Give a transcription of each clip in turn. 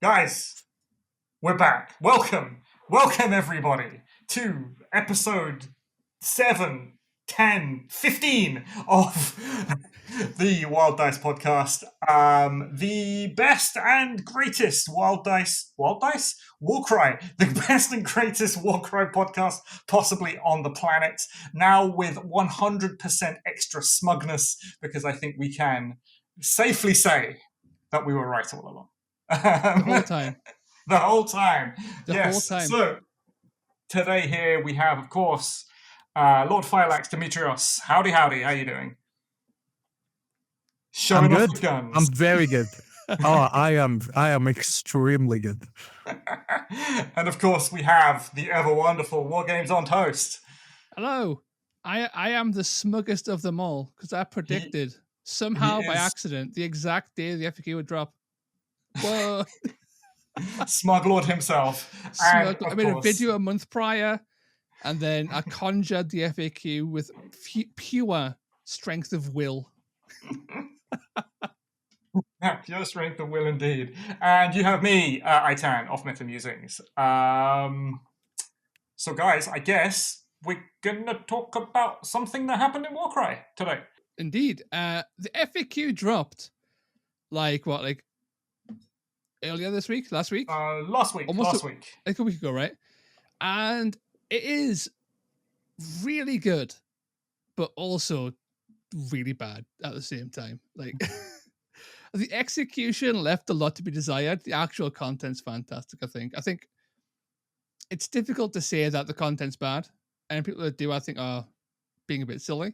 Guys, we're back. Welcome everybody to episode 7, 10, 15 of the Wild Dice podcast. The best and greatest Warcry, the best and greatest Warcry podcast possibly on the planet. Now with 100% extra smugness, because I think we can safely say that we were right all along. The whole time. The whole time. The whole time. So today here we have, of course, Lord Phylax, Demetrios. Howdy. How you doing? I'm Off good. the guns. I'm very good. I am extremely good. And of course we have the ever wonderful War Games on Toast. Hello. I am the smuggest of them all because I predicted somehow by accident the exact day the FAQ would drop. Whoa. Smug Lord himself. I made a video a month prior, and then I conjured the FAQ with pure strength of will. Pure strength of will indeed. And you have me, Eitan, of Meta Musings. So guys, I guess we're gonna talk about something that happened in Warcry today. Indeed. The FAQ dropped like earlier this week? Last week? Last week. Like a week ago, right? And it is really good, but also really bad at the same time. Like the execution left a lot to be desired. The actual content's fantastic, I think. I think it's difficult to say that the content's bad, and people that do, I think, are being a bit silly.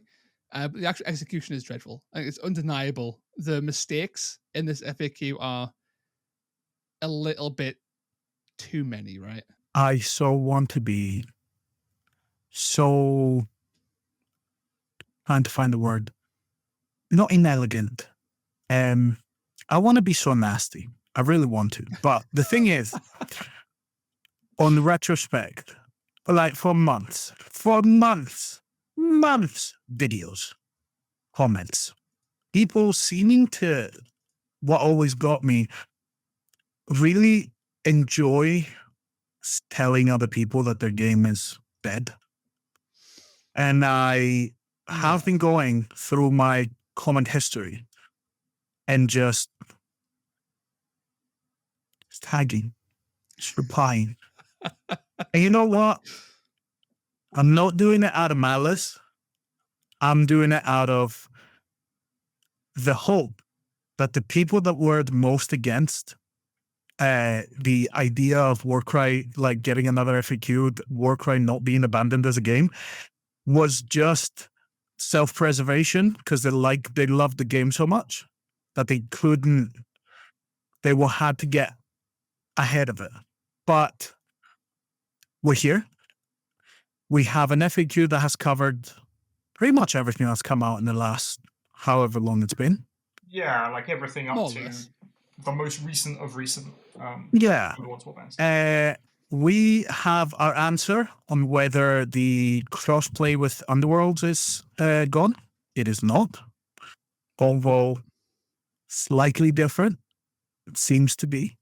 But the actual execution is dreadful. I think it's undeniable. The mistakes in this FAQ are a little bit too many, right? I so want to be so trying to find the word. Not inelegant. I want to be so nasty. I really want to. But the thing is, on retrospect, like for months, videos, comments, people seeming to, what always got me, really enjoy telling other people that their game is dead. And I have been going through my comment history and just tagging, just replying. And you know what? I'm not doing it out of malice. I'm doing it out of the hope that the people that were the most against the idea of Warcry, like getting another FAQ, Warcry not being abandoned as a game, was just self-preservation because they loved the game so much that they had to get ahead of it. But we're here. We have an FAQ that has covered pretty much everything that's come out in the last however long it's been. Yeah, like everything up to the most recent of recent. We have our answer on whether the crossplay with Underworlds is gone. It is not. Although slightly different, it seems to be.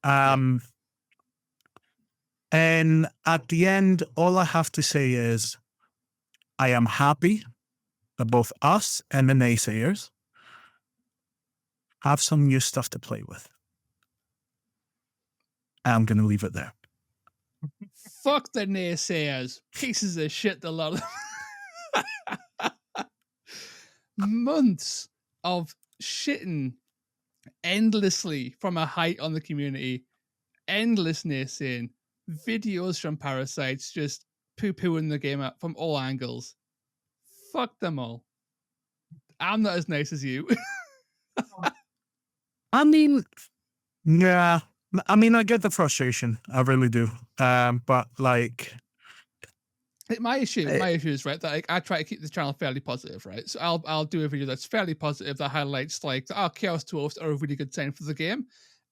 And at the end, all I have to say is I am happy that both us and the naysayers have some new stuff to play with. I'm going to leave it there. Fuck the naysayers. Pieces of shit, a lot of months of shitting endlessly from a height on the community. Endless naysaying. Videos from parasites just poo-pooing the game out from all angles. Fuck them all. I'm not as nice as you. I mean, yeah. I mean, I get the frustration. I really do. But like, my issue is right that like, I try to keep the channel fairly positive, right? So I'll do a video that's fairly positive that highlights like Chaos Dwarfs are a really good sign for the game,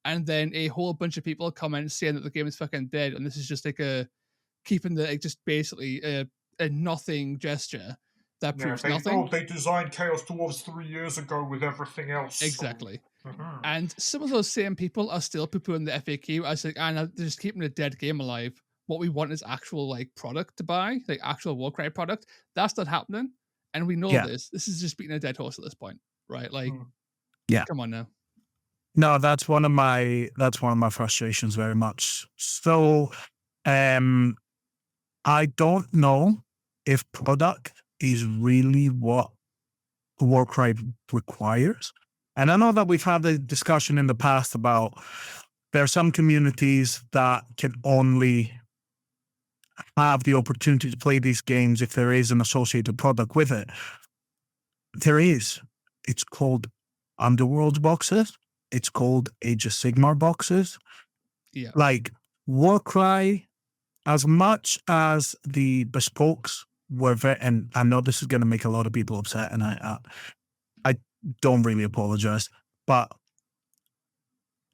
and then a whole bunch of people comment saying that the game is fucking dead, and this is just like keeping the just basically a nothing gesture that Yeah, proves nothing. they designed Chaos Dwarves 3 years ago with everything else. so- Exactly. Mhm. And some of those same people are still poo-pooing the FAQ as like, they're just keeping a dead game alive. What we want is actual like product to buy, like actual Warcry product. That's not happening, and we know Yeah. this. This is just beating a dead horse at this point, right? Like, Mm. Yeah. come on now. No, that's one of my frustrations very much. So, I don't know if product is really what Warcry requires. And I know that we've had a discussion in the past about there are some communities that can only have the opportunity to play these games if there is an associated product with it. There is. It's called Underworld boxes. It's called Age of Sigmar boxes. Yeah. Like Warcry, as much as the Bespokes were very, and I know this is going to make a lot of people upset, and I don't really apologize, but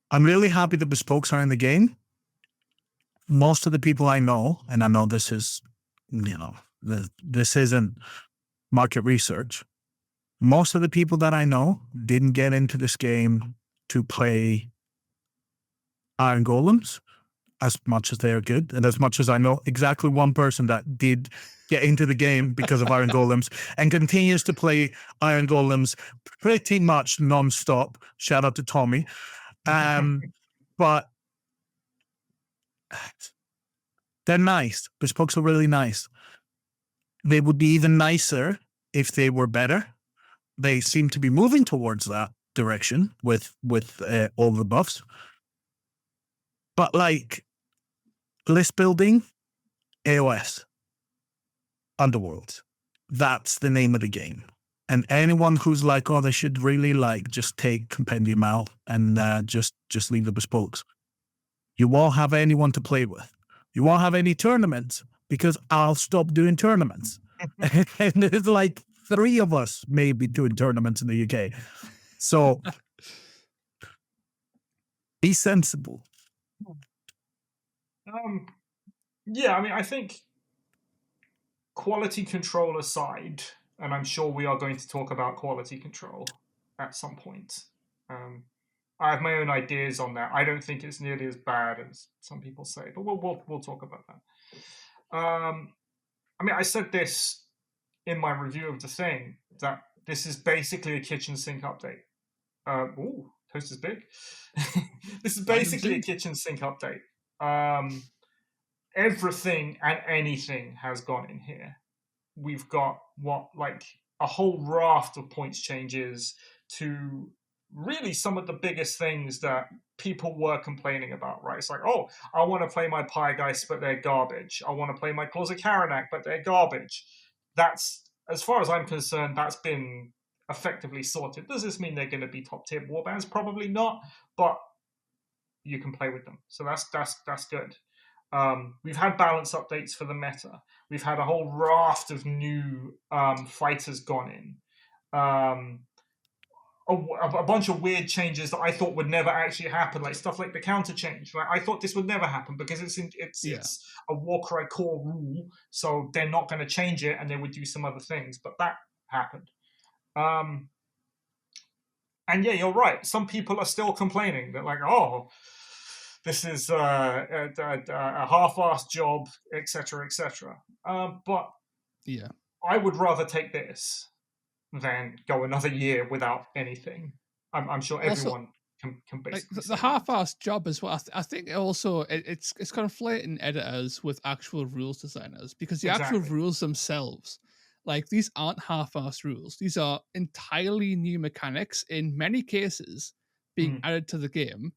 I'm really happy the Bespokes are in the game. Most of the people I know, and I know this is, this isn't market research. Most of the people that I know didn't get into this game to play Iron Golems as much as they are good. And as much as I know exactly one person that did get into the game because of Iron Golems and continues to play Iron Golems pretty much nonstop. Shout out to Tommy. But they're nice. Bespokes are really nice. They would be even nicer if they were better. They seem to be moving towards that direction with all the buffs. But like list building, AOS, Underworld, that's the name of the game. And anyone who's like, oh, they should really like just take Compendium out and just leave the Bespokes. You won't have anyone to play with. You won't have any tournaments because I'll stop doing tournaments. And there's like 3 of us maybe doing tournaments in the UK. So be sensible. Yeah, I mean, I think quality control aside, and I'm sure we are going to talk about quality control at some point. I have my own ideas on that. I don't think it's nearly as bad as some people say, but we'll talk about that. I mean, I said this in my review of the thing that this is basically a kitchen sink update. Ooh, toast is big. This is basically a kitchen sink update. Everything and anything has gone in here. We've got like a whole raft of points changes to really some of the biggest things that people were complaining about, right? It's like, oh, I want to play my Pie Guys, but they're garbage. I want to play my Claws of Karanak, but they're garbage. That's, as far as I'm concerned, that's been effectively sorted. Does this mean they're going to be top tier warbands? Probably not, but you can play with them. So that's good. We've had balance updates for the meta. We've had a whole raft of new fighters gone in. A bunch of weird changes that I thought would never actually happen, like stuff like the counter change. Right? I thought this would never happen because it's a Warcry core rule, so they're not going to change it, and they would do some other things. But that happened. And yeah, you're right. Some people are still complaining that, like, oh, this is a half-assed job, etc., etc. But yeah, I would rather take this than go another year without anything. I'm sure everyone can basically the half-assed job as well. I think also it's conflating editors with actual rules designers, because the actual rules themselves, like, these aren't half-assed rules. These are entirely new mechanics, in many cases being added to the game,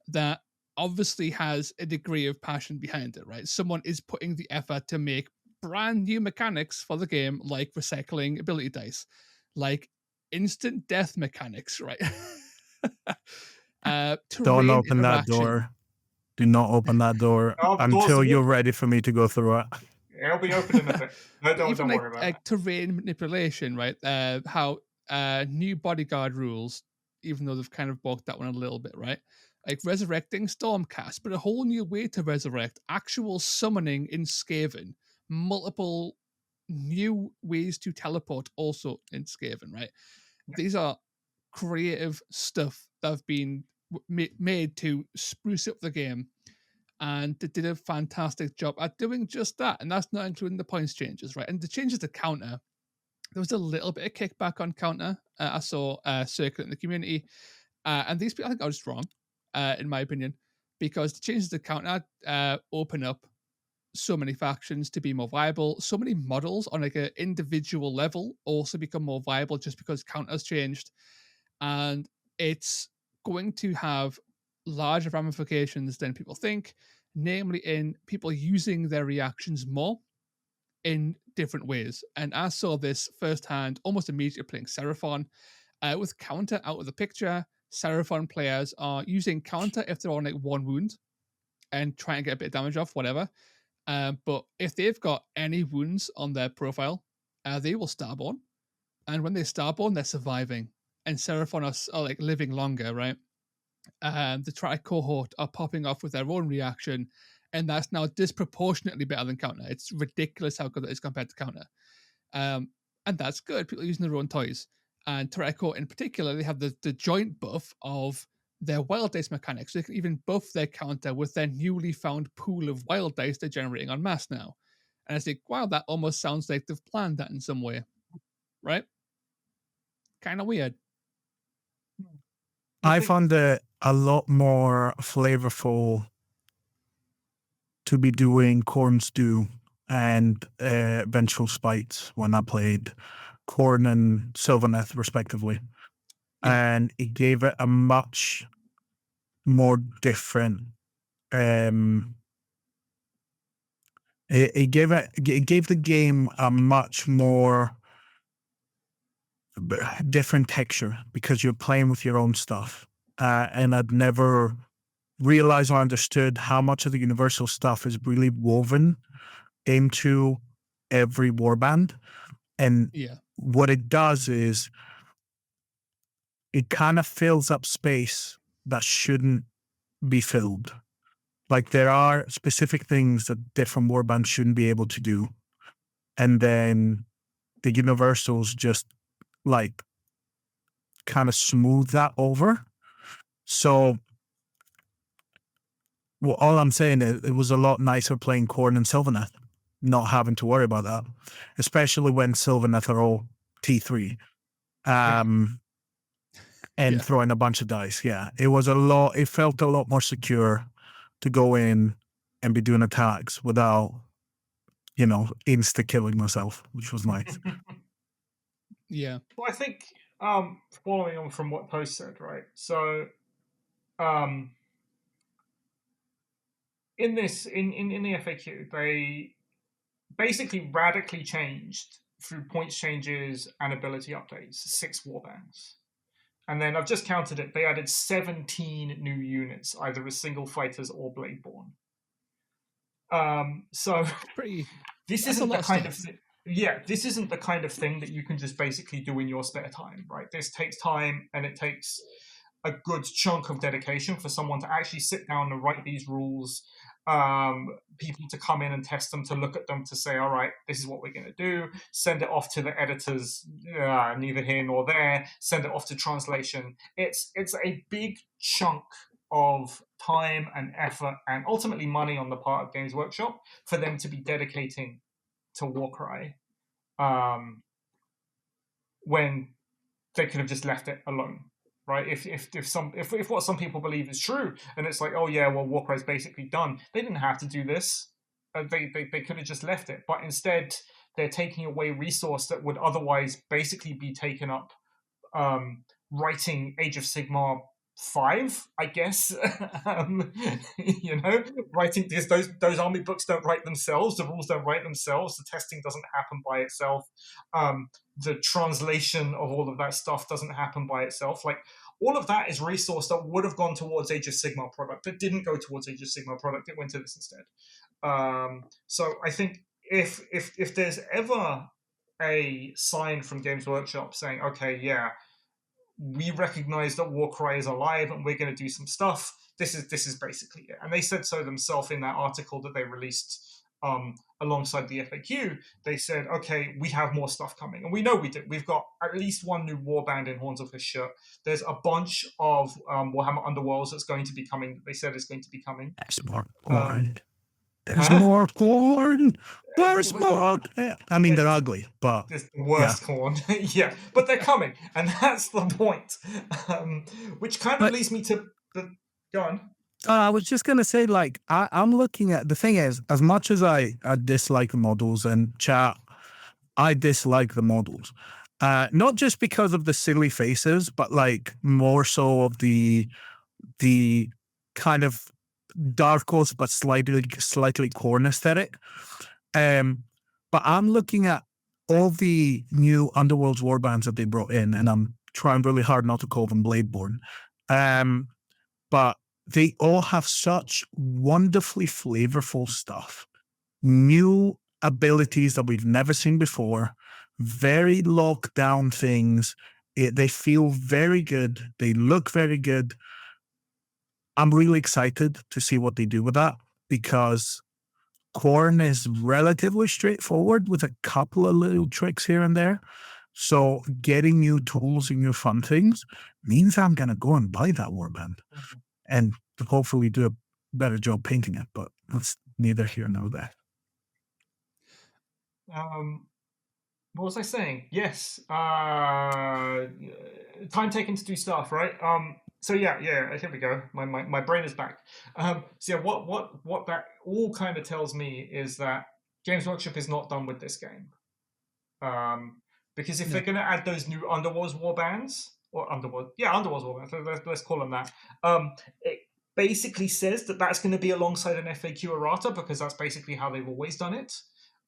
that obviously has a degree of passion behind it, right? Someone is putting the effort to make brand new mechanics for the game, like recycling ability dice, like instant death mechanics, right? Don't open that door. Do not open that door until you're ready for me to go through it. It'll be open in a bit. Don't worry about it. Terrain manipulation, right? How new bodyguard rules, even though they've kind of balked that one a little bit, right? Like resurrecting Stormcast, but a whole new way to resurrect, actual summoning in Skaven, multiple new ways to teleport also in Skaven, right? These are creative stuff that have been made to spruce up the game, and they did a fantastic job at doing just that. And that's not including the points changes, right? And the changes to counter, there was a little bit of kickback on counter. I saw circulate in the community, and these people I think are just wrong, in my opinion, because the changes to counter open up so many factions to be more viable. So many models on like an individual level also become more viable just because counters changed, and it's going to have larger ramifications than people think, namely in people using their reactions more in different ways. And I saw this firsthand almost immediately playing Seraphon. With counter out of the picture, Seraphon players are using counter if they're on like 1 wound and try and get a bit of damage off, whatever. But if they've got any wounds on their profile, they will starborn. And when they starborn, they're surviving. And Seraphon are like living longer, right? The Tri cohort are popping off with their own reaction, and that's now disproportionately better than counter. It's ridiculous how good it is compared to counter. And that's good. People are using their own toys. And Tereko in particular, they have the joint buff of their wild dice mechanics. So they can even buff their counter with their newly found pool of wild dice they're generating en masse now. And I think, wow, that almost sounds like they've planned that in some way. Right? Kind of weird. I found it a lot more flavorful to be doing Corn Stew and Vengeful Spites when I played Corn and Sylvaneth, respectively. Yeah. And it gave it a much more different. It gave the game a much more different texture because you're playing with your own stuff. And I'd never realized or understood how much of the universal stuff is really woven into every warband. And Yeah. what it does is it kind of fills up space that shouldn't be filled. Like there are specific things that different warbands shouldn't be able to do. And then the universals just like kind of smooth that over. So well, all I'm saying is it was a lot nicer playing Khorne and Sylvaneth, not having to worry about that, especially when Sylvaneth are all T3. And throwing a bunch of dice. Yeah, it felt a lot more secure to go in and be doing attacks without, insta-killing myself, which was nice. Yeah. Well, I think following on from what Post said, right? So in the FAQ, they basically radically changed through points changes and ability updates 6 warbands. And then I've just counted it. They added 17 new units, either as single fighters or bladeborn. So this isn't the kind of thing. Yeah, this isn't the kind of thing that you can just basically do in your spare time, right? This takes time, and it takes a good chunk of dedication for someone to actually sit down and write these rules, people to come in and test them, to look at them, to say, all right, this is what we're going to do, send it off to the editors, neither here nor there, send it off to translation. It's a big chunk of time and effort and ultimately money on the part of Games Workshop for them to be dedicating to Warcry, when they could have just left it alone. Right? If what some people believe is true, and it's like, oh yeah, well, Warcry's basically done. They didn't have to do this. They could have just left it, but instead they're taking away resource that would otherwise basically be taken up writing Age of Sigmar 5, I guess. Writing this. Those army books don't write themselves. The rules don't write themselves. The testing doesn't happen by itself. The translation of all of that stuff doesn't happen by itself. Like, all of that is resource that would have gone towards Age of Sigmar product, but didn't go towards Age of Sigmar product. It went to this instead. So I think if there's ever a sign from Games Workshop saying, okay, yeah, we recognize that Warcry is alive and we're going to do some stuff, this is basically it. And they said so themselves in that article that they released alongside the FAQ, they said, okay, we have more stuff coming. And we know we do. We've got at least one new warband in Horns of Hashut. There's a bunch of Warhammer Underworlds that's going to be coming, that they said is going to be coming. There's more corn. There's huh? more corn. There's more. I mean, they're ugly, but It's the worst corn. Yeah, but they're coming. And that's the point. Which kind of But- leads me to the... Go on. I was just going to say, like, I'm looking at, the thing is, as much as I dislike the models, and chat, I dislike the models. Not just because of the silly faces, but like more so of the kind of dark horse, but slightly corn aesthetic. But I'm looking at all the new Underworld's warbands that they brought in, and I'm trying really hard not to call them Bladeborn. But they all have such wonderfully flavorful stuff. New abilities that we've never seen before. Very locked down things. They feel very good. They look very good. I'm really excited to see what they do with that, because Khorne is relatively straightforward with a couple of little tricks here and there. So getting new tools and new fun things means I'm going to go and buy that warband and hopefully do a better job painting it, but that's neither here nor there. What was I saying? Yes. Time taken to do stuff, right? So yeah, here we go. My brain is back. So yeah, what that all kind of tells me is that Games Workshop is not done with this game. Because if they're going to add those new Underworlds warbands, Underworlds warbands, let's call them that. It basically says that that's going to be alongside an FAQ errata, because that's basically how they've always done it.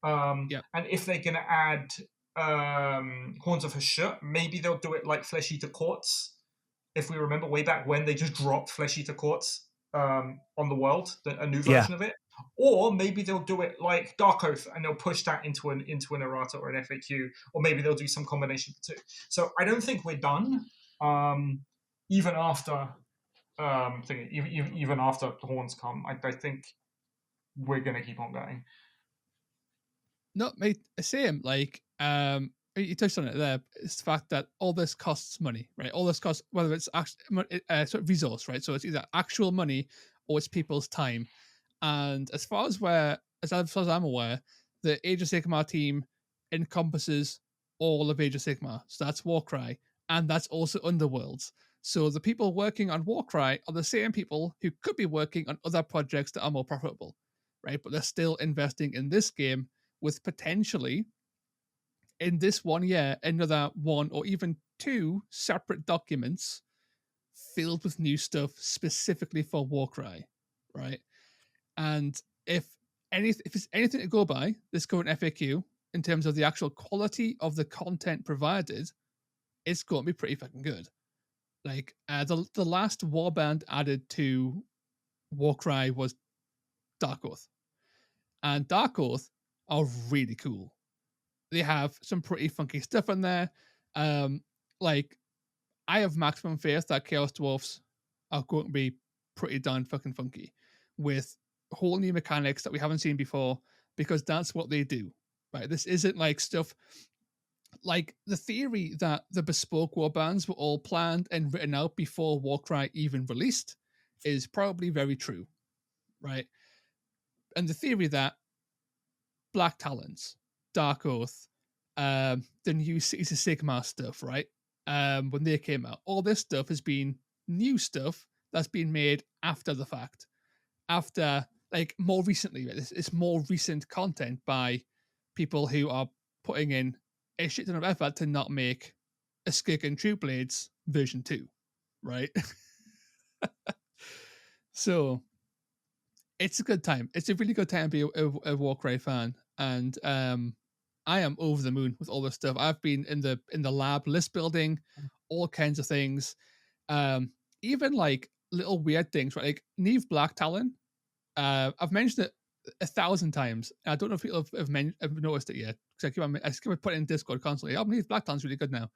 And if they're going to add Horns of Hashut, maybe they'll do it like Flesh Eater Courts. If we remember way back when, they just dropped Flesh Eater Courts on the world, a new version of it. Or maybe they'll do it like Dark Oath, and they'll push that into an errata or an FAQ, or maybe they'll do some combination of the two. So I don't think we're done, even after even after the Horns come. I think we're going to keep on going. No, mate, same. Like, you touched on it there. It's the fact that all this costs money, right? All this costs, whether it's sort of resource, right? So it's either actual money or it's people's time. And as far as I'm aware, the Age of Sigmar team encompasses all of Age of Sigmar. So that's Warcry, and that's also Underworlds. So the people working on Warcry are the same people who could be working on other projects that are more profitable, right? But they're still investing in this game with potentially, in this 1 year, another one or even two separate documents filled with new stuff specifically for Warcry, right? And if it's anything to go by, this current FAQ, in terms of the actual quality of the content provided, it's going to be pretty fucking good. Like, the last warband added to Warcry was Dark Oath. And Dark Oath are really cool. They have some pretty funky stuff in there. Like, I have maximum faith that Chaos Dwarfs are going to be pretty darn fucking funky, with whole new mechanics that we haven't seen before, because that's what they do, right? This isn't like stuff like the theory that the bespoke warbands were all planned and written out before Warcry even released is probably very true, right? And the theory that Black Talons, Dark Oath, the new Cities of Sigmar stuff, right? When they came out, all this stuff has been new stuff that's been made after the fact, after, like, more recently. Right? It's more recent content by people who are putting in a shit ton of effort to not make a Skaven True Blades version 2, right? So it's a good time. It's a really good time to be a Warcry fan, and I am over the moon with all this stuff. I've been in the lab list building all kinds of things, even like little weird things, right? Like Neve Black Talon. I've mentioned it 1,000 times. I don't know if people have noticed it yet, because I keep on putting it in Discord constantly. Oh, Neve Black Talon's really good now.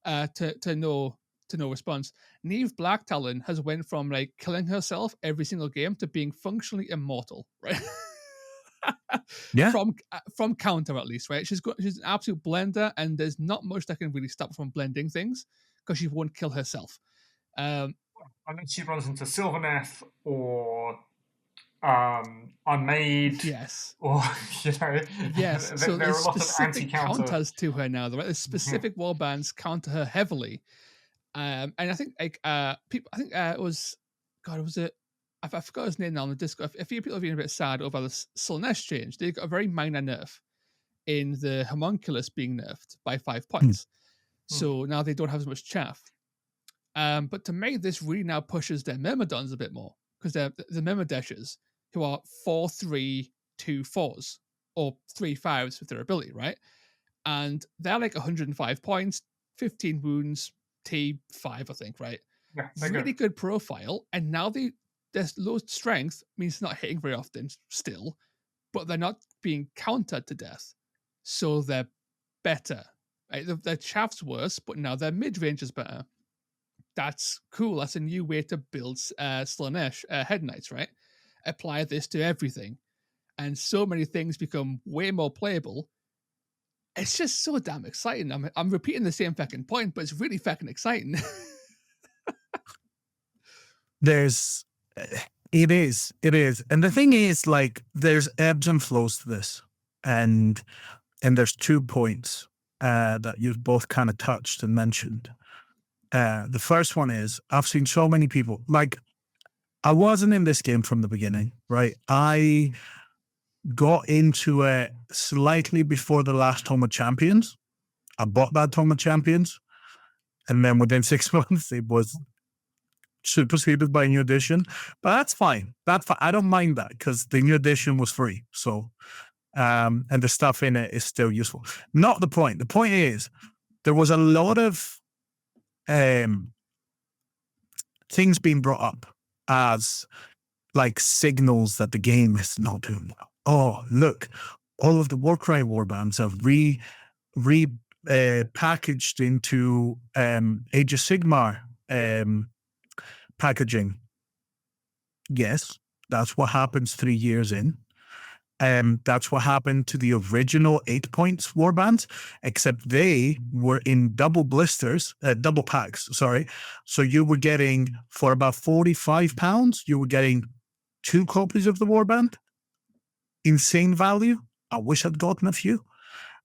To no response. Neve Black Talon has went from like killing herself every single game to being functionally immortal, right? Yeah. From counter at least, right? She's an absolute blender, and there's not much that can really stop her from blending things because she won't kill herself. Unless she runs into Sylvaneth or Unmade. Yes. Or, Yes. So there are there's a lot of specific anti-counter. counters to her now, right? There's specific warbands counter her heavily. And I think people, I think it was, God, was it? I forgot his name now on the Discord. A few people have been a bit sad over the Sylvaneth change. They got a very minor nerf in the homunculus being nerfed by 5 points. So now they don't have as much chaff. But to me, this really now pushes their Myrmidons a bit more, because they're the Myrmideshes, who are 4/3 2 4s or 3 5s with their ability, right? And they're like 105 points, 15 wounds, T5, I think, right? Yeah, really good profile. And now their low strength means they're not hitting very often still, but they're not being countered to death. So they're better. Right? Their chaff's worse, but now their mid-range is better. That's cool. That's a new way to build Slaanesh Head Knights, right? Apply this to everything. And so many things become way more playable. It's just so damn exciting. I'm repeating the same fucking point, but it's really fucking exciting. It is. And the thing is, like, there's ebbs and flows to this. And there's 2 points that you've both kind of touched and mentioned. The first one is, I've seen so many people, like, I wasn't in this game from the beginning, right? I got into it slightly before the last Tome of Champions. I bought that Tome of Champions, and then within 6 months, it was superseded by a new edition. But that's fine. I don't mind that, because the new edition was free. So, and the stuff in it is still useful. Not the point. The point is, there was a lot of things being brought up as like signals that the game is not doing well. Oh, look, all of the Warcry warbands have packaged into Age of Sigmar packaging. Yes, that's what happens 3 years in. That's what happened to the original 8-points warbands, except they were in double packs, sorry. So you were getting, for about £45, you were getting 2 copies of the warband. Insane value. I wish I'd gotten a few.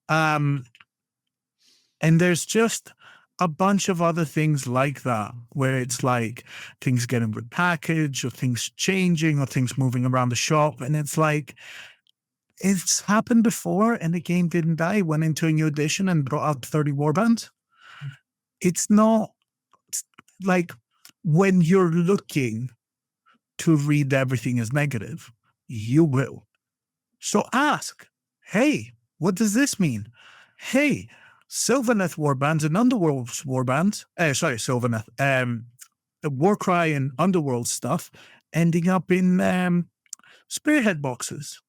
And there's just a bunch of other things like that, where it's like things getting repackaged, or things changing, or things moving around the shop. And it's like, it's happened before, and the game didn't die, went into a new edition and brought out 30 warbands. It's not like, when you're looking to read everything as negative, you will. So ask, hey, what does this mean? Hey, Sylvaneth warbands and Underworld's warbands, Sylvaneth, the Warcry and Underworld stuff ending up in Spearhead boxes.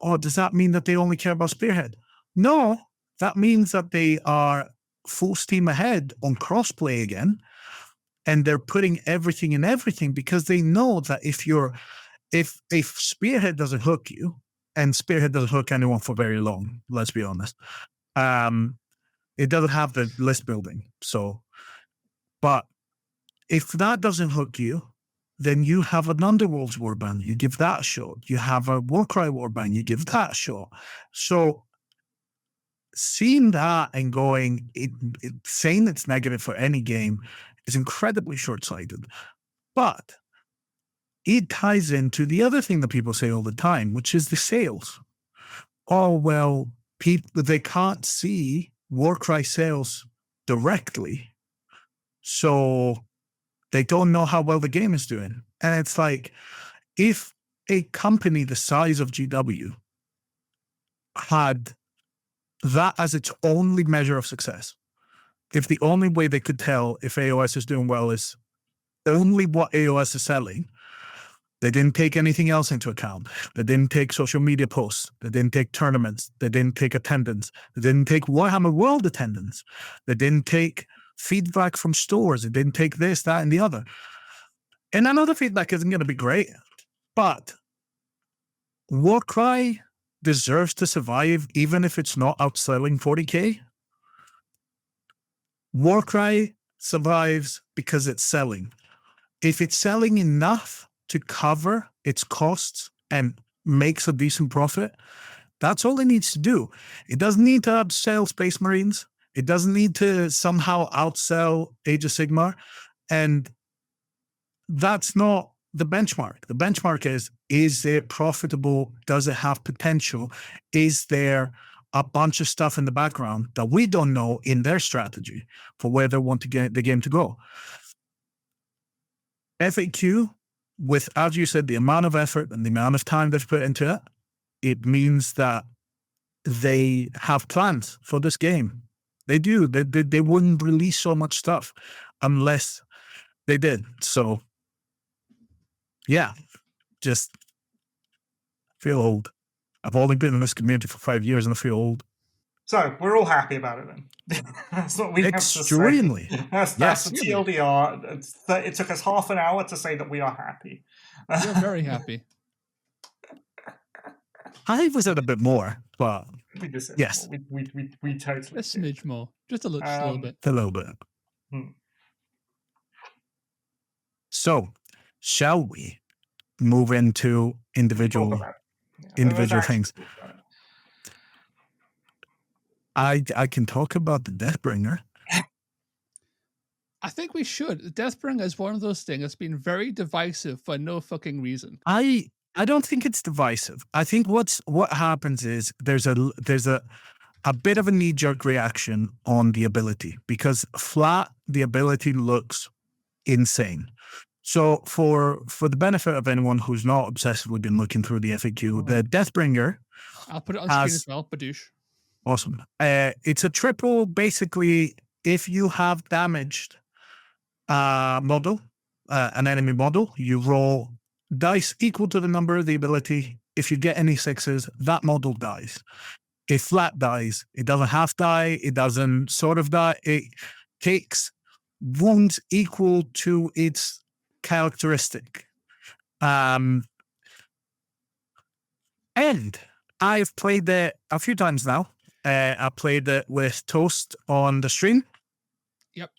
Oh, does that mean that they only care about Spearhead? No, that means that they are full steam ahead on crossplay again, and they're putting everything in everything, because they know that if Spearhead doesn't hook you, and Spearhead doesn't hook anyone for very long, let's be honest, it doesn't have the list building. So, but if that doesn't hook you, then you have an Underworld's warband, you give that a shot. You have a Warcry warband, you give that a shot. So seeing that and going, saying it's negative for any game is incredibly short-sighted. But it ties into the other thing that people say all the time, which is the sales. Oh, well, they can't see Warcry sales directly, so they don't know how well the game is doing. And it's like, if a company the size of GW had that as its only measure of success, if the only way they could tell if AOS is doing well is only what AOS is selling, they didn't take anything else into account. They didn't take social media posts. They didn't take tournaments. They didn't take attendance. They didn't take Warhammer World attendance. They didn't take feedback from stores. They didn't take this, that, and the other. And I know the feedback isn't going to be great, but Warcry deserves to survive, even if it's not outselling 40K. Warcry survives because it's selling. If it's selling enough to cover its costs and makes a decent profit, that's all it needs to do. It doesn't need to outsell Space Marines. It doesn't need to somehow outsell Age of Sigmar. And that's not the benchmark. The benchmark is it profitable? Does it have potential? Is there a bunch of stuff in the background that we don't know in their strategy for where they want to get the game to go? FAQ, with, as you said, the amount of effort and the amount of time they've put into it, it means that they have plans for this game. They do. They wouldn't release so much stuff unless they did. So, yeah, just feel old. I've only been in this community for 5 years and I feel old. So we're all happy about it then. That's what we Extremely. have to say. That's the TLDR. It took us half an hour to say that we are happy. You're very happy. I was at a bit more, but we just yes, we totally a smidge more, just a little bit. A little bit. So, shall we move into individual things? I can talk about the Deathbringer. I think we should. The Deathbringer is one of those things that's been very divisive for no fucking reason. I don't think it's divisive. I think what happens is there's a bit of a knee-jerk reaction on the ability, because flat, the ability looks insane. So for the benefit of anyone who's not obsessively been looking through the FAQ, the Deathbringer, I'll put it on screen as well, badoosh. Awesome. It's a triple, basically, if you have damaged model, an enemy model, you roll dice equal to the number of the ability. If you get any sixes, that model dies. If flat dies, it doesn't half die, it doesn't sort of die, it takes wounds equal to its characteristic. And I've played it a few times now. I played it with Toast on the stream. Yep.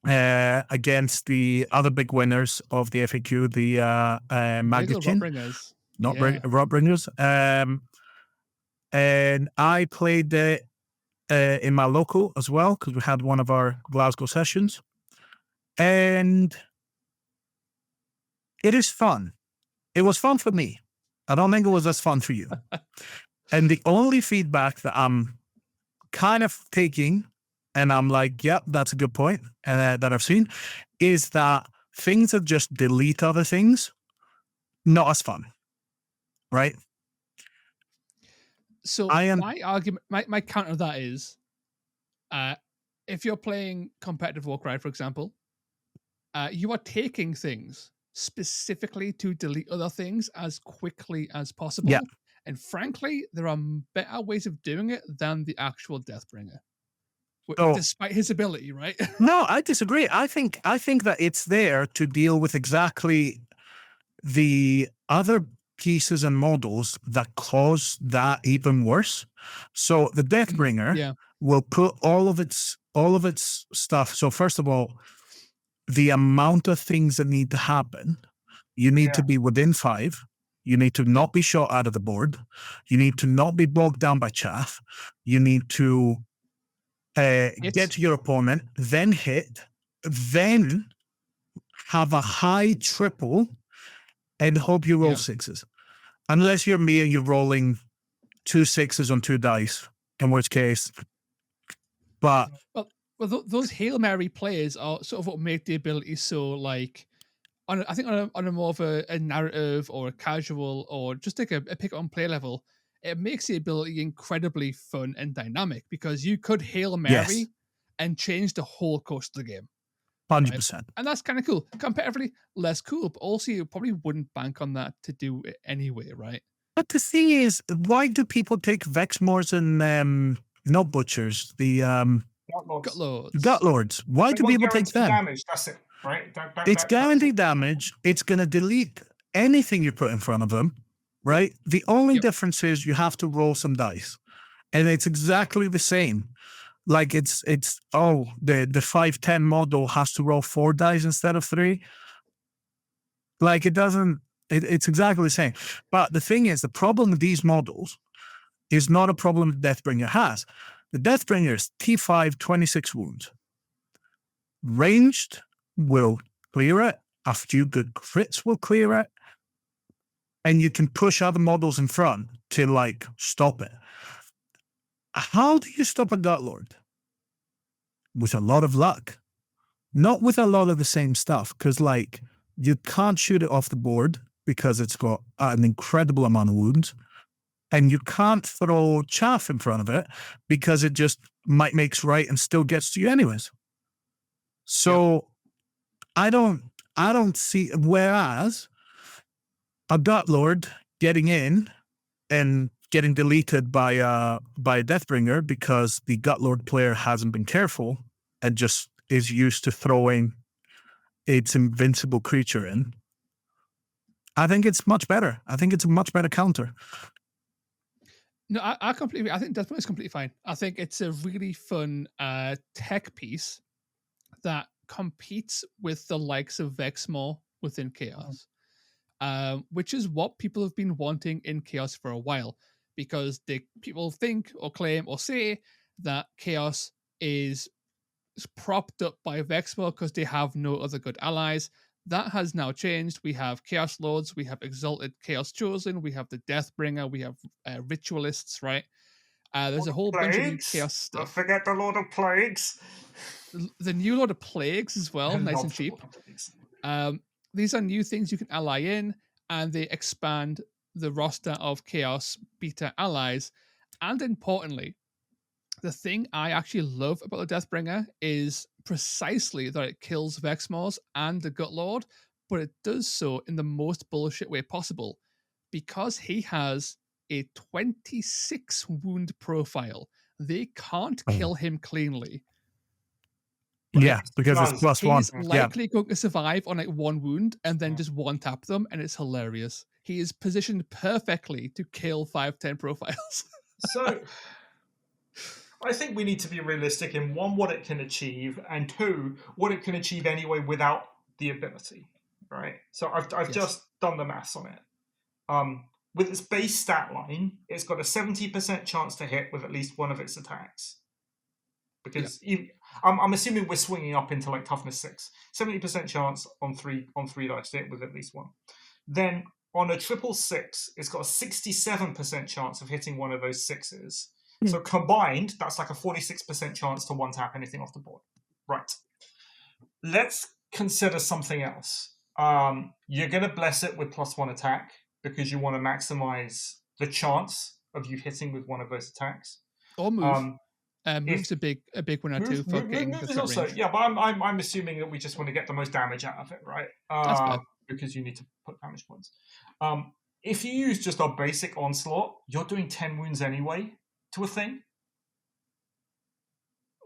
Against the other big winners of the FAQ, the Magichin. Rotbringers. And I played it in my local as well, because we had one of our Glasgow sessions. And it is fun. It was fun for me. I don't think it was as fun for you. And the only feedback that I'm kind of taking, and I'm like, yep, that's a good point, that I've seen, is that things that just delete other things, not as fun, right? So my argument, my counter to that is, if you're playing competitive Warcry, for example, you are taking things specifically to delete other things as quickly as possible. Yeah. And frankly, there are better ways of doing it than the actual Deathbringer. Despite his ability, right? No, I disagree. I think that it's there to deal with exactly the other pieces and models that cause that even worse. So the Deathbringer will put all of its stuff. So first of all, the amount of things that need to happen, you need to be within 5. You need to not be shot out of the board. You need to not be bogged down by chaff. You need to get to your opponent, then hit, then have a high triple and hope you roll sixes. Unless you're me and you're rolling 2 sixes on 2 dice, in which case. But well, those Hail Mary plays are sort of what make the ability so, like, I think on a more of a narrative or a casual or just like a pick on play level, it makes the ability incredibly fun and dynamic, because you could Hail Mary and change the whole course of the game. 100%. Right? And that's kind of cool. Competitively, less cool, but also you probably wouldn't bank on that to do it anyway, right? But the thing is, why do people take Vexmores and not Butchers, the Gutlords? Why do people take them? Damage, that's it, right? It's guaranteed damage. It's going to delete anything you put in front of them. right? The only Yep. difference is you have to roll some dice, and it's exactly the same. Like it's the 5/10 model has to roll 4 dice instead of 3. Like it doesn't. It's exactly the same. But the thing is, the problem with these models is not a problem the Deathbringer has. The Deathbringer is T5, 26 wounds. Ranged will clear it. A few good crits will clear it. And you can push other models in front to like stop it. How do you stop a Gutlord? With a lot of luck. Not with a lot of the same stuff, because like you can't shoot it off the board because it's got an incredible amount of wounds. And you can't throw chaff in front of it because it just might makes right and still gets to you anyways. So I don't see, whereas a Gutlord getting in and getting deleted by a Deathbringer because the Gutlord player hasn't been careful and just is used to throwing its invincible creature in. I think it's much better. I think it's a much better counter. No, I completely. I think Deathbringer is completely fine. I think it's a really fun tech piece that competes with the likes of Vexmore within Chaos, which is what people have been wanting in Chaos for a while, because people think or claim or say that Chaos is propped up by Vexmore because they have no other good allies. That has now changed. We have Chaos Lords, we have Exalted Chaos Chosen, we have the Deathbringer, we have Ritualists, right? There's a whole bunch of new Chaos stuff. Don't forget the Lord of Plagues. The new Lord of Plagues as well, nice and cheap. These are new things you can ally in, and they expand the roster of Chaos beta allies. And importantly, the thing I actually love about the Deathbringer is precisely that it kills Vexmores and the Gutlord, but it does so in the most bullshit way possible, because he has a 26 wound profile. They can't kill him cleanly. Right? Yeah, because it's +1. He's likely going to survive on like 1 wound and then just one tap them, and it's hilarious. He is positioned perfectly to kill 5/10 profiles. So I think we need to be realistic in 1, what it can achieve, and 2, what it can achieve anyway without the ability, right? So I've just done the maths on it. With its base stat line, it's got a 70% chance to hit with at least one of its attacks. Because I'm assuming we're swinging up into like toughness 6. 70% chance on 3 dice to hit with at least one. Then on a 666, it's got a 67% chance of hitting one of those 6s. So combined, that's like a 46% chance to one-tap anything off the board. Right. Let's consider something else. You're going to bless it with +1 attack because you want to maximize the chance of you hitting with one of those attacks. Or move. Move's a big winner too for getting the crit also, range. Yeah, but I'm assuming that we just want to get the most damage out of it, right? That's fair. Because you need to put damage points. If you use just a basic onslaught, you're doing 10 wounds anyway to a thing,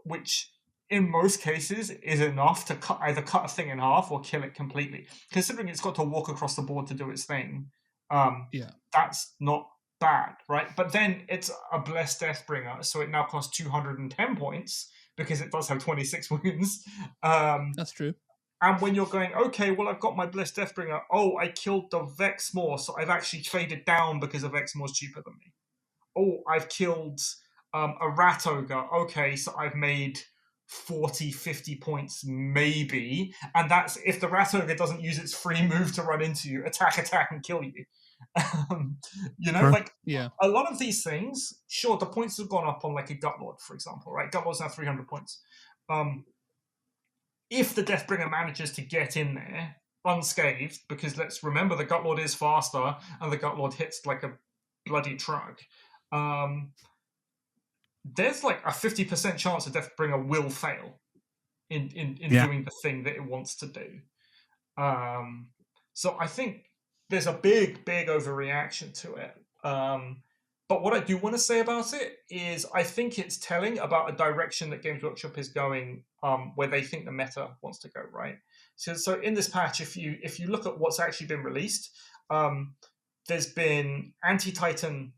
which in most cases is enough to either cut a thing in half or kill it completely. Considering it's got to walk across the board to do its thing, that's not bad, right? But then it's a blessed Deathbringer, so it now costs 210 points because it does have 26 wounds. That's true. And when you're going, okay, well, I've got my blessed Deathbringer. Oh, I killed the Vexmore, so I've actually traded down because a Vexmore's cheaper than me. Oh, I've killed a Rat Ogre. Okay, so I've made 40, 50 points maybe. And that's if the Rat Ogre doesn't use its free move to run into you, attack, and kill you. A lot of these things, sure, the points have gone up on like a Gutlord, for example, right? Gutlord's now 300 points. If the Deathbringer manages to get in there unscathed, because let's remember the Gutlord is faster and the Gutlord hits like a bloody truck, there's like a 50% chance the Deathbringer will fail in doing the thing that it wants to do. So I think there's a big overreaction to it. But what I do want to say about it is I think it's telling about a direction that Games Workshop is going, where they think the meta wants to go, right? So in this patch, if you look at what's actually been released, there's been anti-Titan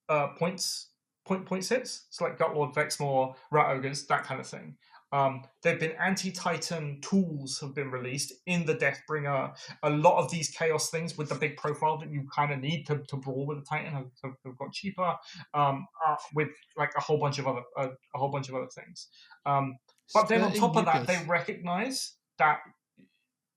point hits, so like Gutlord, Vexmore, Rat Ogres, that kind of thing. There have been anti-Titan tools have been released in the Deathbringer. A lot of these chaos things with the big profile that you kind of need to brawl with the Titan have got cheaper. With like a whole bunch of other things. But then on top of that, they recognize that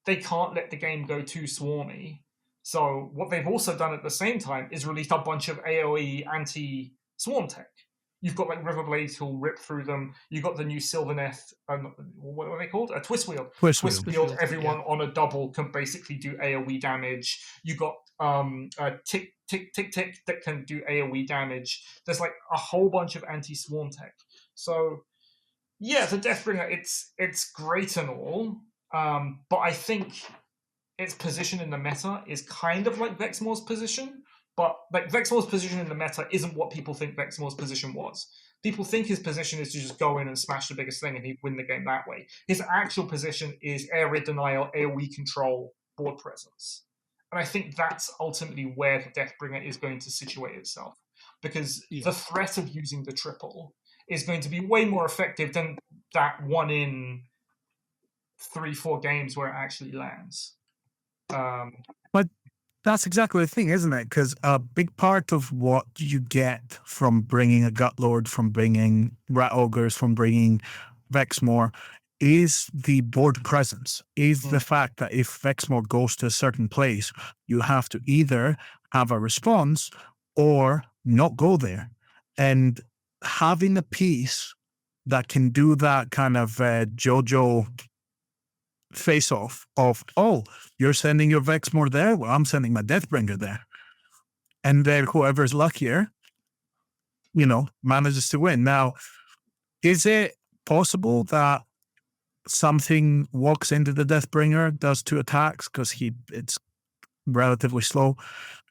they can't let the game go too swarmy. So what they've also done at the same time is released a bunch of AoE anti-swarm tech. You've got like Riverblades who'll rip through them. You've got the new Sylvaneth, what are they called? A Twist Wield. Twist Wield, everyone on a double can basically do AoE damage. You've got Tick that can do AoE damage. There's like a whole bunch of anti-swarm tech. So yeah, the Deathbringer, it's great and all, but I think its position in the meta is kind of like Vexmore's position, but like Vexmore's position in the meta isn't what people think Vexmore's position was. People think his position is to just go in and smash the biggest thing and he'd win the game that way. His actual position is air raid denial, AoE control, board presence. And I think that's ultimately where the Deathbringer is going to situate itself. Because the threat of using the triple is going to be way more effective than that 1 in 3-4 games where it actually lands. But that's exactly the thing, isn't it? Because a big part of what you get from bringing a Gutlord, from bringing Rat Ogres, from bringing Vexmore is the board presence, is the fact that if Vexmore goes to a certain place, you have to either have a response or not go there. And having a piece that can do that kind of JoJo face-off of, oh, you're sending your Vexmore there? Well, I'm sending my Deathbringer there. And then whoever's luckier, manages to win. Now, is it possible that something walks into the Deathbringer, does 2 attacks because it's relatively slow,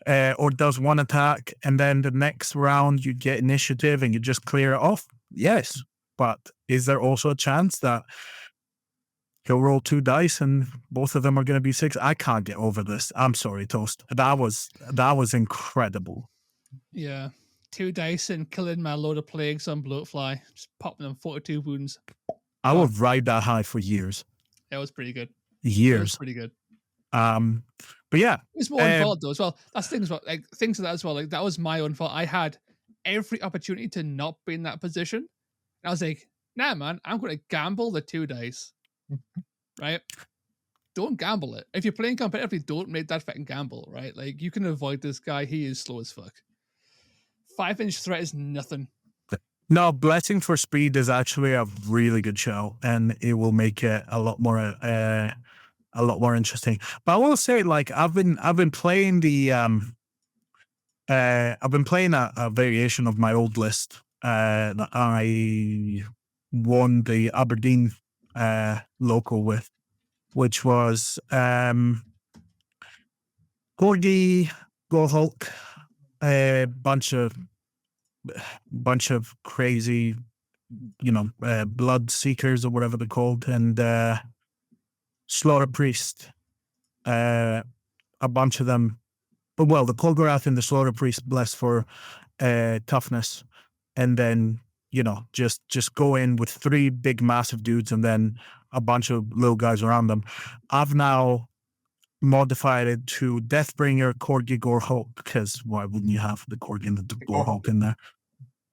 or does 1 attack, and then the next round you get initiative and you just clear it off? Yes, but is there also a chance that he'll roll 2 dice and both of them are going to be 6? I can't get over this. I'm sorry, Toast. That was incredible. Yeah, 2 dice and killing my load of plagues on Bloatfly, just popping them 42 wounds. I will ride that high for years. It was pretty good. Years. It was pretty good. But yeah, it's more involved though as well. That's things like things like that as well. Like that was my own fault. I had every opportunity to not be in that position, and I was like, "Nah, man, I'm going to gamble the 2 dice." Right? Don't gamble it. If you're playing competitively, don't make that fucking gamble. Right? Like you can avoid this guy. He is slow as fuck. 5-inch threat is nothing. No, Blessing for Speed is actually a really good show, and it will make it a lot more interesting. But I will say, like, I've been playing the I've been playing a variation of my old list. I won the Aberdeen local with, which was Gordy, Gorhulk, a bunch of crazy, blood seekers or whatever they're called, and Slaughter Priest, a bunch of them. But well, the Kolgorath and the Slaughter Priest blessed for toughness, and then just go in with 3 big massive dudes and then a bunch of little guys around them. I've now modified it to Deathbringer, Corgi, Gorhulk, because why wouldn't you have the Corgi and the Gorhulk in there?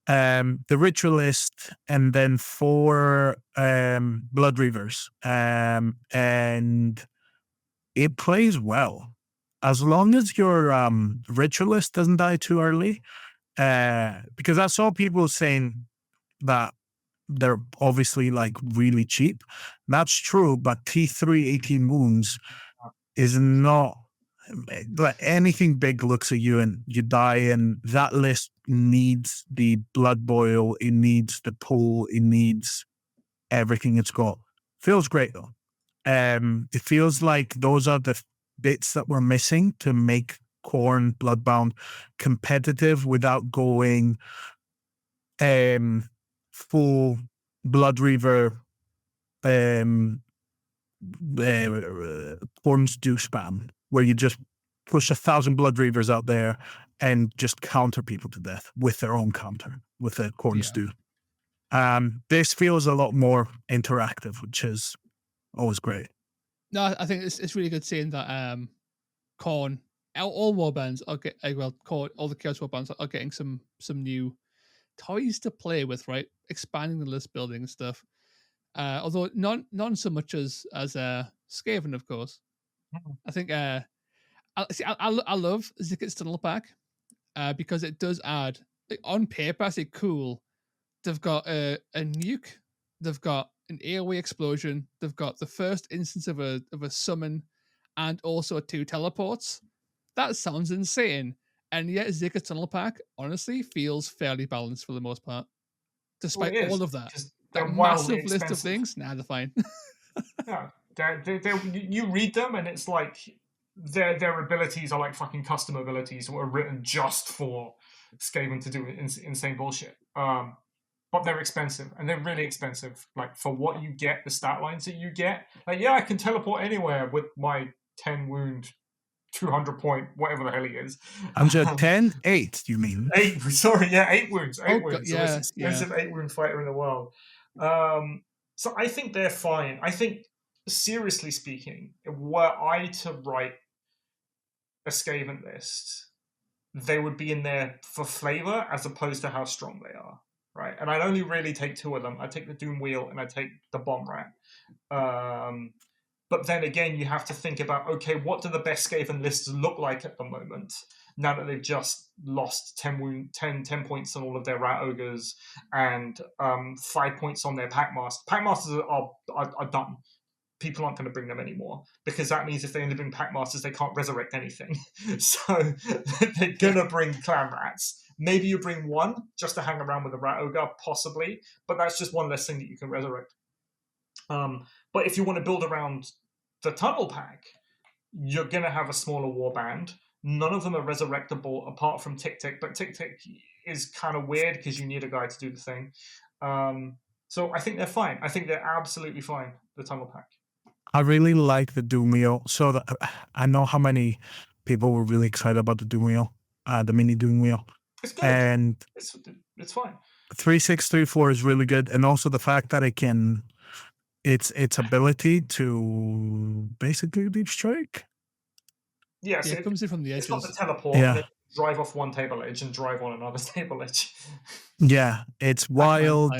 The Ritualist, and then 4 Blood Reavers. And it plays well. As long as your Ritualist doesn't die too early. Because I saw people saying that they're obviously like really cheap. That's true, but T3 18 wounds is not like anything big looks at you and you die, and that list needs the blood boil, it needs the pull, it needs everything it's got. Feels great though. It feels like those are the bits that we're missing to make Khorne Bloodbound competitive without going full Blood Reaver Khorne's do spam, where you just push 1,000 Blood Reavers out there and just counter people to death with their own counter, with the Corns do. This feels a lot more interactive, which is always great. No, I think it's really good seeing that Khorne, all warbands are Khorne, all the Chaos warbands are getting some new toys to play with, right? Expanding the list building and stuff. Although none so much as Skaven, of course. I think I love Zicket's Tunnel Pack because it does add, like, on paper, I say cool. They've got a nuke, they've got an AoE explosion, they've got the first instance of a summon, and also 2 teleports. That sounds insane. And yet Zicket's Tunnel Pack honestly feels fairly balanced for the most part. Despite all of that. That massive list of things, they're fine. Yeah, you read them and it's like their abilities are like fucking custom abilities that were written just for Skaven to do insane bullshit. But they're expensive, and they're really expensive. Like, for what you get, the stat lines that you get. Like, yeah, I can teleport anywhere with my 10 wound, 200 point, whatever the hell he is. 110? 8, you mean? 8, sorry, yeah, 8 wounds. 8 wounds. God, the most expensive 8 wound fighter in the world. So I think they're fine. I think, seriously speaking, were I to write a Skaven list, they would be in there for flavor as opposed to how strong they are. Right, and I'd only really take 2 of them. I take the Doom Wheel and I take the Bomb Rat. But then again, you have to think about, okay, what do the best Skaven lists look like at the moment? Now that they've just lost 10 points on all of their Rat Ogres and 5 points on their Packmasters. Packmasters are done. People aren't going to bring them anymore, because that means if they only bring Packmasters, they can't resurrect anything. So they're going to bring Clan Rats. Maybe you bring 1 just to hang around with a Rat Ogre, possibly, but that's just one less thing that you can resurrect. But if you want to build around the Tunnel Pack, you're going to have a smaller warband. None of them are resurrectable apart from Tick Tick, but Tick Tick is kind of weird because you need a guy to do the thing. So I think they're fine. I think they're absolutely fine, the Tunnel Pack. I really like the Doom Wheel. So I know how many people were really excited about the Doom Wheel, the mini Doom Wheel. It's good. And it's fine. 3634 is really good, and also the fact that it can, its ability to basically deep strike. Yes, it comes in from the edges. It's not the teleport. Yeah. Drive off one table edge and drive on another table edge. Yeah, it's wild.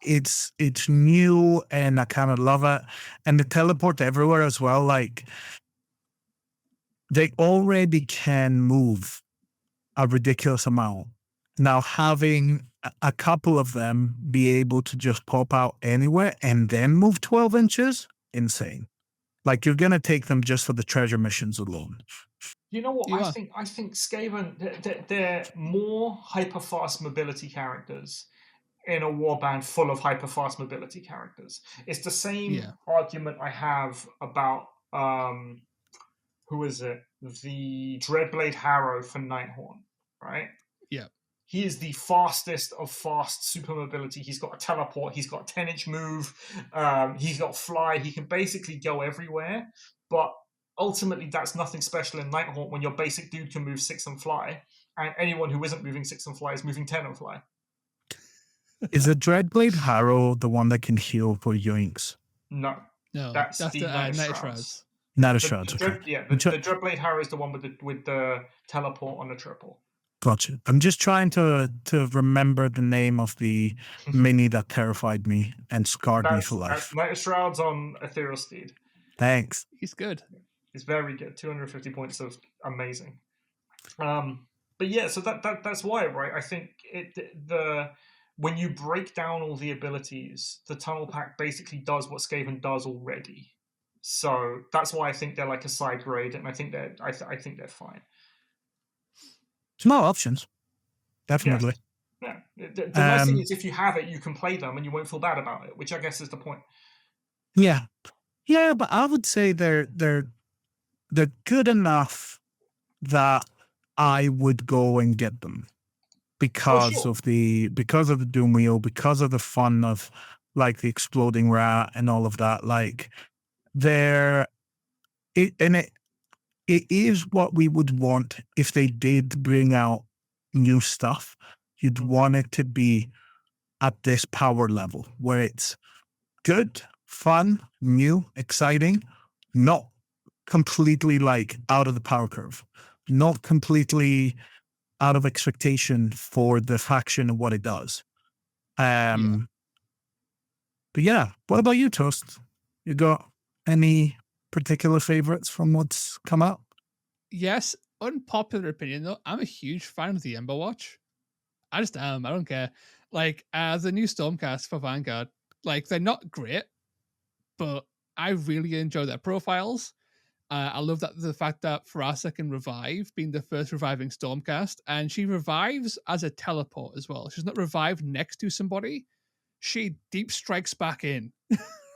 It's new, and I kind of love it. And the teleport everywhere as well. Like, they already can move a ridiculous amount. Now, having a couple of them be able to just pop out anywhere and then move 12 inches, insane. Like, you're going to take them just for the treasure missions alone. You know what? I think Skaven, they're more hyper-fast mobility characters in a warband full of hyper-fast mobility characters. It's the same argument I have about, who is it? The Dreadblade Harrow for Nighthorn, right? Yeah. He is the fastest of fast super mobility. He's got a teleport. He's got a 10-inch move. He's got fly. He can basically go everywhere. But ultimately, that's nothing special in Nighthawk when your basic dude can move 6 and fly. And anyone who isn't moving 6 and fly is moving 10 and fly. Is the Dreadblade Harrow the one that can heal for yoinks? No. That's the Night Shrouds. Not a shroud. The Dreadblade Harrow is the one with the teleport on the triple. Gotcha. I'm just trying to remember the name of the mini that terrified me and scarred me for life. Night Shrouds on Ethereal Steed. Thanks. He's good. He's very good. 250 points of amazing. But yeah, so that's why, right? I think when you break down all the abilities, the Tunnel Pack basically does what Skaven does already. So that's why I think they're like a side grade, and I think they're fine. Small options, definitely. Yes. Yeah. The nice thing is, if you have it, you can play them, and you won't feel bad about it, which I guess is the point. Yeah, but I would say they're good enough that I would go and get them because of the Doom Wheel, because of the fun of like the exploding rat and all of that. Like it is what we would want if they did bring out new stuff. You'd want it to be at this power level where it's good, fun, new, exciting, not completely like out of the power curve, not completely out of expectation for the faction and what it does. Yeah. But yeah, what about you, Toast? You got any particular favorites from what's come out? Yes, unpopular opinion though. I'm a huge fan of the Ember Watch. I just am. I don't care. Like the new Stormcast for Vanguard, like they're not great, but I really enjoy their profiles. I love that the fact that Farasa can revive, being the first reviving Stormcast, and she revives as a teleport as well. She's not revived next to somebody; she deep strikes back in,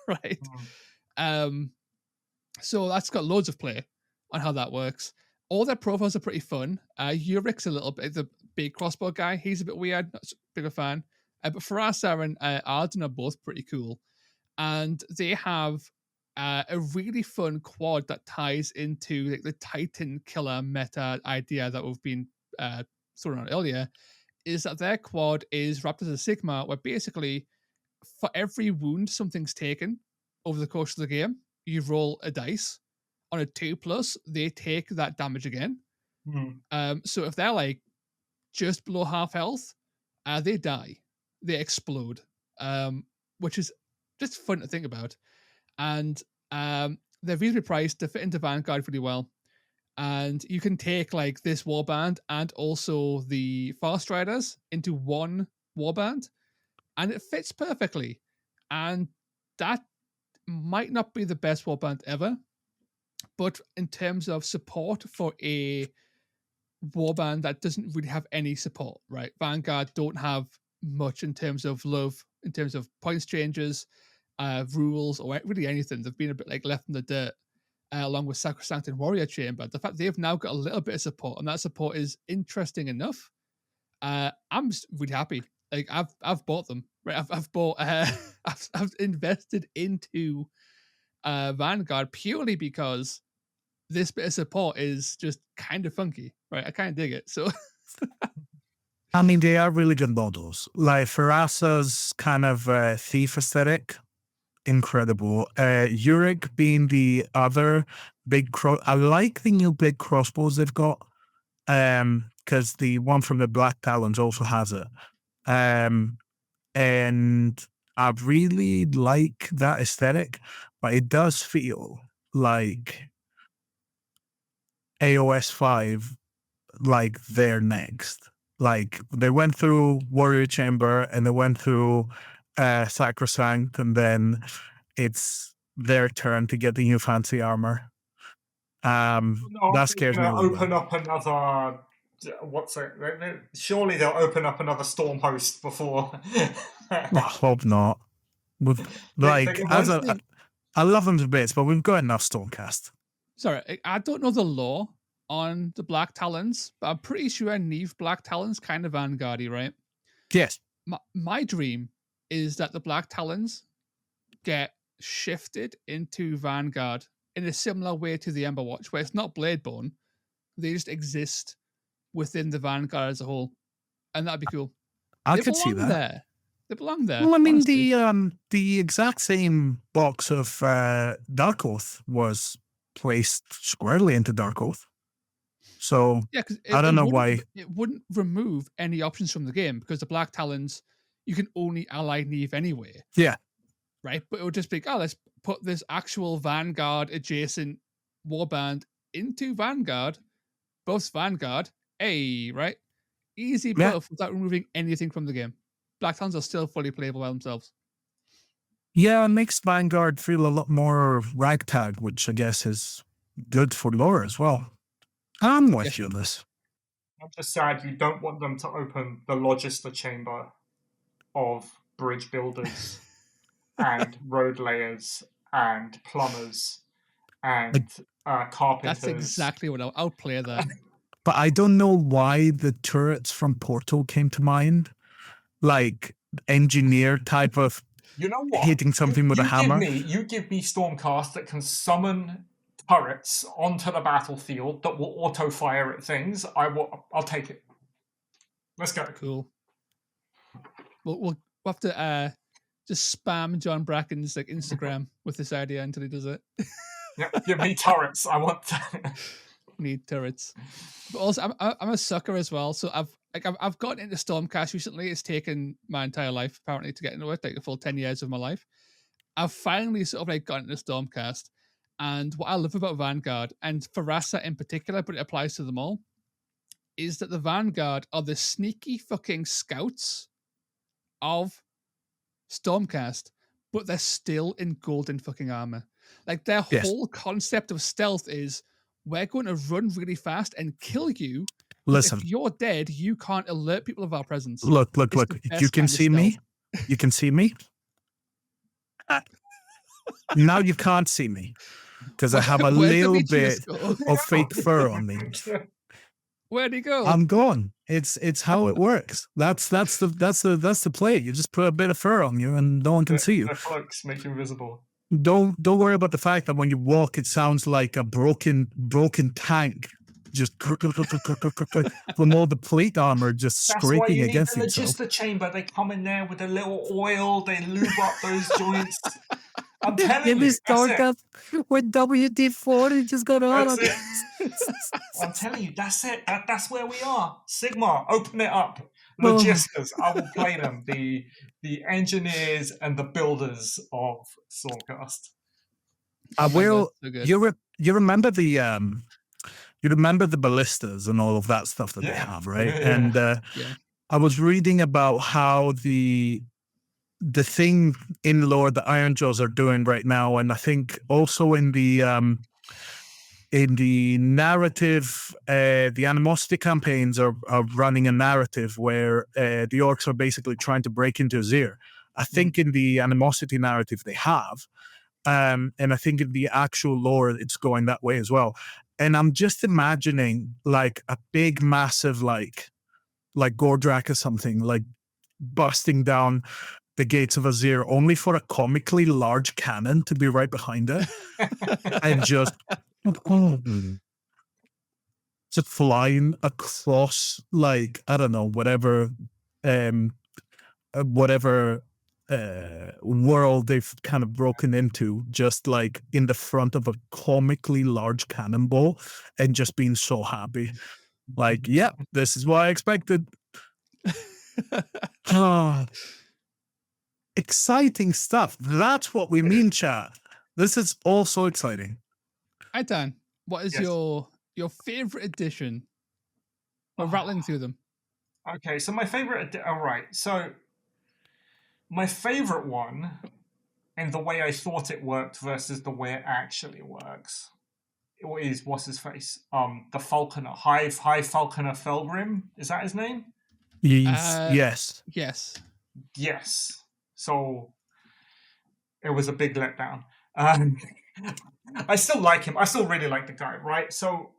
right? So that's got loads of play on how that works. All their profiles are pretty fun. Urik's a little bit the big crossbow guy. He's a bit weird. Not a big a fan. But Farasa and Arden are both pretty cool, and they have a really fun quad that ties into like the Titan killer meta idea that we've been thrown out earlier. Is that their quad is wrapped as a Sigma, where basically for every wound something's taken over the course of the game, you roll a dice. On a 2+, they take that damage again. So if they're like just below half health, they die. They explode. Which is just fun to think about. And they're reasonably priced to fit into Vanguard really well. And you can take like this warband and also the Fast Riders into one warband, and it fits perfectly. And that might not be the best warband ever, but in terms of support for a warband that doesn't really have any support, right? Vanguard don't have much in terms of love, in terms of points changes, rules, or really anything. They've been a bit like left in the dirt, along with Sacrosanct and Warrior Chamber. The fact they've now got a little bit of support, and that support is interesting enough. I'm just really happy. Like I've bought them, right? I've bought I've invested into Vanguard purely because this bit of support is just kind of funky, right? I kind of dig it. So I mean, they are really good models. Like Farasa's kind of thief aesthetic, incredible. Yurik being the other big I like the new big crossbows they've got. Because the one from the Black Talons also has it. And I really like that aesthetic, but it does feel like AOS 5, like they're next. Like they went through Warrior Chamber and they went through Sacrosanct, and then it's their turn to get the new fancy armor. That scares me a little open bit. up another. What's it? Surely they'll open up another storm host before. I hope not. I love them to bits, but we've got enough Stormcast. Sorry, I don't know the lore on the Black Talons, but I'm pretty sure Neve Black Talons kind of Vanguard-y, right? Yes. My dream is that the Black Talons get shifted into Vanguard in a similar way to the Ember Watch, where it's not Bladeborn. They just exist within the Vanguard as a whole. And that'd be cool. I could see that. They belong there. Well, I mean, the exact same box of Dark Oath was placed squarely into Dark Oath. So yeah, because I don't know why it wouldn't remove any options from the game, because the Black Talons, you can only ally Neve anyway. Yeah. Right? But it would just be, let's put this actual Vanguard adjacent warband into Vanguard, both Vanguard, right? Easy buff without removing anything from the game. Black Talons are still fully playable by themselves. Yeah, it makes Vanguard feel a lot more ragtag, which I guess is good for lore as well. I'm with you on this. I'm just sad you don't want them to open the Logister chamber of bridge builders and road layers and plumbers and carpenters. That's exactly what I'll play that. But I don't know why the turrets from Portal came to mind. Like engineer type of, you know what? hitting something with a hammer. You give me Stormcast that can summon turrets onto the battlefield that will auto fire at things, I'll take it. Let's go. Cool. We'll have to just spam John Bracken's like Instagram with this idea until he does it. Yeah, give me turrets. I want. Need turrets. But also, I'm a sucker as well. So I've gotten into Stormcast recently. It's taken my entire life apparently to get into it, like a full 10 years of my life. I've finally sort of like gotten into Stormcast, and what I love about Vanguard, and for Rasa in particular, but it applies to them all, is that the Vanguard are the sneaky fucking scouts of Stormcast, but they're still in golden fucking armor. Like their whole concept of stealth is we're going to run really fast and kill you. Listen, if you're dead, you can't alert people of our presence. Look. You can see me. You can see me. Now you can't see me because I have a little bit of fake fur on me. Where'd he go? I'm gone. It's how it works. That's the play. You just put a bit of fur on you, and no one can see you. The cloaks make you invisible. Don't worry about the fact that when you walk, it sounds like a broken tank, just from all the plate armor just scraping against itself. That's the chamber. They come in there with a little oil. They lube up those joints. I'm telling you, Stormcast with WD-40, he just got on it. I'm telling you, that's it. That's where we are. Sigma, open it up. Logistas, I will play them. The engineers and the builders of Stormcast. I will. You remember the ballistas and all of that stuff that they have, right? Yeah. And I was reading about how the thing in lore that Ironjaws are doing right now, and I think also in the narrative, the Animosity campaigns are running a narrative where the orcs are basically trying to break into Azir. I think in the Animosity narrative they have, and I think in the actual lore it's going that way as well. And I'm just imagining like a big, massive, like Gordrak or something, like busting down the gates of Azir, only for a comically large cannon to be right behind it, and just flying across, like, I don't know, whatever world they've kind of broken into, just like in the front of a comically large cannonball, and just being so happy, like, yeah, this is what I expected. Exciting stuff. That's what we mean, chat. This is all so exciting. Hi, Dan. What is your favorite edition? We're rattling through them. Okay, so my favorite. All right, so my favorite one, and the way I thought it worked versus the way it actually works, is what's his face? The Falconer, High Falconer Felgryn. Is that his name? Yes. So it was a big letdown. I still like him. I still really like the guy, right? So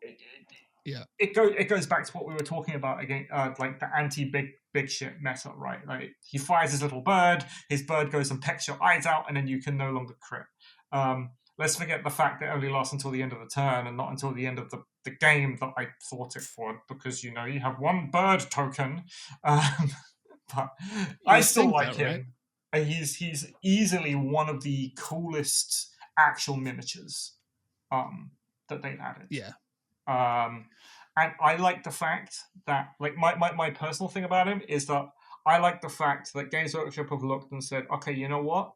it goes back to what we were talking about again, like the anti-big shit meta, right? Like he fires his little bird, his bird goes and pecks your eyes out, and then you can no longer crit. Let's forget the fact that it only lasts until the end of the turn and not until the end of the game that I thought it would, because you have one bird token. But I still like him. Right? He's easily one of the coolest actual miniatures that they've added. Yeah. And I like the fact that, like, my personal thing about him is that I like the fact that Games Workshop have looked and said, okay, you know what?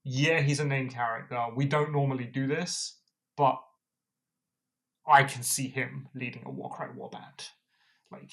Yeah, he's a named character. We don't normally do this, but I can see him leading a Warcry warband. Like,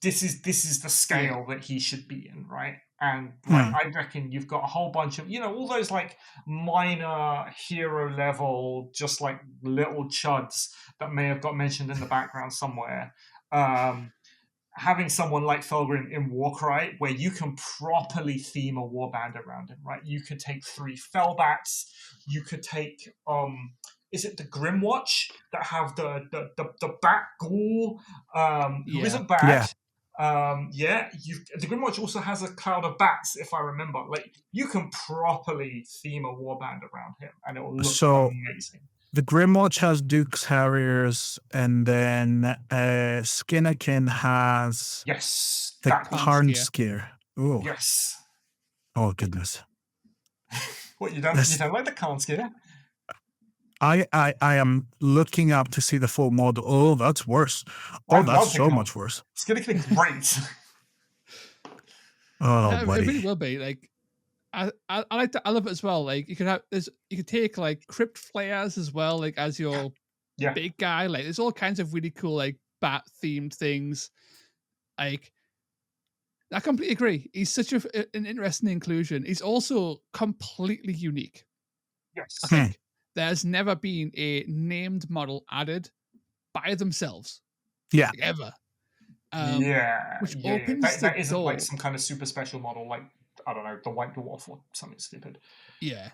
this is the scale that he should be in, right? And I reckon you've got a whole bunch of, all those like minor hero level, just like little chuds that may have got mentioned in the background somewhere. Having someone like Felgryn in Warcry, where you can properly theme a warband around him, right? You could take 3 Felbats. You could take, is it the Grimwatch that have the bat ghoul, who isn't bad? The Grimwatch also has a cloud of bats, if I remember. Like, you can properly theme a warband around him, and it will look amazing. the Grimwatch has Duke's Harriers, and then Skinnakin has Yes, the that Karn Skier. Skier. Oh, yes. oh goodness. What you don't like the Karn Skier? I am looking up to see the full model. Oh, that's worse. I Oh, that's love the so Karn. much worse. It's gonna be great. Oh, It buddy. really will be. Like, I like that. I love it as well. Like, you could take like crypt flares as well, like as your Yeah. big guy. Like, there's all kinds of really cool like bat themed things. Like, I completely agree. He's such an interesting inclusion. He's also completely unique. Yes. I think there's never been a named model added by themselves. Yeah. Like, ever. Which Yeah. opens That the isn't door. like some kind of super special model, like I don't know, the White Dwarf or something stupid. Yeah.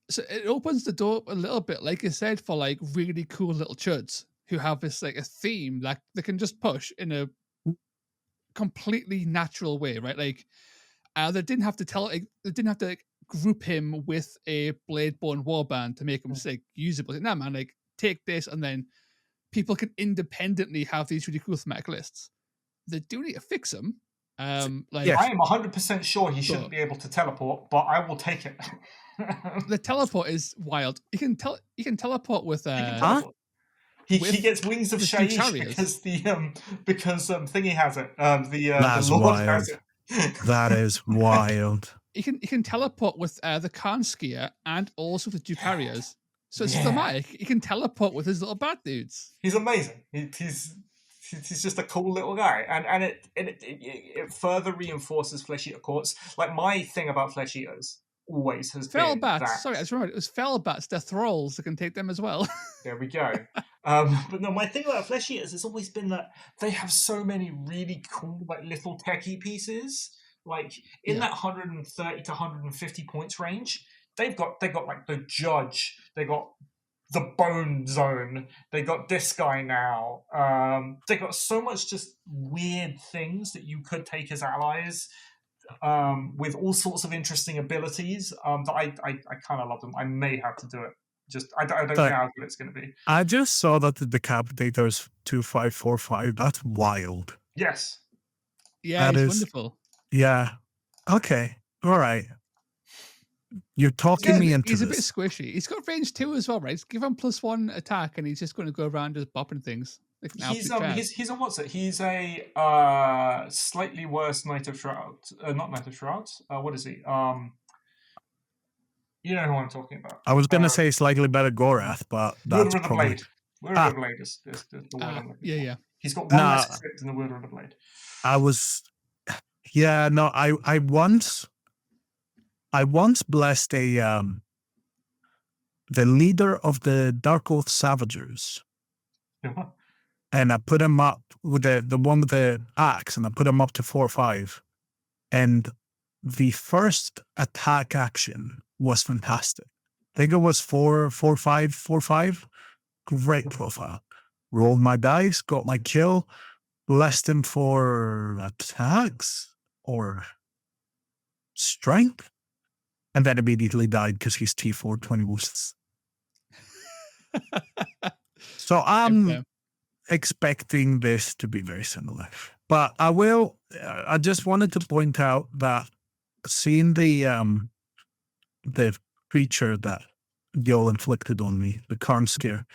So it opens the door a little bit, like I said, for like really cool little chuds who have this like a theme that they can just push in a completely natural way, right? Like they didn't have to like, group him with a Bladeborn warband to make him like usable. Nah, man, like take this, and then people can independently have these really cool thematic lists. They do need to fix them. Like Yes. I am 100% sure he shouldn't be able to teleport, but I will take it. the teleport is wild. You can teleport with He can teleport. He gets wings of with Duke's Shaiish Harriers. because thingy has it. The That's Lord wild. has it. That is wild. You can teleport with the Karn Skier and also with Duke Harriers. So it's thematic. You can teleport with his little bat dudes. He's amazing. He's just a cool little guy, and it further reinforces Flesh Eater Courts. Like my thing about Flesh Eaters always has been Felbats. that. Sorry, I just remembered it was Felbats. They're thralls that can take them as well. There we go. But no, my thing about Flesh Eaters has always been that they have so many really cool, like little techie pieces. Like in that 130 to 150 points range, they got like the Judge, they got the Bone Zone, they got this guy now. They got so much just weird things that you could take as allies. With all sorts of interesting abilities, that I kind of love them. I may have to do it. I don't know how good it's going to be. I just saw that the Decapitator is 2545. That's wild. Yes. Yeah, he's wonderful. Yeah. Okay. All right. You're talking me into He's this. a bit squishy. He's got range 2 as well, right? Give him +1 attack, and he's just going to go around just bopping things. Like He's a what's it? He's a slightly worse Knight of Shrouds. Not Knight of Shrouds. What is he? You know who I'm talking about. I was going to say slightly better Gorath, but that's Wielder of the probably... Blade. Wielder of the Blade is the word I'm looking for. Yeah. He's got one less script than the Wielder of the Blade. I once blessed the leader of the Dark Oath Savagers. And I put him up with the one with the axe, and I put him up to 4/5. And the first attack action was fantastic. I think it was 4/5. Great profile. Rolled my dice, got my kill, blessed him for attacks or strength, and then immediately died because he's T4 20 boosts. So I'm expecting this to be very similar. But I just wanted to point out that seeing the creature that Gil inflicted on me, the Karn Skier.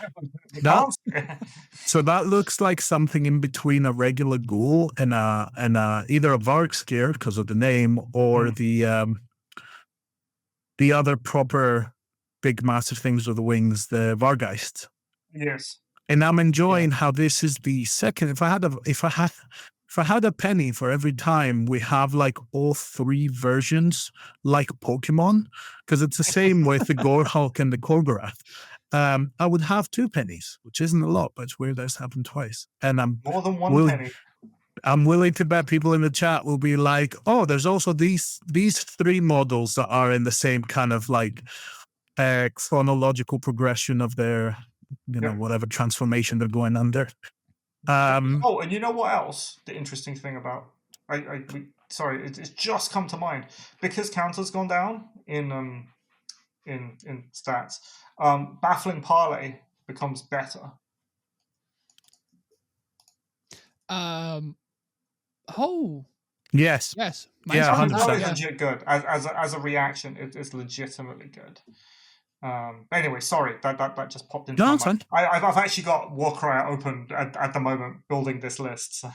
So that looks like something in between a regular ghoul and either a Varg Skier because of the name, or the other proper big massive things with the wings, the Vargeist. Yes. And I'm enjoying how this is the second. If I had a penny for every time we have like all 3 versions like Pokemon, because it's the same with the Gorehulk and the Korgorath, I would have 2 pennies, which isn't a lot, but it's weird that's happened twice. And I'm more than 1 penny. I'm willing to bet people in the chat will be like, oh, there's also these 3 models that are in the same kind of like chronological progression of their whatever transformation they're going under. And you know what else? The interesting thing about it's just come to mind, because counter's gone down in in stats. Baffling Parley becomes better. Oh, Yes. yes. Yeah, Baffling 100%. Parley is Yeah. legit good. As a reaction, it's legitimately good. Anyway, sorry, that just popped into No, my it's mind. fine. I've actually got Warcry open at the moment, building this list. So.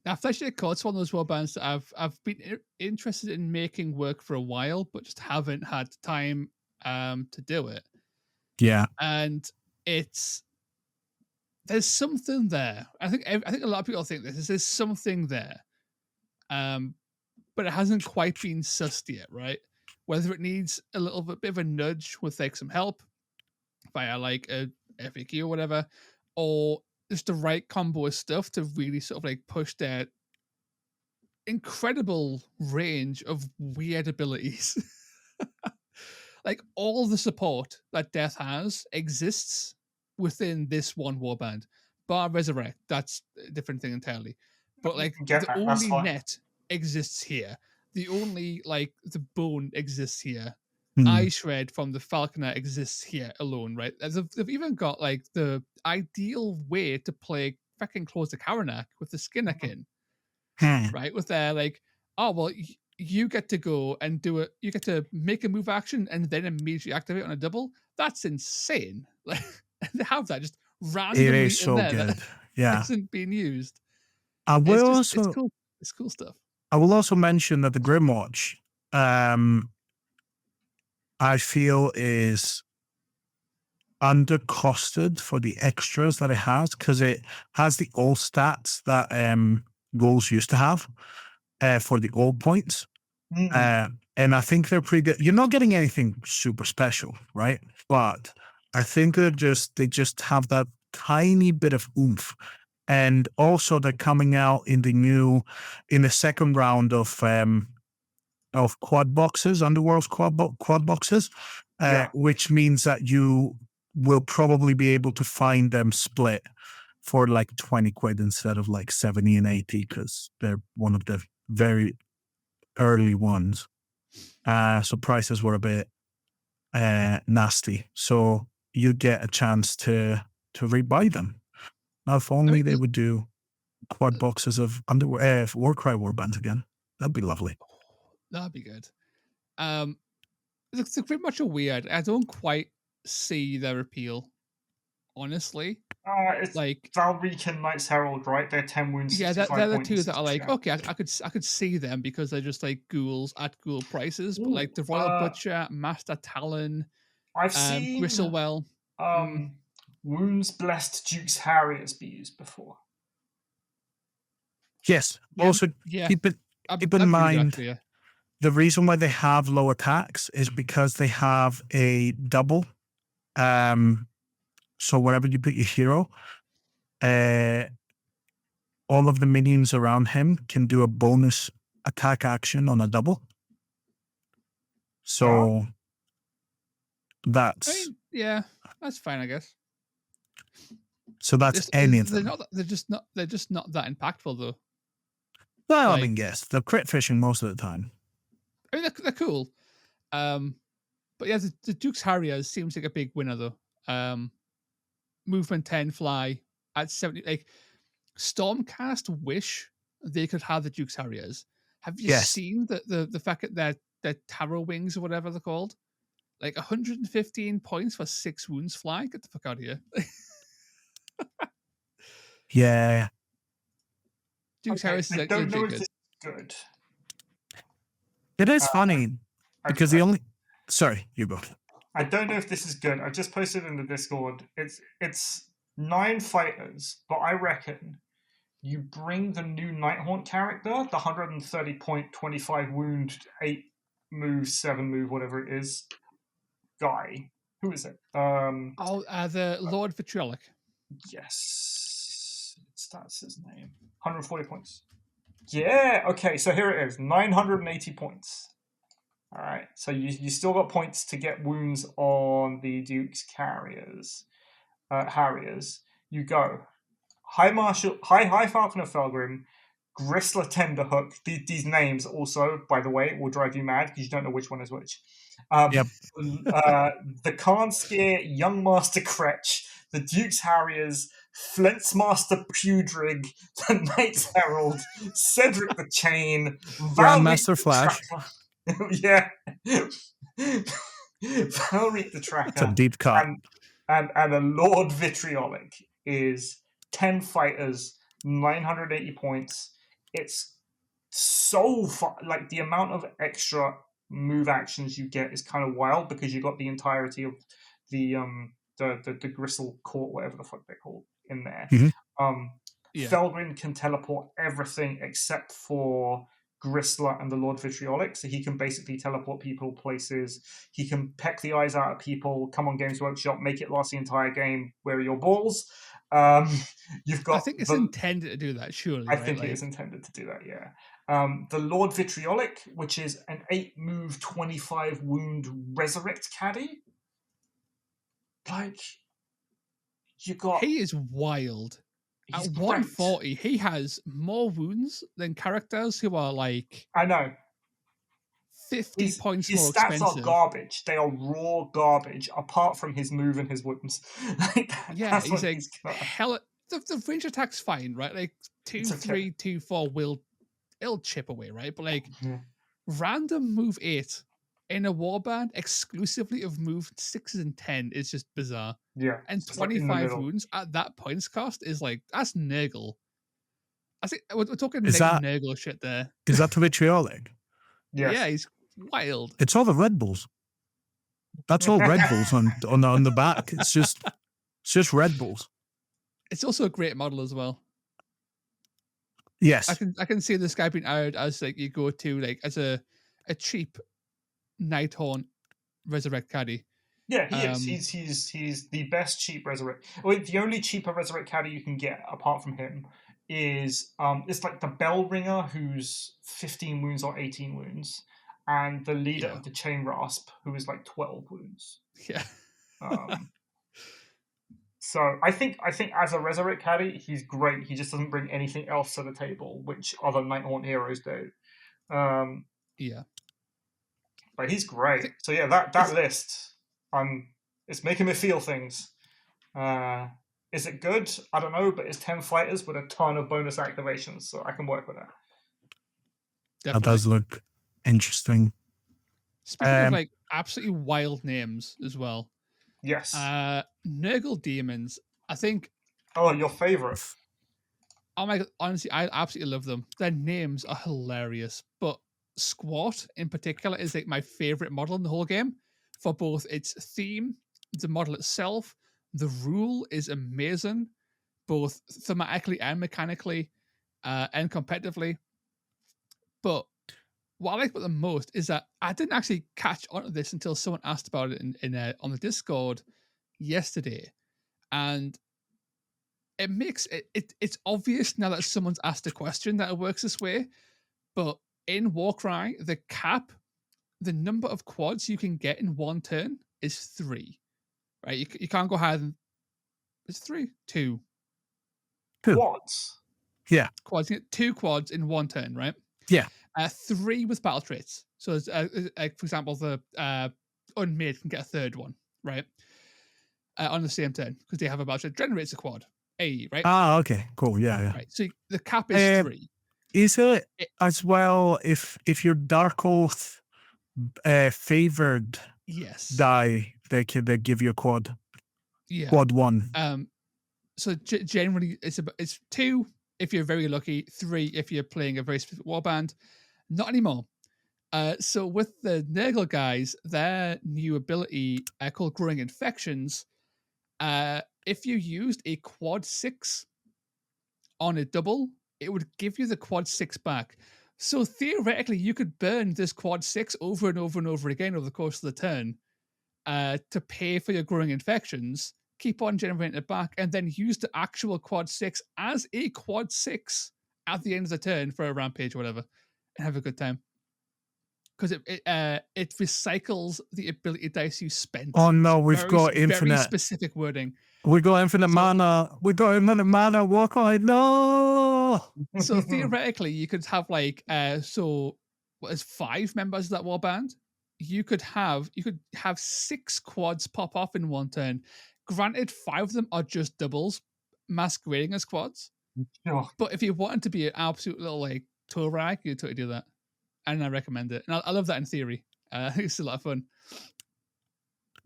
Now, Flesh of the Court's one of those warbands that I've been interested in making work for a while, but just haven't had time to do it. Yeah. And there's something there. I think a lot of people think this. There's something there, but it hasn't quite been sussed yet, right? Whether it needs a little bit of a nudge with like some help via like a FAQ or whatever, or just the right combo of stuff to really sort of like push their incredible range of weird abilities. Like all the support that Death has exists within this one warband. Bar Resurrect, that's a different thing entirely. But like Get the that, that's only fine. net exists here. The only like the bone exists here. Hmm. Eye Shred from the Falconer exists here alone, right? They've even got like the ideal way to play fucking close to Karanak with the Skinnerkin, right? With their like, oh well, you get to go and do it. You get to make a move action and then immediately activate on a double. That's insane. Like they have that just randomly It is in so there good. that Yeah. isn't being used. I It's will just also it's cool. It's cool stuff. I will also mention that the Grimwatch, I feel is undercosted for the extras that it has, because it has the old stats that goals used to have for the old points. And I think they're pretty good. You're not getting anything super special, right? But I think they just have that tiny bit of oomph. And also they're coming out in the second round of quad boxes, Underworld's quad boxes, which means that you will probably be able to find them split for like 20 quid instead of like 70 and 80, because they're one of the very early ones. So prices were a bit nasty. So you get a chance to rebuy them. Now, if only they would do quad boxes of Warcry warbands again. That'd be lovely. That'd be good. It's pretty much a weird. I don't quite see their appeal, honestly. It's Like Valrican Knights Herald, right? They're 10 wounds, yeah, 65 they're the points. two that are like, okay, I could see them because they're just like ghouls at ghoul prices. But like the Royal Butcher, Master Talon, I've seen Gristlewell, Wounds Blessed Duke's Harriers be used before. Yes. Yeah, Also, yeah. keep in mind, the reason why they have low attacks is because they have a double. So wherever you put your hero, all of the minions around him can do a bonus attack action on a double. So that's that's fine, I guess. So that's any of them. They're just not that impactful though. Well, like, I mean, yes, they're crit fishing most of the time. I mean, they're cool. But yeah, the Duke's Harriers seems like a big winner though. Movement 10 fly at 70. Like Stormcast wish they could have the Duke's Harriers. Have you seen the fact that they're Tarot Wings or whatever they're called? Like 115 points for 6 wounds fly. Get the fuck out of here. Yeah. Duke's Harriers is like I don't know if good. this is good. It is funny because sorry, you go. I don't know if this is good. I just posted in the Discord. It's 9 fighters, but I reckon you bring the new Nighthaunt character, the 130 point, 25 wound, 8 move, 7 move, whatever it is, guy. Who is it? The Lord Vitriolic. Yes. That's his name. 140 points. Yeah, okay, so here it is. 980 points. All right, so you still got points to get wounds on the Duke's Harriers. You go High Falconer Felgryn, Gristler Tenderhook. These names also, by the way, will drive you mad because you don't know which one is which. Yep. The Karnskir, Young Master Kretch, the Duke's Harriers, Flint's Master Pudrig, the Knight's Herald, Cedric the Chain, Grandmaster Flash. Yeah. Valric the Tracker. It's a deep cut. And a Lord Vitriolic is 10 fighters, 980 points. It's so far, like the amount of extra move actions you get is kind of wild because you got the entirety of the Gristle Court, whatever the fuck they're called, in there. Felgryn can teleport everything except for Gristler and the Lord Vitriolic, so he can basically teleport people places. He can peck the eyes out of people. Come on, Games Workshop, make it last the entire game. Where are your balls? You've got. I think it's intended to do that. Surely, I think it is intended to do that. Yeah. The Lord Vitriolic, which is an 8-move, 25 wound Resurrect Caddy. Like, you got. He is wild. He's At great. 140, he has more wounds than characters who are like. I know. 50 points his more stats expensive. are garbage. They are raw garbage, apart from his move and his wounds. Yeah, he's like hell. The range attack's fine, right? Like 2, 3, 2, 4 it'll chip away, right? But like random move 8 in a warband exclusively of move 6 and 10 is just bizarre. Yeah, and 25 wounds at that points cost is like that's Nurgle. I think we're talking Nurgle shit there. Is that the Vitriolic? Yes. Yeah, he's wild. It's all the Red Bulls. That's all Red Bulls on the back. It's just Red Bulls. It's also a great model as well. Yes, I can see this guy being aired as like you go to like as a cheap Nighthorn Resurrect Caddy. Yeah, he is. He's the best cheap Resurrect. Well, the only cheaper Resurrect Caddy you can get apart from him is it's like the Bellringer, who's 15 wounds or 18 wounds, and the leader of the Chain Rasp, who is like 12 wounds. Yeah. So I think as a Resurrect Caddy, he's great. He just doesn't bring anything else to the table, which other Nighthaunt heroes do. Yeah. But he's great. So yeah, that list, it's making me feel things. Is it good? I don't know, but it's 10 fighters with a ton of bonus activations, so I can work with that. Definitely. That does look interesting. Speaking of like absolutely wild names as well. Yes. Nurgle Daemons, I think. Oh, your favorite. Oh my god, honestly, I absolutely love them. Their names are hilarious, but Squat in particular is like my favorite model in the whole game for both its theme, the model itself. The rule is amazing, both thematically and mechanically, and competitively. But what I like about them most is that I didn't actually catch on to this until someone asked about it in on the Discord yesterday, and it makes it's obvious now that someone's asked a question that it works this way. But in Warcry, the number of quads you can get in one turn is 3. Right, you can't go higher than it's 3, 2 quads. Yeah, quads. You get 2 quads in one turn, right? Yeah. 3 with battle traits. So, for example, the Unmade can get a 3rd one, right? On the same turn because they have a battle trait generates a quad. Right? Ah, okay, cool. Yeah. Right. So the cap is 3. Is it as well if your Dark Oath favored die, they give you a quad? Yeah. Quad 1. So generally it's 2 if you're very lucky, 3 if you're playing a very specific warband. Not anymore. So with the Nurgle guys, their new ability called Growing Infections, if you used a quad 6 on a double, it would give you the quad 6 back. So theoretically, you could burn this quad 6 over and over and over again over the course of the turn to pay for your Growing Infections, keep on generating it back, and then use the actual quad 6 as a quad 6 at the end of the turn for a rampage or whatever, and have a good time. Because it recycles the ability dice you spent. Oh no, we've got infinite. Very specific wording. We got infinite mana. We got infinite mana. Walk on. No. Oh, So theoretically, you could have like so what is 5 members of that warband? You could have 6 quads pop off in one turn. Granted, 5 of them are just doubles, masquerading as quads. Sure. But if you wanted to be an absolute little like tour rag, you could totally do that, and I recommend it. And I love that in theory. It's a lot of fun.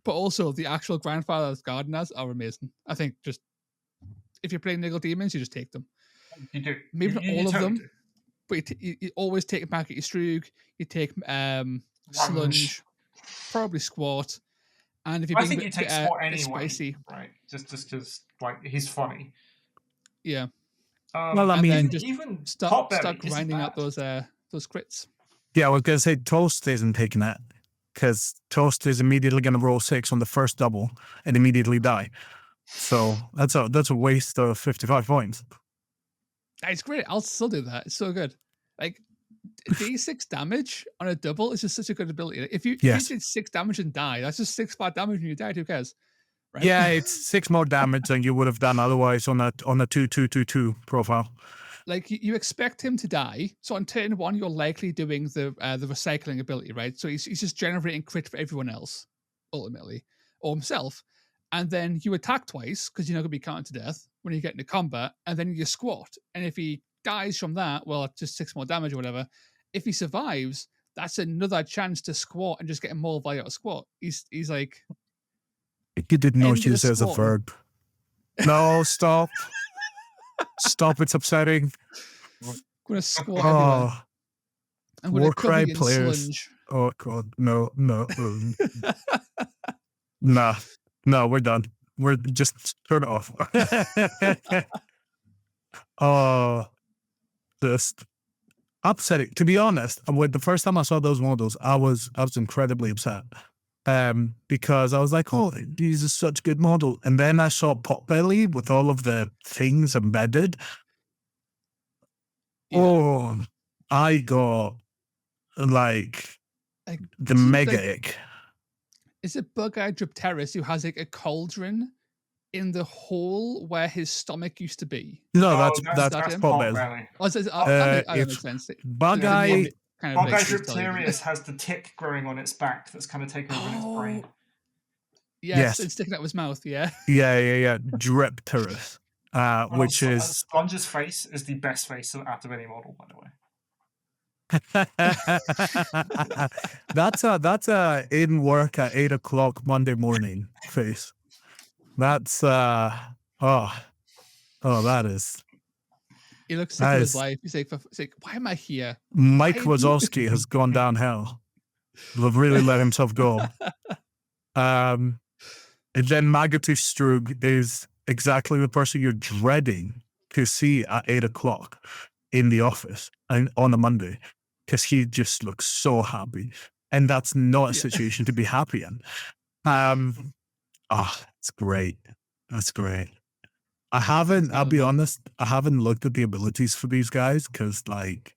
But also, the actual grandfather's gardeners are amazing. I think just if you're playing Nurgle Daemons, you just take them. You do. Maybe not all of totally them, do. but you always take it back at your Stroog. You take Slunge, probably Squat, and if you're I being think a you bit, take Squat bit anyway, spicy, right? Just because like he's funny. yeah. well, I And mean, then just even start Potbelly grinding out isn't those crits. yeah, I was gonna say Toast isn't taking that because Toast is immediately gonna roll 6 on the first double and immediately die. So that's a waste of 55 points. It's great. I'll still do that. It's so good. Like D6 damage on a double is just such a good ability. If you did 6 damage and die, that's just 6 flat damage and you died. Who cares? Right? Yeah, it's 6 more damage than you would have done otherwise on a 2-2-2-2 profile. Like you expect him to die, so on turn 1 you're likely doing the recycling ability, right? So he's just generating crit for everyone else, ultimately, or himself, and then you attack twice because you're not going to be counted to death when you get into combat, and then you squat, and if he dies from that, well, it's just 6 more damage or whatever. If he survives, that's another chance to squat and just get more value out of squat. He's like, You didn't know End she of was the as a squat. verb. No, stop. Stop, it's upsetting. I'm going to squat everywhere. Oh, I'm going to cover Warcry you in players. slunge. Oh, God. No. No, we're done. We're just turn it off. Oh, just upsetting. To be honest, when the first time I saw those models, I was incredibly upset. Because I was like, oh, these are such good model. And then I saw Potbelly with all of the things embedded. Yeah. Oh, I got like the is it, mega ick. Is it Bug-Eyed Dripteris who has like a cauldron in the hole where his stomach used to be? No, that's that's him? Potbelly. Potbelly. Oh, that makes sense. Bug-Eye kind of Bug-Eyed like Dripteris has the tick growing on its back that's kind of taken over its brain. Yes, it's sticking out of his mouth, yeah. Yeah. Dripteris. Which is Slunge's face is the best face out of any model, by the way. that's a in work at 8 o'clock Monday morning face. That's that is. He looks sick of his life. He's like, why am I here? Mike Wazowski has gone downhill. He'll really let himself go. And then Magatus Strug is exactly the person you're dreading to see at 8 o'clock in the office and on a Monday, because he just looks so happy. And that's not a situation to be happy in. It's great. That's great. I'll be honest, I haven't looked at the abilities for these guys because like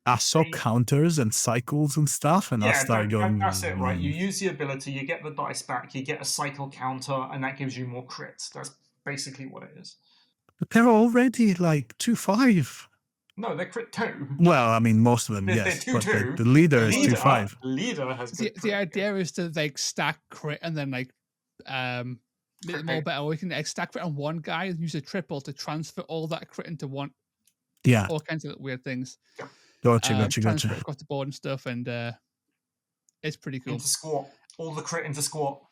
I saw counters and cycles and stuff, and I started going. That's it, right? You use the ability, you get the dice back, you get a cycle counter, and that gives you more crits. That's basically what it is. But they're already like 2-5. No, they're crit 2. Well, I mean, most of them, yes. But the leader is 2-5. Leader has the idea is to like stack crit and then like make it more better. We can like, stack crit on one guy and use a triple to transfer all that crit into one. Yeah. All kinds of weird things. Gotcha. Transfer across the board and stuff, and it's pretty cool. Into squat. All the crit into squat.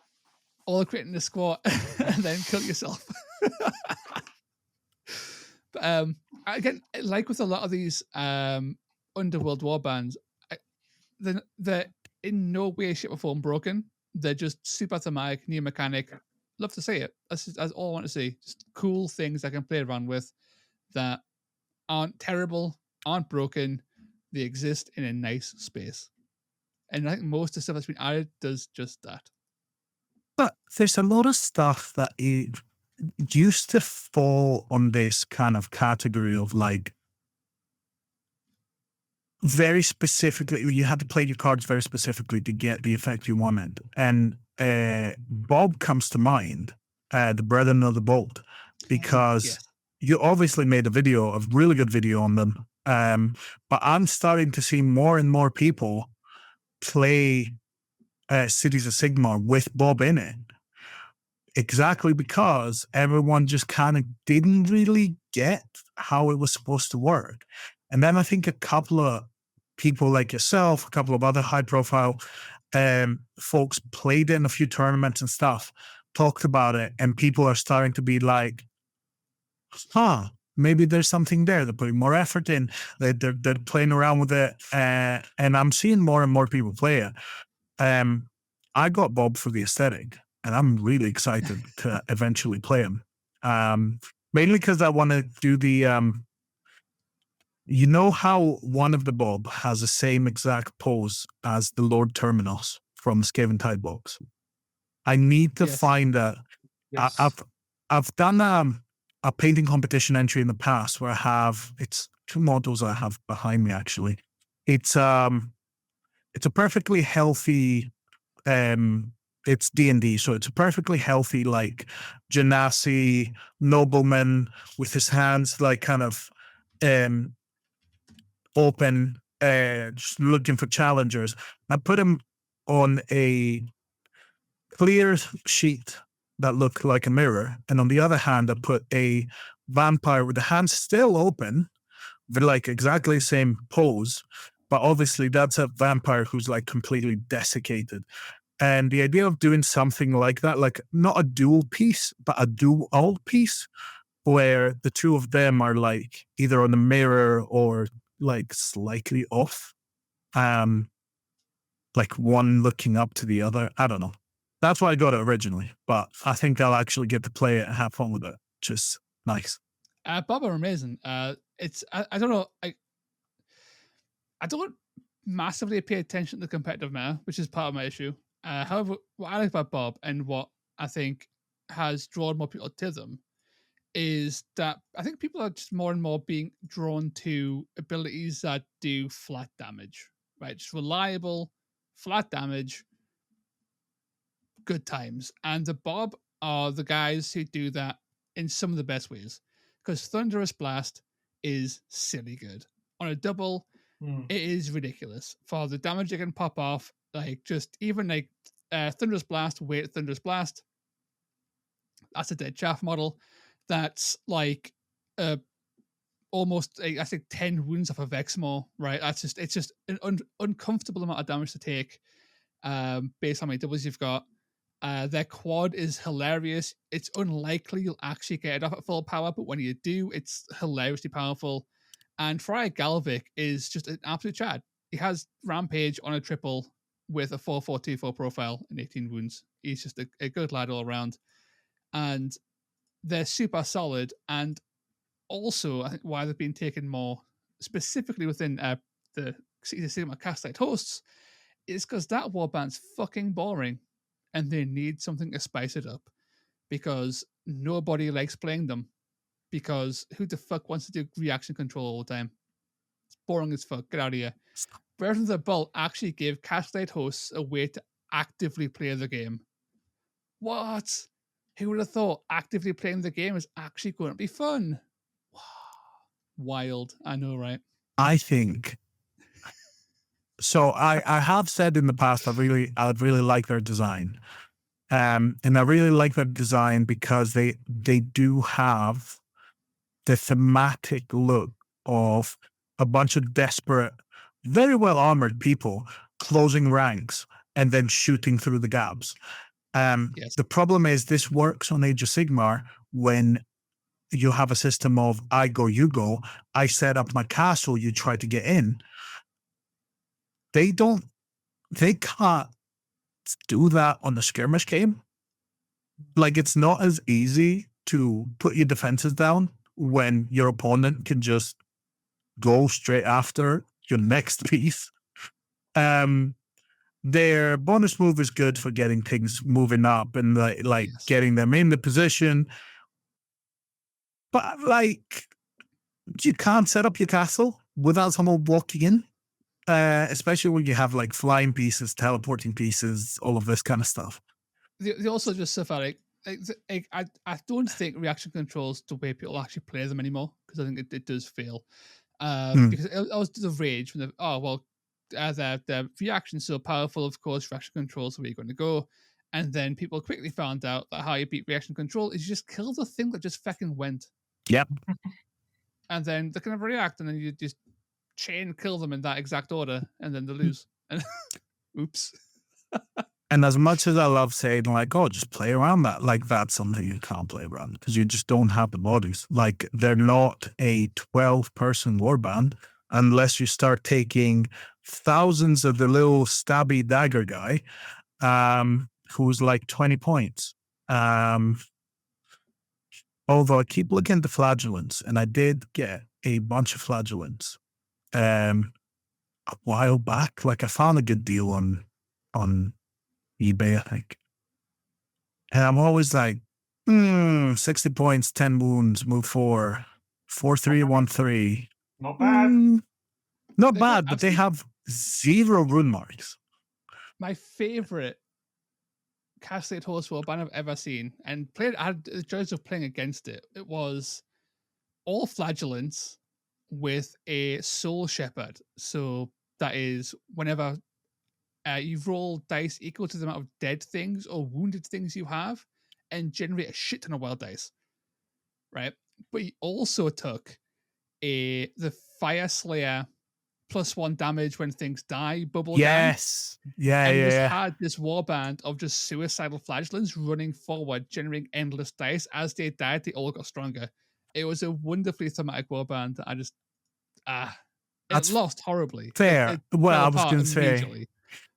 All the crit into squat, and then kill yourself. But again, like with a lot of these underworld warbands, they're in no way, shape, or form broken. They're just super thematic, new mechanic. Love to see it. That's all I want to see. Just cool things I can play around with that aren't terrible, aren't broken. They exist in a nice space. And I think most of the stuff that's been added does just that. But there's a lot of stuff that it used to fall on this kind of category of like very specifically, you had to play your cards very specifically to get the effect you wanted. And Bob comes to mind, the Brethren of the Bolt, because you obviously made a really good video on them. But I'm starting to see more and more people play Cities of Sigmar with Bob in it. Exactly because everyone just kind of didn't really get how it was supposed to work. And then I think a couple of people like yourself, a couple of other high profile folks played it in a few tournaments and stuff, talked about it, and people are starting to be like, maybe there's something there. They're putting more effort in. They're playing around with it. And I'm seeing more and more people play it. I got Bob for the aesthetic, and I'm really excited to eventually play him. Mainly because I want to do the, you know how one of the Bob has the same exact pose as the Lord Terminos from Skaven Tide box. I need to find that. Yes. I've done a painting competition entry in the past where it's 2 models I have behind me actually. It's a perfectly healthy, it's D&D, so it's a perfectly healthy like genasi nobleman with his hands like kind of open, just looking for challengers. I put him on a clear sheet that looked like a mirror, and on the other hand, I put a vampire with the hands still open, with like exactly the same pose, but obviously that's a vampire who's like completely desiccated. And the idea of doing something like that, like not a dual piece, but a dual piece, where the two of them are like either on the mirror or like slightly off, like one looking up to the other. I don't know. That's why I got it originally, but I think I'll actually get to play it and have fun with it, which is nice. Bob are amazing. It's I don't know. I don't massively pay attention to the competitive meta, which is part of my issue. However, what I like about Bob and what I think has drawn more people to them is that I think people are just more and more being drawn to abilities that do flat damage, right? Just reliable, flat damage, good times. And the Bob are the guys who do that in some of the best ways. Because Thunderous Blast is silly good. On a double, it is ridiculous. For the damage it can pop off, like just even like Thunderous Blast, wait, Thunderous Blast. That's a dead chaff model. That's like almost I think 10 wounds off a Vexmore, right? It's just an uncomfortable amount of damage to take based on how many doubles you've got. Their quad is hilarious. It's unlikely you'll actually get it off at full power, but when you do, it's hilariously powerful. And Friar Galvic is just an absolute chad. He has Rampage on a triple with a 4-4-2-4 profile and 18 wounds. He's just a good lad all around. And they're super solid. And also, I think why they've been taken more specifically within the Sigma Castite hosts is because that warband's fucking boring. And they need something to spice it up because nobody likes playing them. Because who the fuck wants to do reaction control all the time? It's boring as fuck. Get out of here. Breath of the Bolt actually gave Castlight hosts a way to actively play the game. What? Who would have thought actively playing the game is actually going to be fun? Wild. I know, right? I think so. I have said in the past I really like their design, and I really like their design because they do have the thematic look of a bunch of desperate, very well armored people closing ranks and then shooting through the gaps. Yes. The problem is this works on Age of Sigmar when you have a system of I go, you go, I set up my castle, you try to get in. They can't do that on the skirmish game. Like, it's not as easy to put your defenses down when your opponent can just go straight after your next piece. Their bonus move is good for getting things moving up and like Yes. getting them in the position. But like, you can't set up your castle without someone walking in, especially when you have like flying pieces, teleporting pieces, all of this kind of stuff. They also just stuff like I don't think reaction controls the way people actually play them anymore, because I think it does fail. Because I was the rage from the reaction's so powerful, of course, reaction controls are where you're going to go. And then people quickly found out that how you beat reaction control is you just kill the thing that just fucking went. Yep. And then they can never react, and then you just chain kill them in that exact order, and then they lose. And oops. And as much as I love saying, like, oh, just play around that, like, that's something you can't play around because you just don't have the bodies. Like, they're not a 12-person warband unless you start taking thousands of the little stabby dagger guy, who's like 20 points. Although I keep looking at the flagellants, and I did get a bunch of flagellants a while back. Like, I found a good deal on eBay, I think. And I'm always like, 60 points, 10 wounds, move 4, 4-3, 1-3. Not bad. Not bad, but they have 0 rune marks. My favorite Castellate Horse Warband I've ever seen, and I had the joys of playing against it. It was all flagellants with a soul shepherd. So that is whenever you roll dice equal to the amount of dead things or wounded things you have, and generate a shit ton of wild dice, right? But he also took the Fire Slayer +1 damage when things die bubble down. Yes. Yeah, and yeah. had this warband of just suicidal flagellants running forward, generating endless dice. As they died, they all got stronger. It was a wonderfully thematic warband that I just it lost horribly. Fair. It well, fell I was apart going to say, immediately.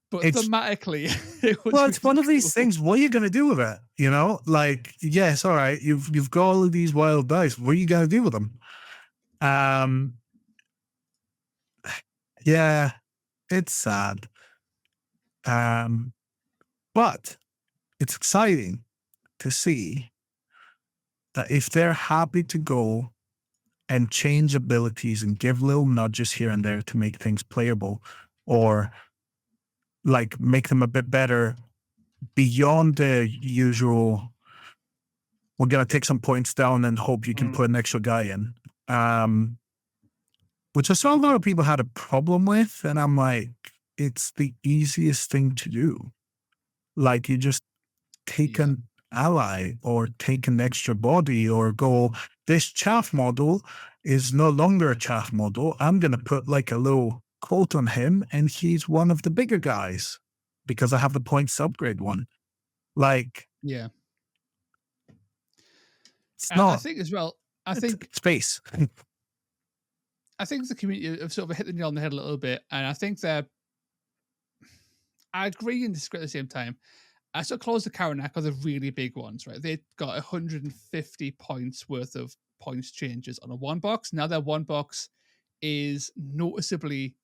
But thematically, it was well, it's really one of these cool. things. What are you going to do with it? You know, like, yes, all right, you've got all of these wild dice. What are you going to do with them? Yeah, it's sad. But it's exciting to see that if they're happy to go and change abilities and give little nudges here and there to make things playable, or like make them a bit better beyond the usual, we're going to take some points down and hope you can put an extra guy in. Which I saw a lot of people had a problem with. And I'm like, it's the easiest thing to do. Like, you just take an ally or take an extra body or go, this chaff model is no longer a chaff model. I'm going to put like a little quote on him and he's one of the bigger guys because I have the points to upgrade one. Like, yeah. It's not. I think as well, I think space. I think the community have sort of hit the nail on the head a little bit, and I think I agree and disagree at the same time. I saw Claws of Karanak are the really big ones, right? They got 150 points worth of points changes on a 1 box. Now their 1 box is noticeably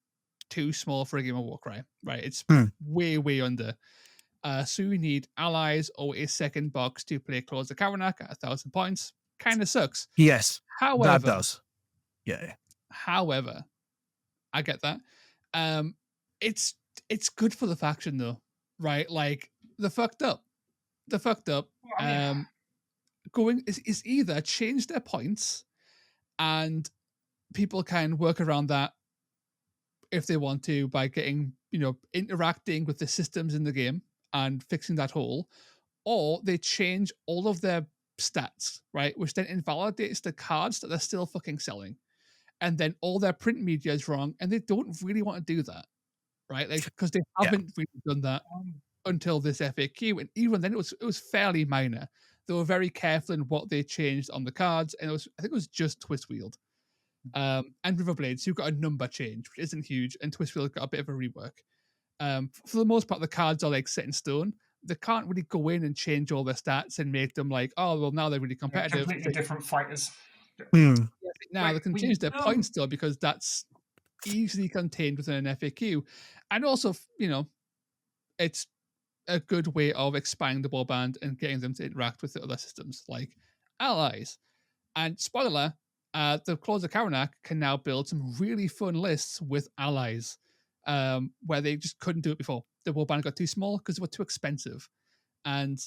too small for a game of Warcry, right? It's way, way under. So you need allies or a second box to play Claws of Karanak at 1,000 points. Kind of sucks. Yes, however, that does. Yeah. However, I get that. It's good for the faction though, right? Like the fucked up. Going is either change their points, and people can work around that if they want to by getting interacting with the systems in the game and fixing that hole, or they change all of their stats, right? Which then invalidates the cards that they're still fucking selling. And then all their print media is wrong, and they don't really want to do that, right? Like, because they haven't really done that until this FAQ, and even then it was fairly minor. They were very careful in what they changed on the cards, and I think it was just Twist Wield. And Riverblades, you've got a number change, which isn't huge, and Twist Wield got a bit of a rework. For the most part, the cards are like set in stone. They can't really go in and change all their stats and make them like, oh, well, now they're really competitive. Completely different fighters. Now they can change their points though, because that's easily contained within an FAQ. And also, it's a good way of expanding the warband and getting them to interact with the other systems like allies. And spoiler, the Claws of Karanak can now build some really fun lists with allies, where they just couldn't do it before. The warband got too small because they were too expensive. And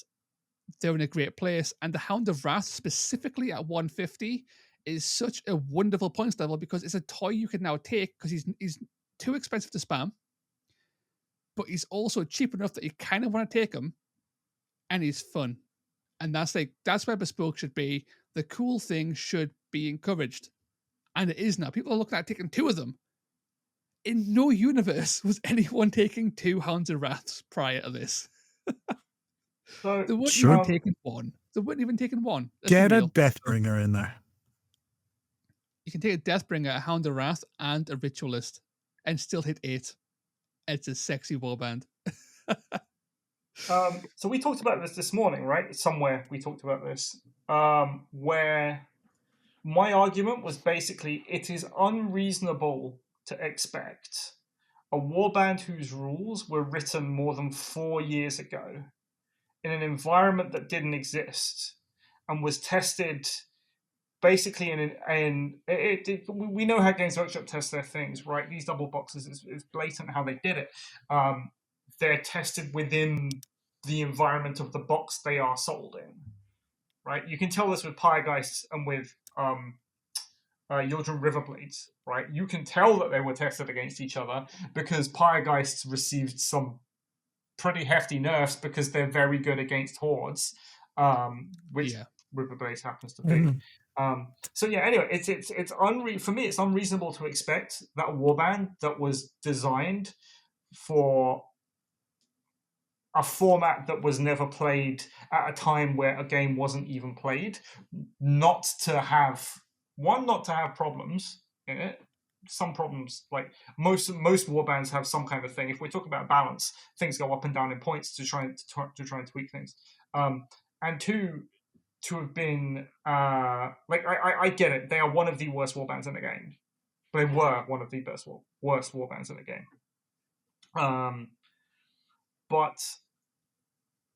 they're in a great place. And the Hound of Wrath, specifically at 150, is such a wonderful points level because it's a toy you can now take because he's too expensive to spam, but he's also cheap enough that you kind of want to take him, and he's fun. And that's where Bespoke should be. The cool thing should be encouraged. And it is now. People are looking at taking 2 of them. In no universe was anyone taking 2 Hounds of Wraths prior to this. So, They weren't even taking 1. They weren't even taking 1. Get a Deathbringer in there. You can take a Deathbringer, a Hound of Wrath, and a Ritualist, and still hit 8. It's a sexy warband. So we talked about this morning, right? Somewhere we talked about this, where my argument was basically it is unreasonable to expect a warband whose rules were written more than 4 years ago in an environment that didn't exist and was tested basically we know how Games Workshop tests their things, right? These double boxes is blatant how they did it. They're tested within the environment of the box they are sold in, right? You can tell this with Pyregeists and with Yildren Riverblades, right? You can tell that they were tested against each other because Pyregeists received some pretty hefty nerfs because they're very good against hordes, which Riverblades happens to be. Mm-hmm. So yeah, anyway, for me, it's unreasonable to expect that warband that was designed for a format that was never played at a time where a game wasn't even played, not to have problems in it. Some problems, like most warbands have some kind of thing. If we're talking about balance, things go up and down in points to try and tweak things. And 2, to have been I get it. They are one of the worst warbands in the game. They were one of the worst warbands in the game. But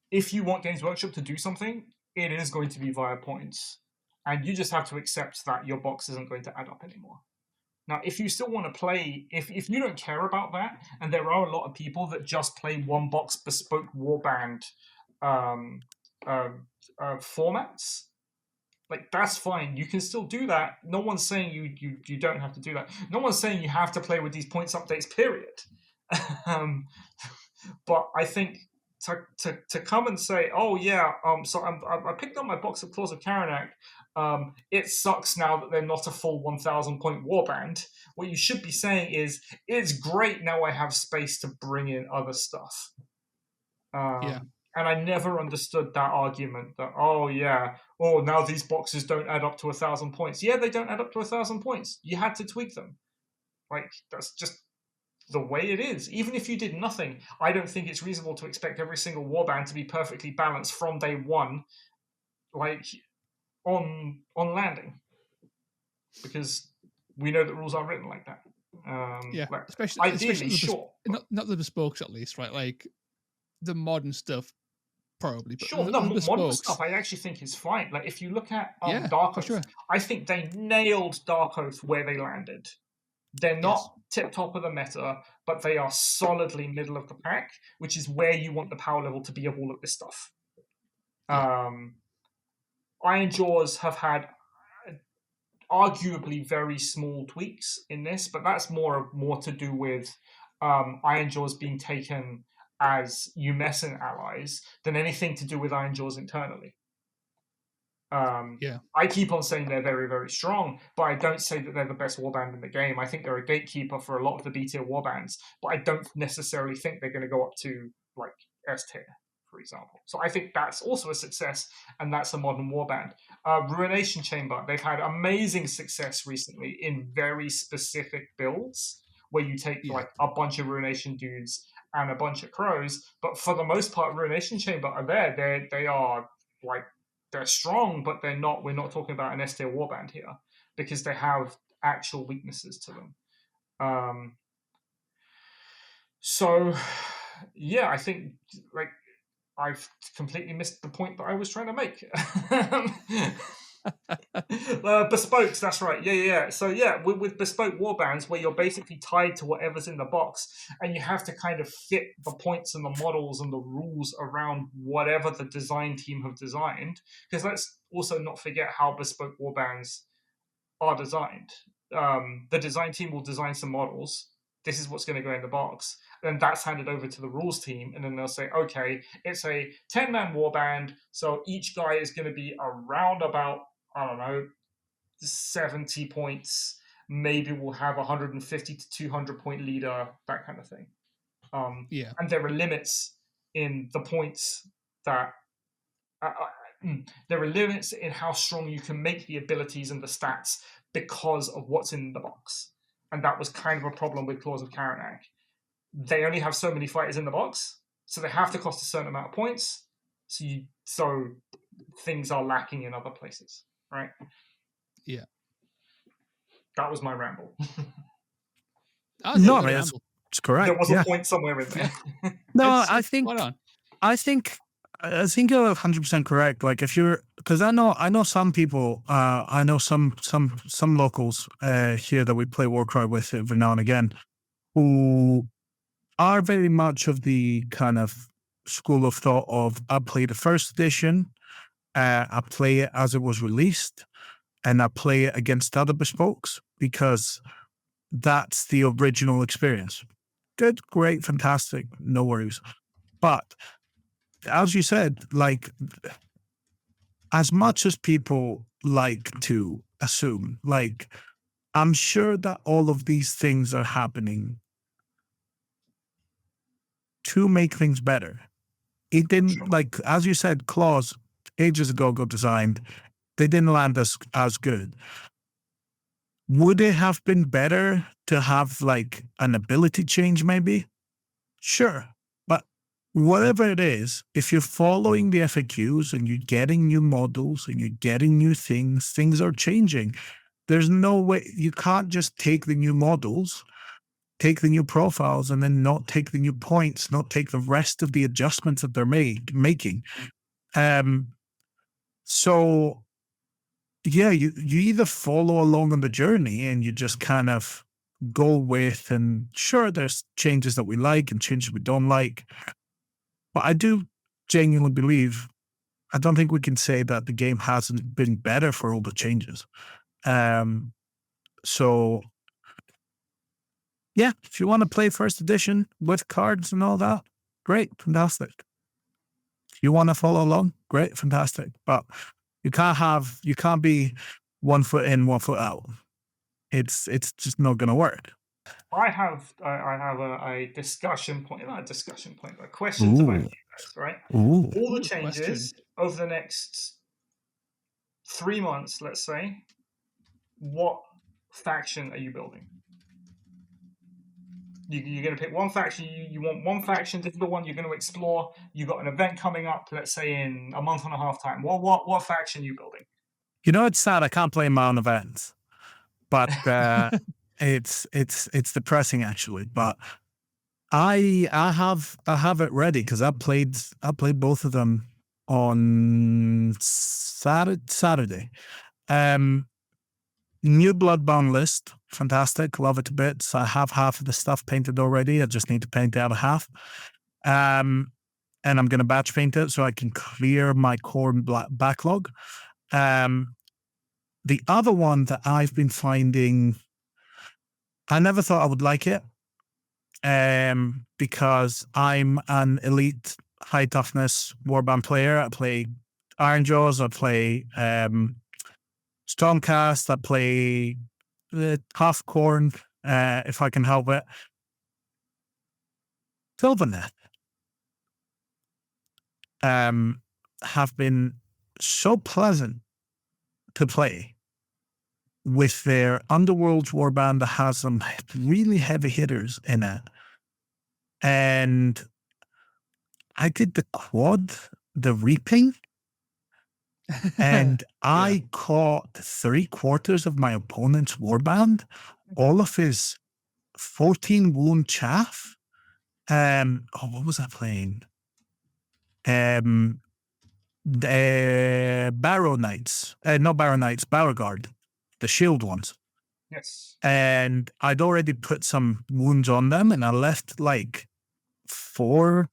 if you want Games Workshop to do something, it is going to be via points. And you just have to accept that your box isn't going to add up anymore. Now, if you still want to play, if you don't care about that, and there are a lot of people that just play one box bespoke warband formats, like that's fine. You can still do that. No one's saying you don't have to do that. No one's saying you have to play with these points updates, period. But I think to come and say, oh yeah, so I picked up my box of Claws of Karanak. It sucks now that they're not a full 1,000 point warband. What you should be saying is, it's great now I have space to bring in other stuff. And I never understood that argument that, now these boxes don't add up to 1,000 points. Yeah, they don't add up to 1,000 points. You had to tweak them. Like, that's just the way it is. Even if you did nothing, I don't think it's reasonable to expect every single warband to be perfectly balanced from day one, like on landing, because we know that rules are written like that. Especially sure, not the bespokes at least, right? Like the modern stuff, probably. But modern stuff I actually think is fine. Like if you look at Dark Oath, I think they nailed Dark Oath where they landed. They're not tip top of the meta, but they are solidly middle of the pack, which is where you want the power level to be of all of this stuff. Iron Jaws have had arguably very small tweaks in this, but that's more to do with Iron Jaws being taken as Umesen allies than anything to do with Iron Jaws internally. I keep on saying they're very, very strong, but I don't say that they're the best warband in the game. I think they're a gatekeeper for a lot of the B tier warbands, but I don't necessarily think they're going to go up to like S tier, for example. So I think that's also a success, and that's a modern warband. Ruination Chamber, they've had amazing success recently in very specific builds where you take like a bunch of Ruination dudes and a bunch of crows, but for the most part, Ruination Chamber are there. They are like, they're strong, but they're not. We're not talking about an S tier warband here because they have actual weaknesses to them. So, yeah, I think like I've completely missed the point that I was trying to make. Bespokes, that's right. Yeah. So yeah, with bespoke warbands, where you're basically tied to whatever's in the box, and you have to kind of fit the points and the models and the rules around whatever the design team have designed. Because let's also not forget how bespoke warbands are designed. The design team will design some models. This is what's going to go in the box. Then that's handed over to the rules team, and then they'll say, okay, it's a 10-man warband, so each guy is going to be around about, I don't know, 70 points. Maybe we'll have 150 to 200 point leader, that kind of thing. Yeah. And there are limits in the points that there are limits in how strong you can make the abilities and the stats because of what's in the box. And that was kind of a problem with Claws of Karanak. They only have so many fighters in the box, so they have to cost a certain amount of points. So things are lacking in other places, right? Yeah. That was my ramble. No, I mean, it's correct. There was a point somewhere in there. No, I think you're 100% correct. Like if you're, because I know some people, I know some locals here that we play Warcry with every now and again, who are very much of the kind of school of thought of I play the first edition, I play it as it was released, and I play it against other bespokes because that's the original experience. Good, great, fantastic, no worries. But as you said, like, as much as people like to assume, like, I'm sure that all of these things are happening to make things better. It didn't, like, as you said, Claws ages ago got designed. They didn't land as good. Would it have been better to have, like, an ability change, maybe? Sure. But whatever it is, if you're following the FAQs and you're getting new models and you're getting new things are changing. There's no way, you can't just take the new models, take the new profiles, and then not take the new points, not take the rest of the adjustments that they're making. So yeah, you either follow along on the journey and you just kind of go with, and sure, there's changes that we like and changes we don't like. But I do genuinely believe, I don't think we can say that the game hasn't been better for all the changes. So yeah, if you want to play first edition with cards and all that, great, fantastic. If you want to follow along, great, fantastic. But you can't be 1 foot in, 1 foot out. It's just not going to work. I have a discussion point, not a discussion point, but a question to both of you guys, right? Ooh. All the changes over the next 3 months, let's say, what faction are you building? You're going to pick one faction. You want one faction. This is the one you're going to explore. You've got an event coming up, let's say in a month and a half time. What faction are you building? You know, it's sad. I can't play my own events, but it's depressing actually. But I have it ready because I played both of them on Saturday. New Bloodbound list, fantastic, love it a bit. So I have half of the stuff painted already. I just need to paint the other half. And I'm going to batch paint it so I can clear my core backlog. The other one that I've been finding, I never thought I would like it, because I'm an elite high toughness warband player. I play Iron Jaws, I play Stormcast, I play Half Corn, if I can help it. Sylvaneth have been so pleasant to play with their Underworld warband that has some really heavy hitters in it. And I did the quad, the Reaping, and I caught 3/4 of my opponent's warband, all of his 14 wound chaff. What was I playing? the Barrow Knights, not Barrow Knights, Barrow Guard, the shield ones. Yes. And I'd already put some wounds on them, and I left like 4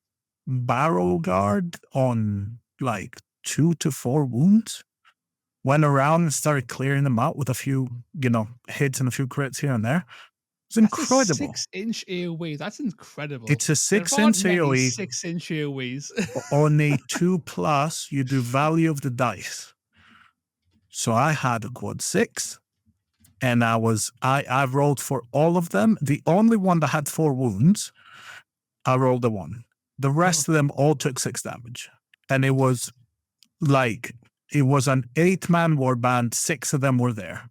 Barrow Guard on like 2 to 4 wounds. Went around and started clearing them out with a few, hits and a few crits here and there. It's incredible. That's a 6-inch AoE. That's incredible. It's a There aren't 6-inch many AoE. 6-inch AoEs. On a 2+, you do value of the dice. So I had a quad 6, and I rolled for all of them. The only one that had 4 wounds, I rolled a 1. The rest of them all took 6 damage. And it was like, it was an 8-man warband. 6 of them were there.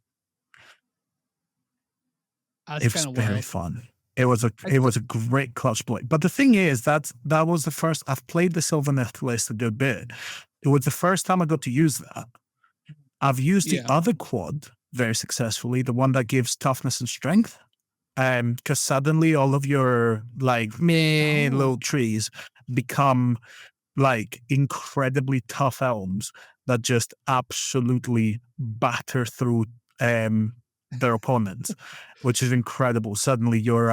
It was very fun. It was a great clutch play. But the thing is, that was the first, I've played the Sylvaneth list a good bit. It was the first time I got to use that. I've used the other quad very successfully, the one that gives toughness and strength. Because suddenly all of your little trees become like incredibly tough elms that just absolutely batter through their opponents, which is incredible. Suddenly your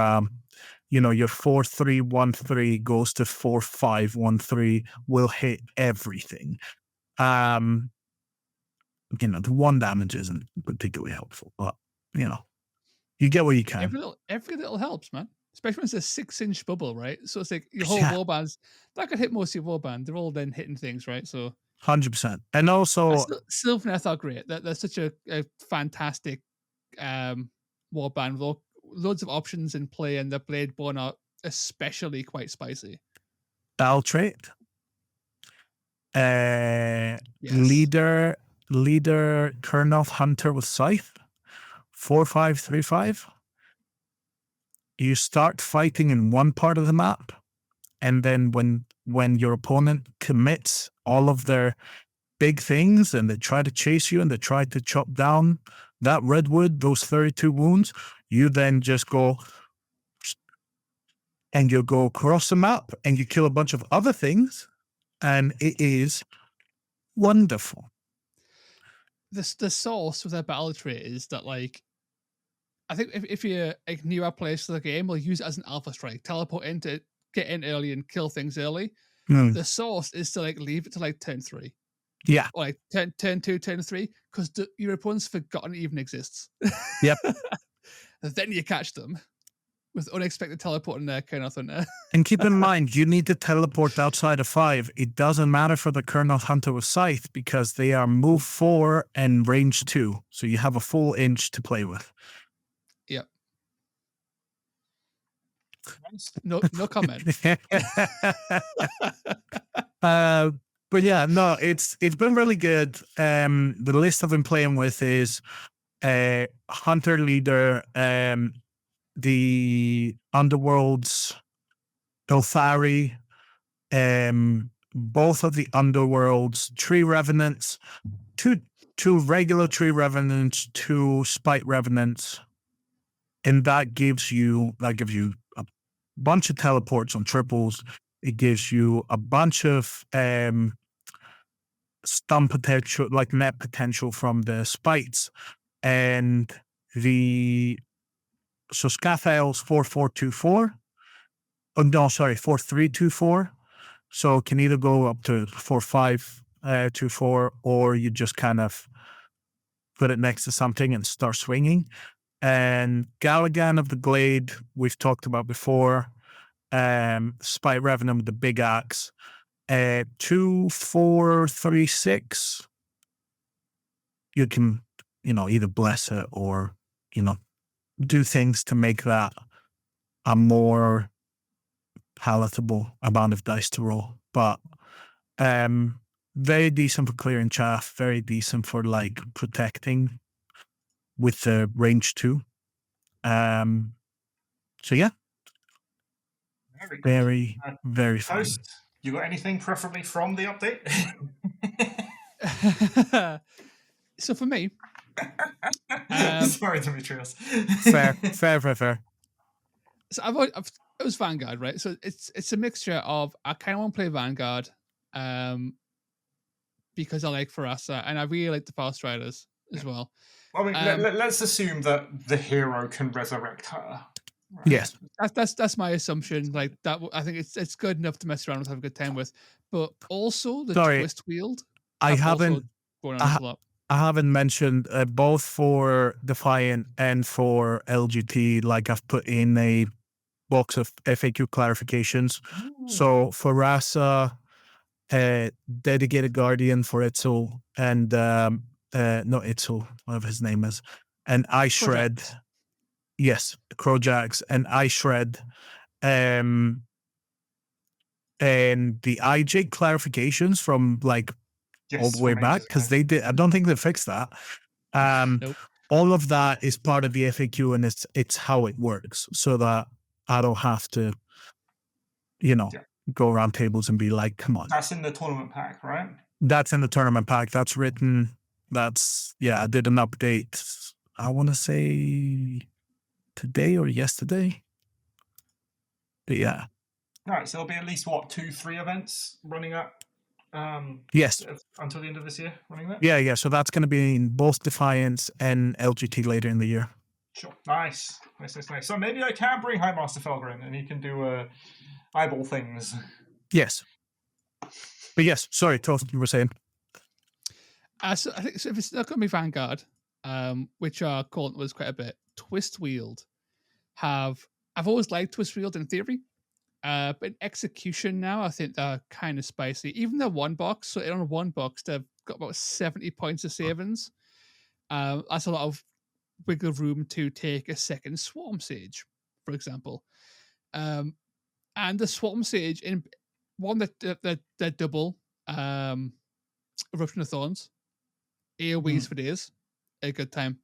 4-3-1-3 goes to 4-5-1-3 will hit everything. The 1 damage isn't particularly helpful, but you get what you can. Every little helps, man. Especially when it's a 6-inch bubble, right? So it's like your whole warbands that could hit most of your warband. They're all then hitting things, right? So 100%. And also Sylvaneth are great. They're such a fantastic warband with loads of options in play, and the Bladeborn are especially quite spicy. Battle trait. Yes. Leader Kurnoth Hunter with Scythe. 4-5-3-5. You start fighting in one part of the map, and then when your opponent commits all of their big things and they try to chase you and they try to chop down that redwood, those 32 wounds, you then just go and you go across the map and you kill a bunch of other things, and it is wonderful. The source with their battle trait is that, like, I think if you're a newer player to the game, we'll use it as an alpha strike, teleport in to get in early and kill things early. The source is to leave it to turn 3. Yeah. Or turn 2, turn 3, because your opponent's forgotten it even exists. Yep. Then you catch them with unexpected teleport in there, Kurnoth Hunter. And keep in mind, you need to teleport outside of 5. It doesn't matter for the Kurnoth Hunter with Scythe because they are move 4 and range 2. So you have a full inch to play with. Yep. No comment. But yeah, no, it's been really good. The list I've been playing with is Hunter Leader, the Underworld's Ilthari, both of the Underworld's Tree Revenants, two regular Tree Revenants, 2 Spite Revenants, and that gives you a bunch of teleports on triples. It gives you a bunch of stun potential, like net potential from the spites, and so Scathel's 4-4-2-4. Oh no, sorry, 4-3-2-4. So it can either go up to 4-5-2-4, or you just kind of put it next to something and start swinging. And Galligan of the Glade, we've talked about before. Spite Revenant with the big axe. 2-4-3-6. You can, either bless it or, do things to make that a more palatable amount of dice to roll. But very decent for clearing chaff, very decent for protecting with the range 2. So yeah. Very, very fun. Host, you got anything preferably from the update? So for me, sorry, Demetrius. Fair. So it was Vanguard, right? So it's a mixture of I kind of want to play Vanguard, because I like Farasa and I really like the Fast Riders as well. I mean, let's assume that the hero can resurrect her. Right? Yes. That's my assumption. Like that, I think it's good enough to mess around with, have a good time with. But also the Sorry, twist wield. I haven't. Going on a lot. I haven't mentioned both for Defiant and for LGT. Like I've put in a box of FAQ clarifications. Ooh. So for Rasa, dedicated guardian for Itzel and not Itzel, whatever his name is, and I Shred. Yes, Crowjax and I Shred. And the IJ clarifications from like all the way back, because they did. I don't think they fixed that. Nope. All of that is part of the FAQ, and it's how it works, so that I don't have to, go around tables and be like, "Come on." That's in the tournament pack, right? That's in the tournament pack. That's written. I did an update. I want to say today or yesterday. But yeah. All right, so there'll be at least 2-3 events running up. Yes. Until the end of this year, running that. Yeah. So that's going to be in both Defiance and LGT later in the year. Sure. Nice. So maybe I can bring High Master Felgryn, and he can do eyeball things. Yes. But yes, sorry, Toast, you were saying. So I think if it's not going to be Vanguard, which our call was quite a bit, Twist Wield I've always liked Twist Wield in theory, but in execution now, I think they're kind of spicy. Even the one box, so on one box, they've got about 70 points of savings. That's a lot of wiggle room to take a second Swarm Sage, for example. And the Swarm Sage, in one that double Eruption of Thorns, AoEs for days, a good time.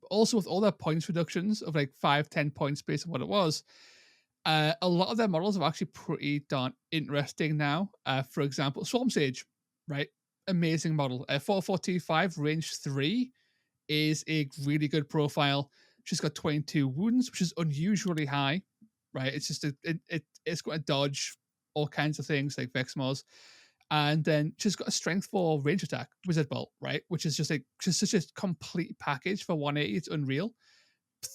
But also with all their points reductions of like 5-10 points based on what it was, a lot of their models are actually pretty darn interesting now. For example, Swarm Sage, right? Amazing model. 4425 range 3 is a really good profile. She's got 22 wounds, which is unusually high, right? It's just it's got to dodge all kinds of things like Vexmors. And then she's got a strength for range attack, Wizard Bolt, right? Which is just such a complete package for 180. It's unreal.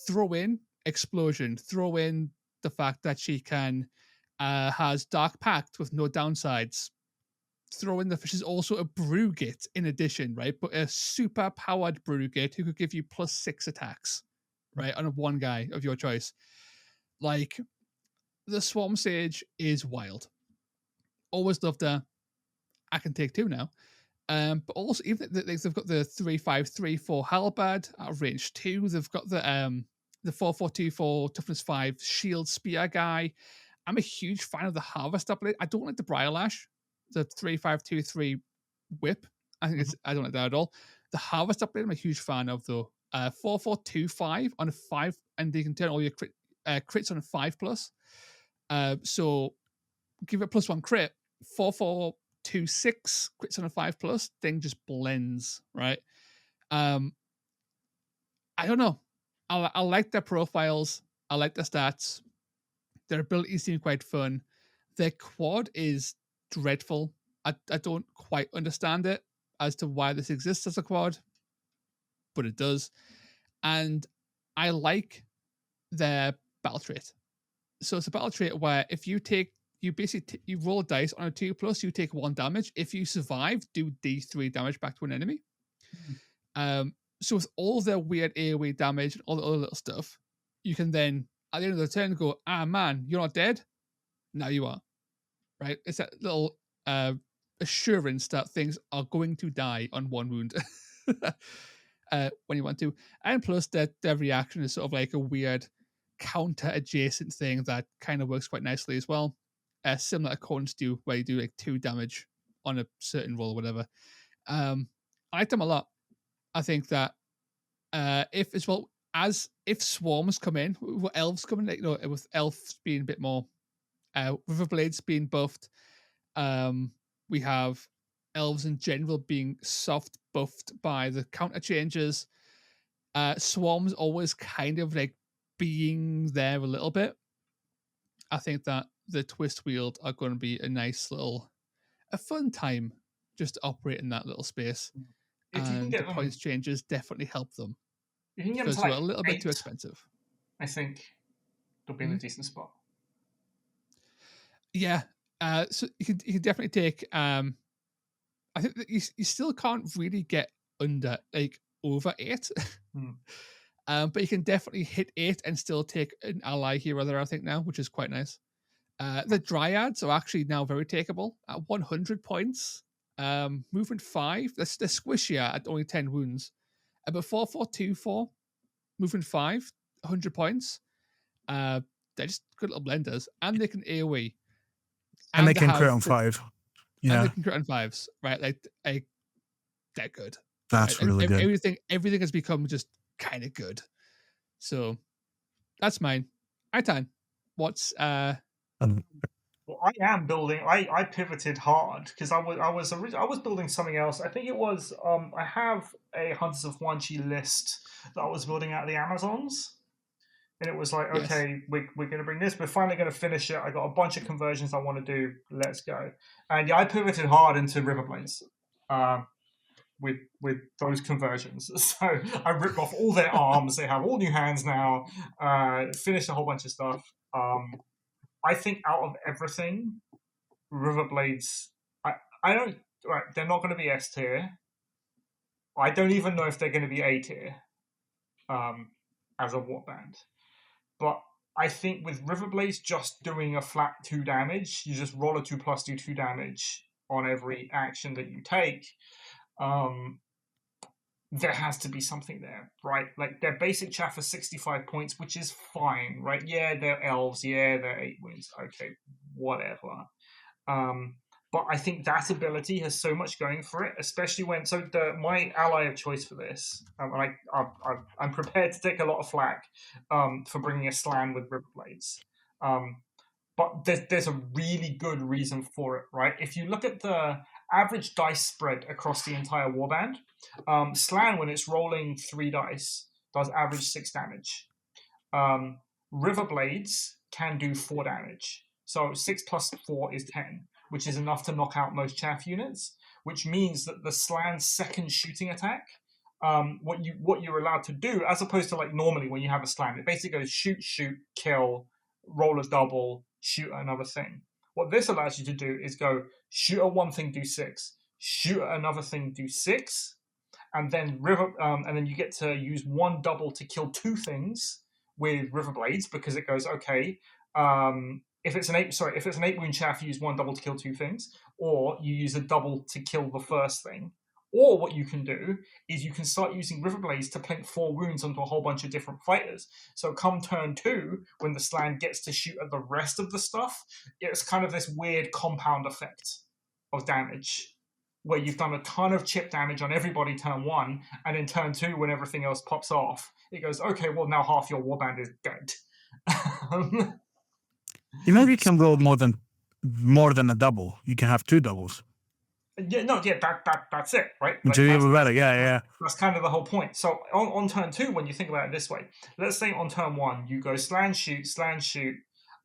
Throw in Explosion. Throw in the fact that she has Dark Pact with no downsides. Throw in she's also a Brewgate in addition, right? But a super powered Brewgate who could give you +6 attacks, right? On one guy of your choice. Like, the Swarm Sage is wild. Always loved her. I can take 2 now. But also, even they've got the 3-5-3-4 Halberd out of range 2. They've got the 4-4-2-4 toughness 5 shield spear guy. I'm a huge fan of the Harvest upgrade. I don't like the Briarlash, the 3-5-2-3 whip. I don't like that at all. The Harvest upgrade I'm a huge fan of though. 4-4-2-5 on a 5, and you can turn all your crits on a 5+. So give it +1 crit. 4-4-2-6 crits on a 5+. Thing just blends, right? I don't know. I like their profiles. I like their stats. Their abilities seem quite fun. Their quad is dreadful. I don't quite understand it as to why this exists as a quad, but it does. And I like their battle trait. So it's a battle trait where if you basically you roll a dice on a 2+, you take 1 damage. If you survive, do D3 damage back to an enemy. So with all their weird AoE damage and all the other little stuff, you can then at the end of the turn go, man, you're not dead. Now you are. Right? It's that little assurance that things are going to die on 1 wound when you want to. And plus their reaction is sort of like a weird counter adjacent thing that kind of works quite nicely as well. Similar to Corns do, where you do like 2 damage on a certain roll or whatever. I like them a lot. I think that if swarms come in, with elves coming, with elves being a bit more, Riverblades being buffed, we have elves in general being soft buffed by the counter changes. Swarms always kind of like being there a little bit. I think that the Twist Wield are going to be a fun time just to operate in that little space. If you can And get the them, points changes definitely help them you can get them because to they're like a little bit too 8, expensive. I think they'll be in a decent spot. Yeah. So you can definitely take. I think that you still can't really get under like over 8. But you can definitely hit 8 and still take an ally hero there, I think, now, which is quite nice. The Dryads are actually now very takeable at 100 points. Movement 5. They're squishier at only 10 wounds. But 4/4/2/4, movement 5, 100 points. They're just good little blenders. And they can AoE. And they can crit on 5. Yeah. And they can crit on 5s. Right? Like they're good. That's right? really good. Everything has become just kind of good. So that's mine. Aitan, what's Well, I am building. I pivoted hard because I was building something else. I think it was I have a Hunters of Huanchi list that I was building out of the Amazons, and it was like, Yes. okay, we're going to bring this. We're finally going to finish it. I got a bunch of conversions I want to do. Let's go. And yeah, I pivoted hard into Riverblades. With those conversions. So I ripped off all their arms. They have all new hands now. Finished a whole bunch of stuff. I think out of everything, Riverblades, I don't, right, they're not going to be S tier. I don't even know if they're going to be A tier as a warband. But I think with Riverblades just doing a flat 2 damage, you just roll a 2+, do 2 damage on every action that you take. There has to be something there, right? Like their basic chaff is 65 points, which is fine, right? Yeah, they're elves. Yeah, they're 8 wounds. Okay, whatever. But I think that ability has so much going for it, especially when my ally of choice for this, and I'm prepared to take a lot of flack for bringing a Slan with Riverblades. But there's a really good reason for it, right? If you look at the average dice spread across the entire warband, Slan, when it's rolling 3 dice, does average 6 damage. Riverblades can do 4 damage. So 6 + 4 is 10, which is enough to knock out most chaff units, which means that the Slan's second shooting attack, what you're allowed to do, as opposed to like normally when you have a Slan, it basically goes shoot, kill, roll a double, shoot another thing. What this allows you to do is go shoot at one thing, do 6, shoot at another thing, do 6, and then you get to use 1 double to kill 2 things with Riverblades, because it goes, okay, if it's an 8 wound chaff, you use 1 double to kill 2 things, or you use a double to kill the first thing. Or what you can do is you can start using Riverblades to plink 4 wounds onto a whole bunch of different fighters. So come turn 2, when the Slan gets to shoot at the rest of the stuff, it's kind of this weird compound effect of damage, where you've done a ton of chip damage on everybody turn 1, and in turn 2, when everything else pops off, it goes, okay, well now half your warband is dead. You maybe can roll more than a double. You can have 2 doubles. That's it, right? Like, even better, yeah. That's kind of the whole point. So on turn 2, when you think about it this way, let's say on turn 1, you go Slan, shoot.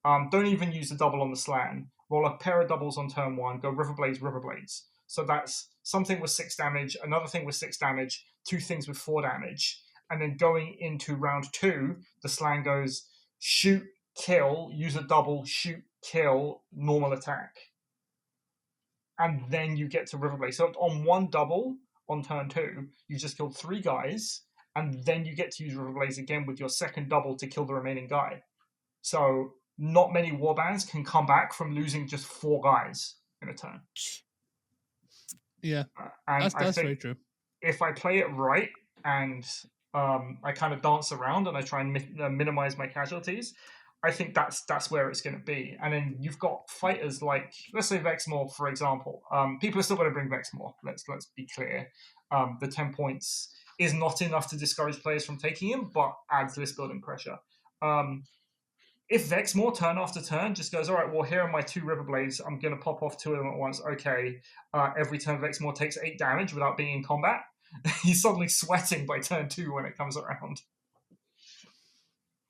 Don't even use the double on the Slan. Roll a pair of doubles on turn 1, go Riverblades. So that's something with 6 damage, another thing with 6 damage, 2 things with 4 damage. And then going into round 2, the Slan goes shoot, kill, use a double, shoot, kill, normal attack. And then you get to Riverblade. So on 1 double on turn 2, you just killed 3 guys, and then you get to use Riverblades again with your second double to kill the remaining guy. So not many warbands can come back from losing just 4 guys in a turn. Yeah, and that's very true. If I play it right and I kind of dance around and I try and minimize my casualties, I think that's where it's going to be. And then you've got fighters like, let's say Vexmore, for example. People are still going to bring Vexmore. Let's be clear. The 10 points is not enough to discourage players from taking him, but adds list building pressure. If Vexmore turn after turn just goes, all right, well, here are my 2 Riverblades. I'm going to pop off 2 of them at once. Okay, every turn Vexmore takes 8 damage without being in combat. He's suddenly sweating by turn 2 when it comes around.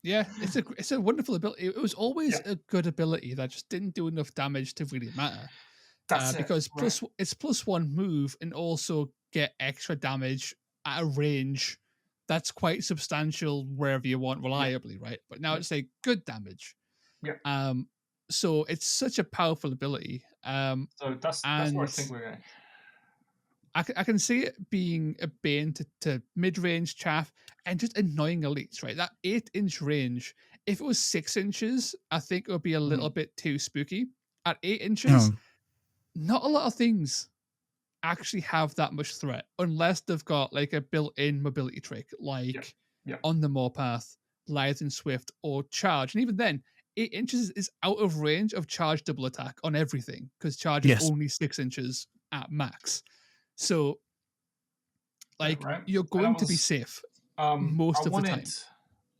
Yeah, it's a wonderful ability. It was always a good ability that just didn't do enough damage to really matter. That's it. because Right. it's +1 move and also get extra damage at a range that's quite substantial wherever you want reliably, right? But now it's like good damage. Yeah. So it's such a powerful ability. So that's where I And think we're going. I can see it being a bane to mid-range chaff and just annoying elites, right? That 8-inch range, if it was 6 inches, I think it would be a little bit too spooky. At 8 inches, not a lot of things actually have that much threat unless they've got like a built-in mobility trick, like on the Moorpath, Lithe and Swift, or Charge. And even then, 8 inches is out of range of Charge double attack on everything because Charge is only 6 inches at max. So, like, you're going to be safe most of the time.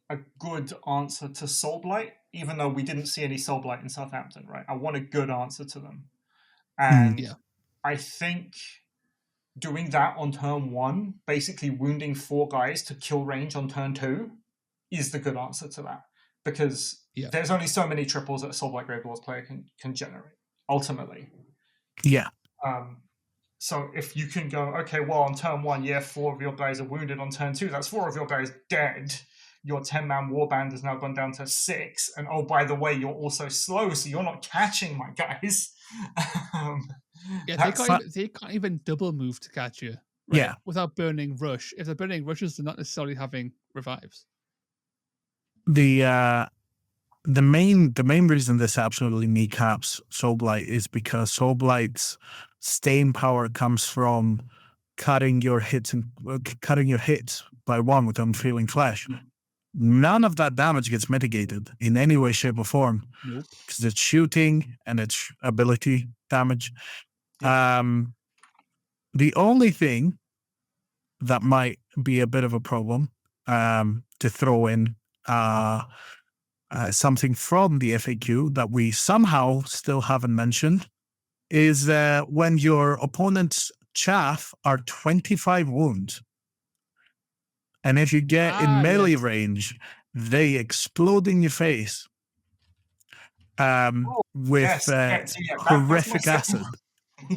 A good answer to Soulblight, even though we didn't see any Soulblight in Southampton, right? I want a good answer to them. And I think doing that on turn 1, basically wounding 4 guys to kill range on turn 2, is the good answer to that. Because there's only so many triples that a Soulblight Gravelords player can generate, ultimately. Yeah. So if you can go, okay, well, on turn 1, 4 of your guys are wounded. On turn 2, that's 4 of your guys dead. Your 10-man warband has now gone down to 6. And oh, by the way, you're also slow, so you're not catching my guys. They can't even double move to catch you, right? Without burning rush. If they're burning rushes, they're not necessarily having revives. The main reason this absolutely kneecaps Soulblight is because Soulblight's staying power comes from cutting your hits by 1 with Unfeeling Flesh. None of that damage gets mitigated in any way, shape, or form. Nope. Because it's shooting and it's ability damage. The only thing that might be a bit of a problem to throw in something from the FAQ that we somehow still haven't mentioned is when your opponent's chaff are 25 wounds. And if you get in melee range, they explode in your face with horrific acid.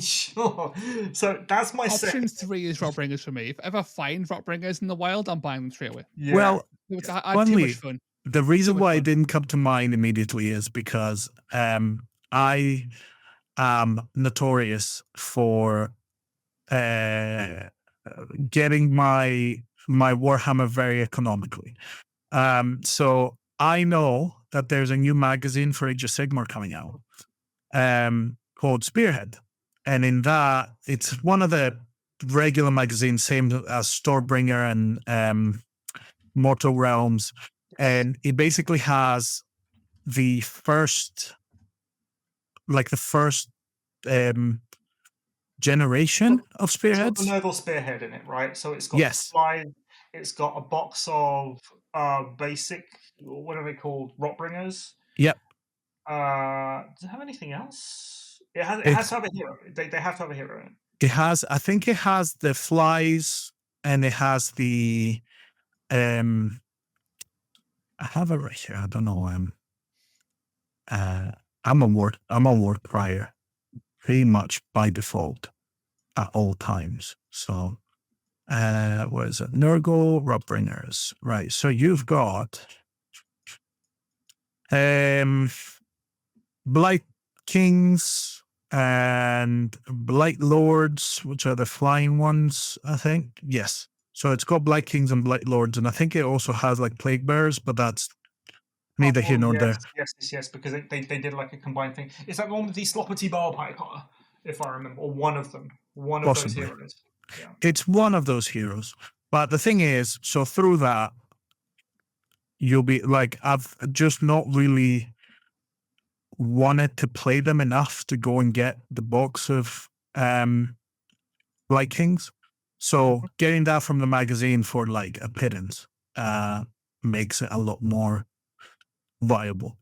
Sure. So that's my option 3 is Rotbringers for me. If I ever find Rotbringers in the wild, I'm buying them straight away. Well, I had too much fun. The reason why it didn't come to mind immediately is because I am notorious for getting my Warhammer very economically. So I know that there's a new magazine for Age of Sigmar coming out called Spearhead. And in that, it's one of the regular magazines, same as Stormbringer and Mortal Realms. And it basically has the first generation of spearheads. It's got the Nurgle spearhead in it, right? So it's got slide, it's got a box of basic, what are they called? Rotbringers. Yep. Does it have anything else? It has to have a hero. They have to have a hero in it. It has, I think it has the flies and it has the I have it right here. I don't know. I'm a ward crier pretty much by default at all times. So what is it? Nurgle Rotbringers. Right. So you've got Blight Kings and Blight Lords, which are the flying ones, I think. Yes. So it's got Blight Kings and Blight Lords, and I think it also has like Plague Bearers, but that's neither here nor there. Yes, because they did like a combined thing. Is that the one with the Sloppity Barpiper, if I remember, or one of them? Possibly. Those heroes. Yeah. It's one of those heroes. But the thing is, so through that, you'll be like, I've just not really wanted to play them enough to go and get the box of Blight Kings. So getting that from the magazine for like a pittance makes it a lot more viable.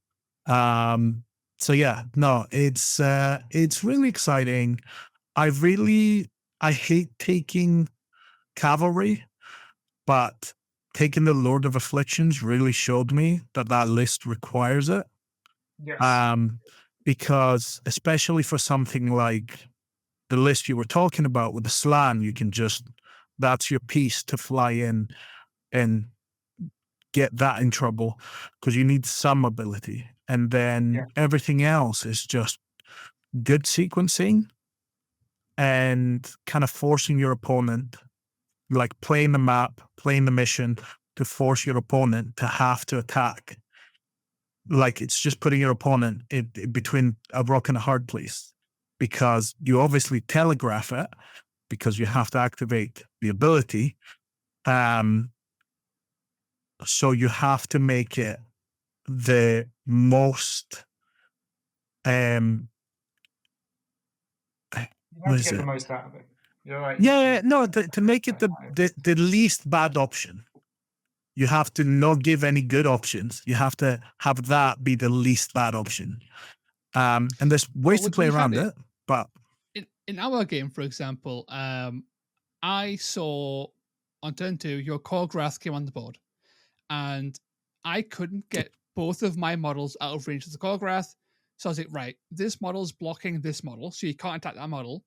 So yeah, no, it's really exciting. I hate taking cavalry, but taking the Lord of Afflictions really showed me that list requires it. Yes. because especially for something like the list you were talking about with the slan, you can just, that's your piece to fly in and get that in trouble, because you need some ability. And then everything else is just good sequencing and kind of forcing your opponent, like playing the map, playing the mission to force your opponent to have to attack. Like it's just putting your opponent in between a rock and a hard place, because you obviously telegraph it because you have to activate the ability. So you have to make it the most You have to get the most out of it. You're right. To make it the least bad option. You have to not give any good options. You have to have that be the least bad option. And there's ways to play around it. But in our game, for example, I saw on turn 2 your Korgrath came on the board, and I couldn't get both of my models out of range of the Korgrath. So I was like, right, this model's blocking this model, so you can't attack that model.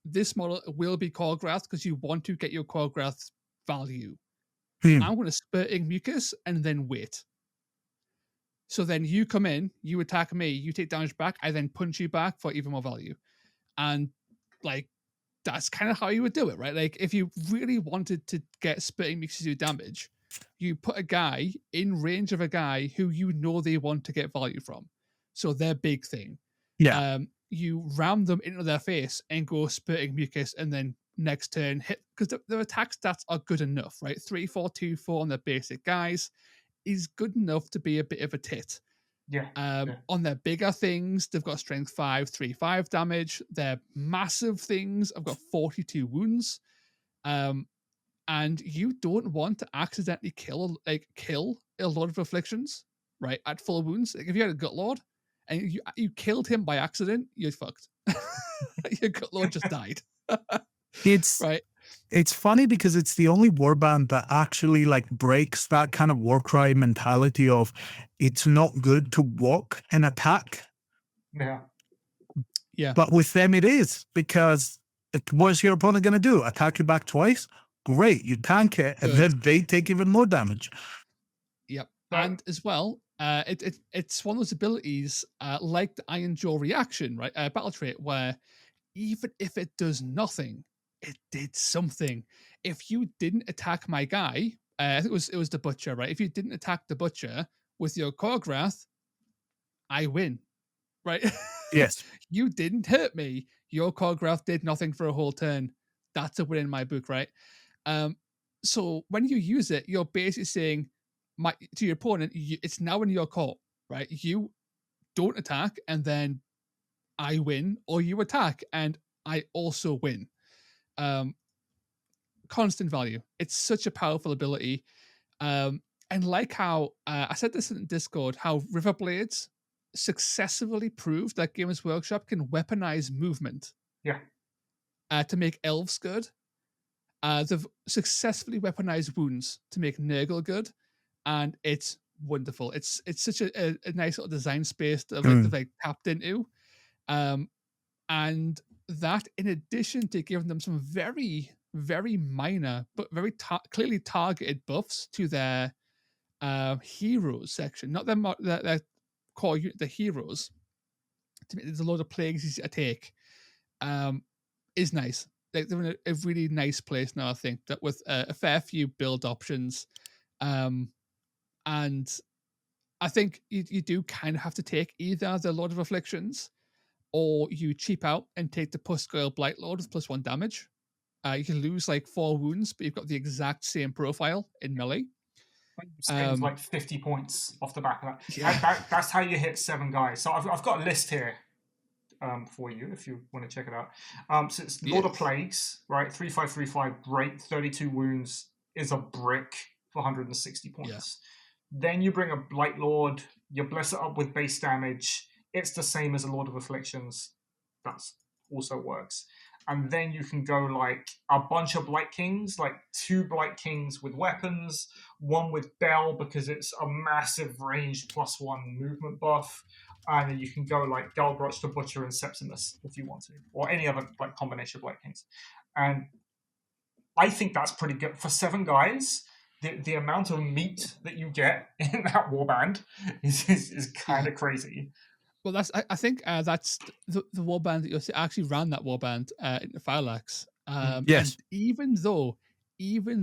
This model will be Korgrath because you want to get your Korgrath value. I'm going to Spurting Mucus and then wait. So then you come in, you attack me, you take damage back, I then punch you back for even more value. And like, that's kind of how you would do it, right? Like, if you really wanted to get Spurting Mucus to do damage, you put a guy in range of a guy who you know they want to get value from. So their big thing. Yeah. You ram them into their face and go Spurting Mucus, and then next turn hit, because their attack stats are good enough, right? 3, 4, 2, 4 on their basic guys is good enough to be a bit of a tit. On their bigger things, they've got strength 5, 3, 5 damage. Their massive things, I've got 42 wounds. And you don't want to accidentally kill a Lord of Afflictions, right? At full wounds. Like if you had a Gut Lord and you killed him by accident, you're fucked. Your Gut Lord just died. It's right. It's funny because it's the only warband that actually like breaks that kind of Warcry mentality of it's not good to walk and attack. Yeah. But with them it is, because what's your opponent going to do? Attack you back twice? Great, you tank it, and then they take even more damage. Yep. And as well, it's one of those abilities like the Iron Jaw reaction, right? Battle trait, where even if it does nothing, it did something. If you didn't attack my guy, I think it was the Butcher, right? If you didn't attack the Butcher with your Korgrath, I win, right? Yes. You didn't hurt me. Your Korgrath did nothing for a whole turn. That's a win in my book, right? So when you use it, you're basically saying to your opponent, it's now in your court, right? You don't attack, and then I win, or you attack and I also win. Constant value. It's such a powerful ability. And like how I said this in Discord, how Riverblades successfully proved that Games Workshop can weaponize movement. To make elves good. They've successfully weaponized wounds to make Nurgle good, and it's wonderful. It's such a nice little design space that they've tapped into. And that, in addition to giving them some very, very minor but very clearly targeted buffs to their heroes section, not their core unit, the heroes. There's a lot of plagues easy to take. Is nice. Like they're in a really nice place now, I think, that with a fair few build options. And I think you do kind of have to take either the Lord of Afflictions, or you cheap out and take the Puscoil Blight Lord with +1 damage. You can lose like 4 wounds, but you've got the exact same profile in melee. Spends like 50 points off the back of that. That's how you hit 7 guys. So I've got a list here for you if you want to check it out. So it's Lord of Plagues, right? 3535, great. 32 wounds is a brick for 160 points. Then you bring a Blight Lord, you bless it up with base damage. It's the same as a Lord of Afflictions. That also works. And then you can go like a bunch of Blight Kings, like 2 Blight Kings with weapons, 1 with Bell because it's a massive range +1 movement buff. and then you can go like Galgrotch to Butcher and Septimus if you want to, or any other like combination of Blight Kings. And I think that's pretty good for 7 guys. The amount of meat that you get in that warband is kind of crazy. Well, I think that's the warband that you actually ran that warband into Phylax. Yes. And even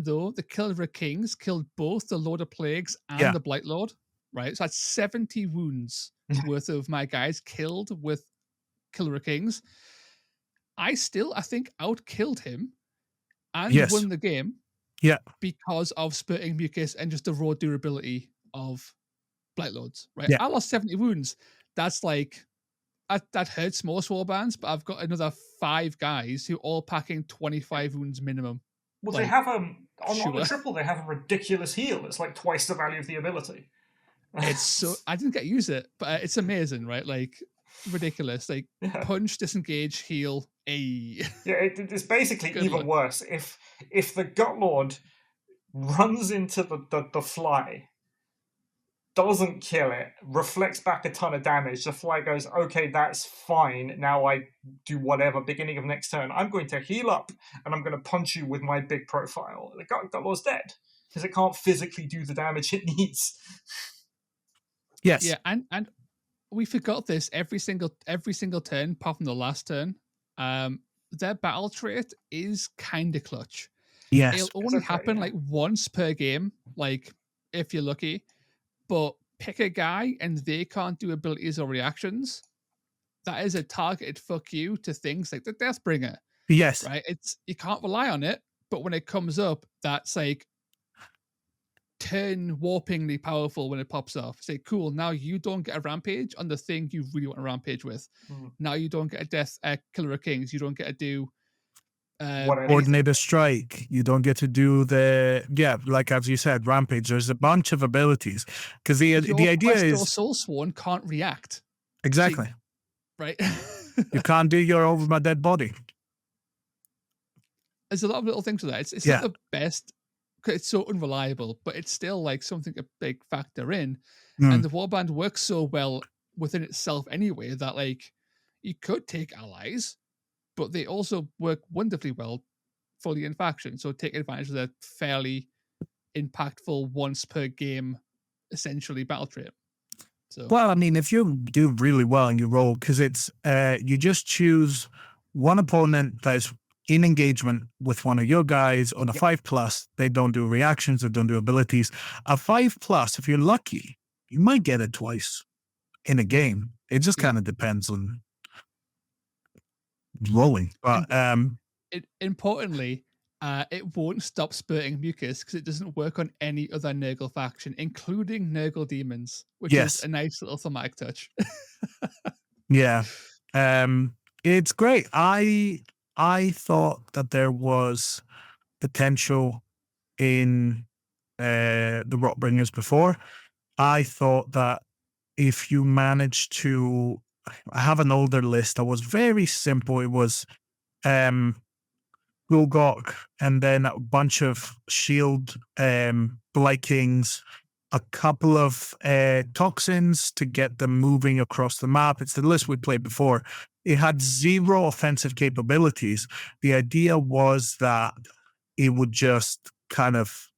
though the Killer of Kings killed both the Lord of Plagues and the Blight Lord, right? So that's 70 wounds worth of my guys killed with Killer of Kings. I think outkilled him and won the game. Yeah. Because of spurting mucus and just the raw durability of Blight Lords, right? Yeah. I lost 70 wounds. That's like that hurts most warbands, but I've got another 5 guys who all packing 25 wounds minimum. Well, they have on the triple. They have a ridiculous heal. It's like twice the value of the ability. It's so I didn't get to use it, but it's amazing, right? Like ridiculous. Like punch, disengage, heal. Yeah, it's basically even worse. If the Gut Lord runs into the fly, doesn't kill it, reflects back a ton of damage, the fly goes, okay, that's fine. Now I do whatever. Beginning of next turn, I'm going to heal up and I'm going to punch you with my big profile. The Gut Lord's dead because it can't physically do the damage it needs. Yes. Yeah, and we forgot this every single turn, apart from the last turn. Their battle trait is kind of clutch. Yes. It'll only happen like once per game, like if you're lucky. But pick a guy and they can't do abilities or reactions. That is a targeted fuck you to things like the Deathbringer. Yes. Right? You can't rely on it, but when it comes up, that's like turn warpingly powerful when it pops off. Say, cool, now you don't get a rampage on the thing you really want to rampage with. Now you don't get a Killer of Kings. You don't get to do coordinated strike. You don't get to do like as you said, rampage. There's a bunch of abilities because the idea is your Soul Sworn can't react. Exactly. So, right. You can't do your over my dead body. There's a lot of little things with that. It's not the best. It's so unreliable, but it's still like something a big factor in. And the warband works so well within itself anyway that like you could take allies, but they also work wonderfully well for the faction. So take advantage of the fairly impactful once per game, essentially battle trait. So well, I mean, if you do really well and you roll, because it's you just choose one opponent that is in engagement with one of your guys on a 5+, they don't do reactions or don't do abilities. A 5+, if you're lucky, you might get it twice in a game. It just kind of depends on rolling. But importantly, it won't stop spurting mucus because it doesn't work on any other Nurgle faction, including Nurgle Daemons, which is a nice little thematic touch. Yeah. It's great. I thought that there was potential in the Rotbringers before. I thought that if you managed to, I have an older list that was very simple. It was Gulgok and then a bunch of shield Blight Kings, a couple of toxins to get them moving across the map. It's the list we played before. It had 0 offensive capabilities. The idea was that it would just kind of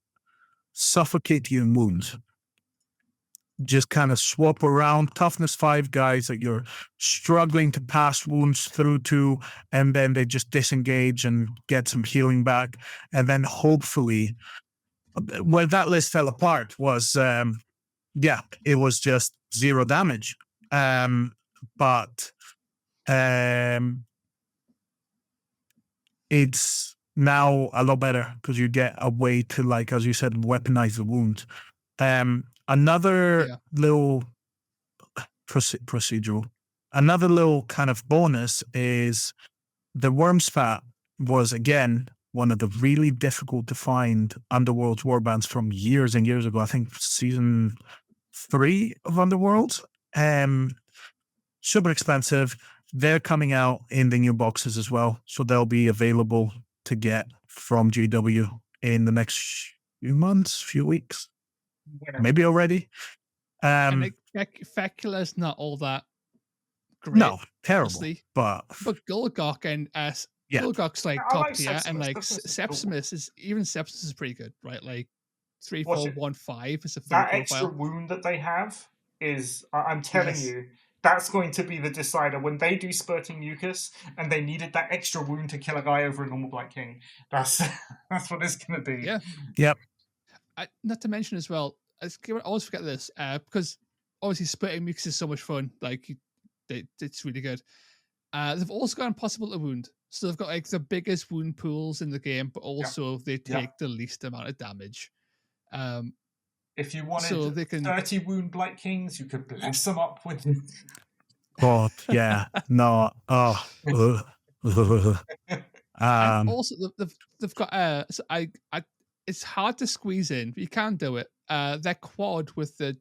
suffocate you in wounds. Just kind of swap around toughness 5 guys that you're struggling to pass wounds through to, and then they just disengage and get some healing back. And then hopefully, where that list fell apart was, it was just 0 damage. But it's now a lot better because you get a way to, like, as you said, weaponize the wound. Another little procedural, another little kind of bonus is the Worm Spat was, again, one of the really difficult to find Underworld warbands from years and years ago. I think season 3 of Underworld. Super expensive. They're coming out in the new boxes as well. So they'll be available to get from GW in the next few months, few weeks. Maybe already. And Fecula's not all that great. No, terrible. Honestly. But Gulgok and yeah. Gulgok's like I top like tier, and Sepsimus. like Sepsimus is cool. Sepsimus is even Sepsimus is pretty good, right? Like 3, Watch 4, it. 1, 5 is a full That profile. extra wound that they have is, I'm telling you, that's going to be the decider. When they do Spurting Mucus and they needed that extra wound to kill a guy over a normal Black King, that's what it's going to be. Yeah. Yep. Not to mention as well, I always forget this, because obviously Spurting Mucus is so much fun. Like, it's really good. They've also got Impossible to Wound. So they've got like the biggest wound pools in the game, but also they take the least amount of damage. If you wanted so they can 30 wound Blight Kings, you could bless them up with. God, yeah. No. Oh. and also they've got so I it's hard to squeeze in, but you can do it. Their quad with the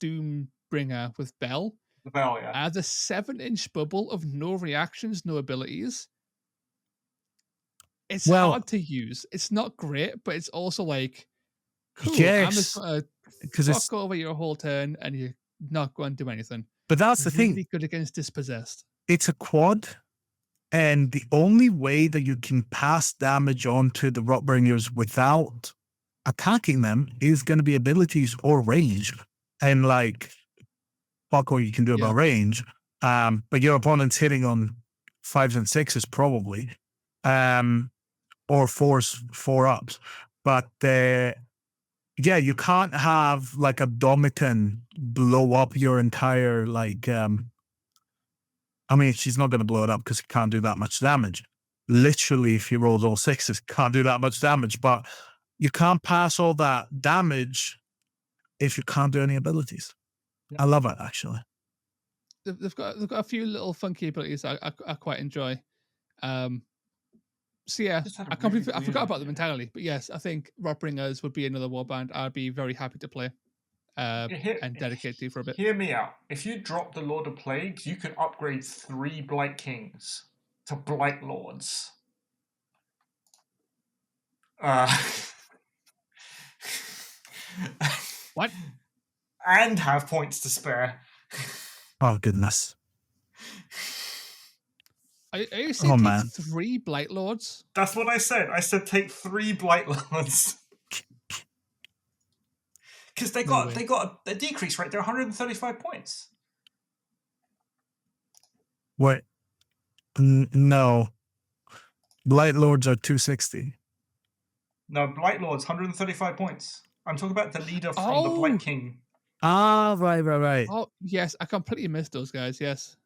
Doombringer with Bell. The Bell, yeah. The 7-inch bubble of no reactions, no abilities. It's hard to use. It's not great, but it's also like, cool. Yes, I'm just gonna fuck over your whole turn, and you're not going to do anything. But that's the really thing. Good against Dispossessed. It's a quad, and the only way that you can pass damage on to the Rotbringers without attacking them is going to be abilities or range. And like, fuck all you can do about range. But your opponent's hitting on 5s and 6s probably, or 4-ups. But yeah, you can't have like a Domitan blow up your entire like. I mean, she's not going to blow it up because it can't do that much damage. Literally, if you rolls all 6s, can't do that much damage. But you can't pass all that damage if you can't do any abilities. I love it, actually. They've got a few little funky abilities I quite enjoy. So yeah, I forgot about them entirely. But yes, I think Rotbringers would be another warband I'd be very happy to play and dedicate to for a bit. Hear me out. If you drop the Lord of Plagues, you can upgrade 3 Blight Kings to Blight Lords. What? And have points to spare. Oh, goodness. Are you saying take 3 Blight Lords? That's what I said. I said take 3 Blight Lords. Because they got a decrease rate. They're 135 points. What? No. Blight Lords are 260. No, Blight Lords, 135 points. I'm talking about the leader from the Blight King. Ah, right. Oh, yes. I completely missed those guys. Yes.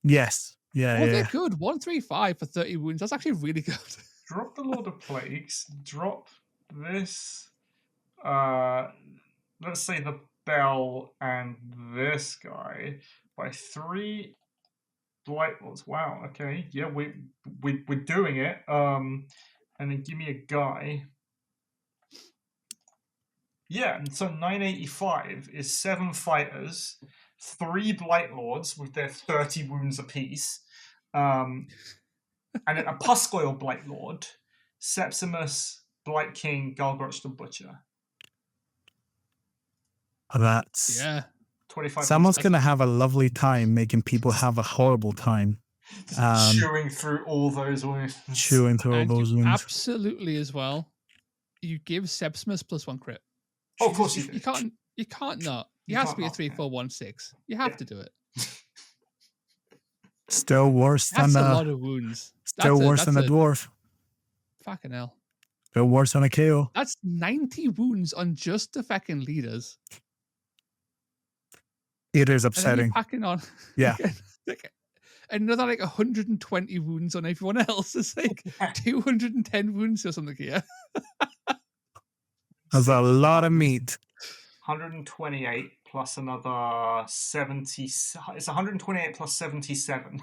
Yes. Yeah, they're good. 135 for 30 wounds. That's actually really good. Drop the Lord of Plagues. Drop this. Let's say the Bell and this guy by 3 Blight Lords. Wow. Okay. Yeah, we're doing it. And then give me a guy. Yeah, and so 985 is 7 fighters, 3 Blight Lords with their 30 wounds apiece, and then a Puscoil Blight Lord, Sepsimus, Blight King, Galgroch the Butcher. That's 25. Someone's going to have a lovely time making people have a horrible time. Chewing through all those wounds. Absolutely as well. You give Sepsimus +1 crit. Oh, of course you do. You can't not. You has to be a 3-4-1-6. You have to do it. Still worse That's than a lot of wounds. Still worse than a dwarf. Fucking hell. Still worse than a KO. That's 90 wounds on just the fucking leaders. It is upsetting. Packing on. Yeah. Another like 120 wounds on everyone else. It's like 210 wounds or something here. That's a lot of meat. 128 plus another 70. It's 128 plus 77.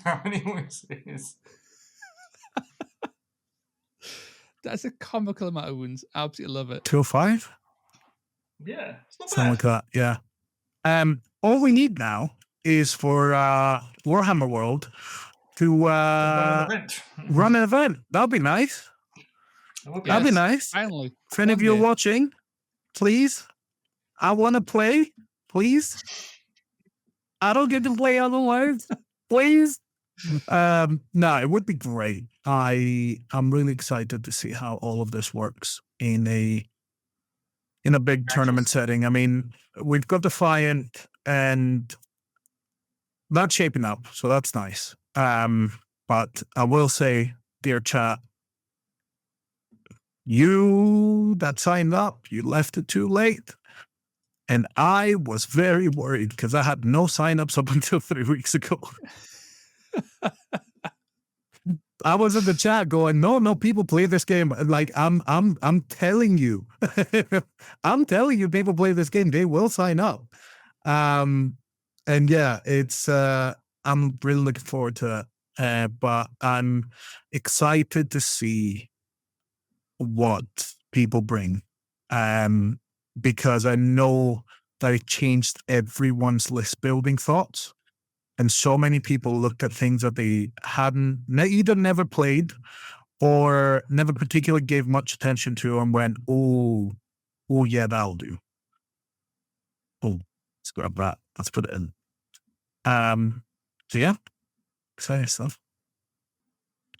How many wounds it is? That's a comical amount of wounds. I absolutely love it. 205? Yeah, it's not something like that. Yeah. All we need now is for Warhammer World to run an event. That'll be nice. That'd be nice. Finally. If any of you are watching, please, I want to play. Please. I don't get to play otherwise. Please. No, it would be great. I'm really excited to see how all of this works in a big tournament setting. I mean, we've got Defiant and that's shaping up, so that's nice. But I will say, dear chat, you that signed up, you left it too late. And I was very worried because I had no signups up until 3 weeks ago. I was in the chat going, no, people play this game. Like I'm telling you, I'm telling you, people play this game. They will sign up. And yeah, it's I'm really looking forward to it. But I'm excited to see what people bring. Because I know that it changed everyone's list building thoughts. And so many people looked at things that they hadn't either never played or never particularly gave much attention to and went, oh yeah, that'll do. Oh, let's grab that. Let's put it in. So yeah, exciting stuff.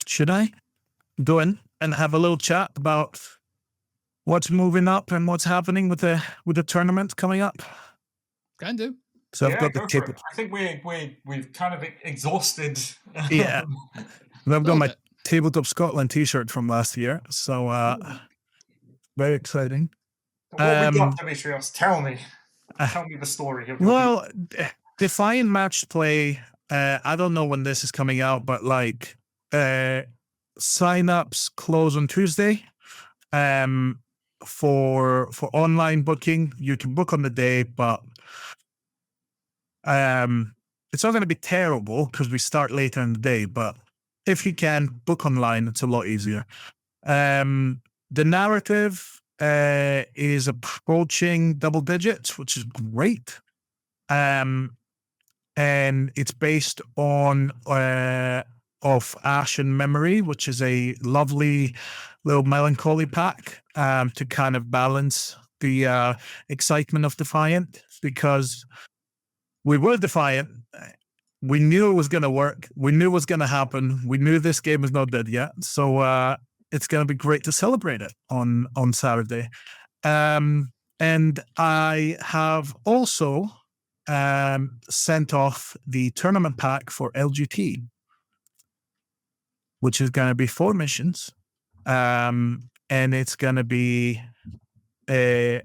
Should I go in and have a little chat about what's moving up and what's happening with the tournament coming up? Can do. So I've got the tip. I think we've kind of exhausted. Yeah, I've got my Tabletop Scotland T-shirt from last year, so very exciting. What we got, Demetrios? Tell me the story. Well, Defiant match play. I don't know when this is coming out, but like sign-ups close on Tuesday. For online booking, you can book on the day, but it's not going to be terrible because we start later in the day. But if you can book online, it's a lot easier. The narrative is approaching double digits, which is great. And it's based on of Ash and Memory, which is a lovely little melancholy pack to kind of balance the excitement of Defiant, because we were Defiant. We knew it was going to work. We knew it was going to happen. We knew this game was not dead yet. So it's going to be great to celebrate it on Saturday. And I have also sent off the tournament pack for LGT, which is going to be 4 missions. And it's going to be a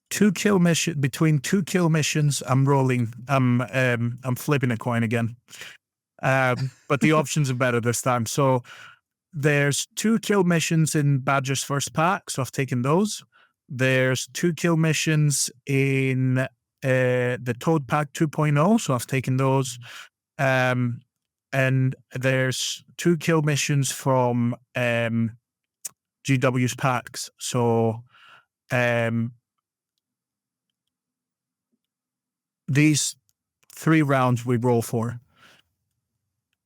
2 kill mission. Between 2 kill missions, I'm flipping a coin again. But the options are better this time. So there's 2 kill missions in Badger's first pack, so I've taken those. There's 2 kill missions in the Toad pack 2.0, so I've taken those. And there's 2 kill missions from GW's packs. So these 3 rounds we roll for.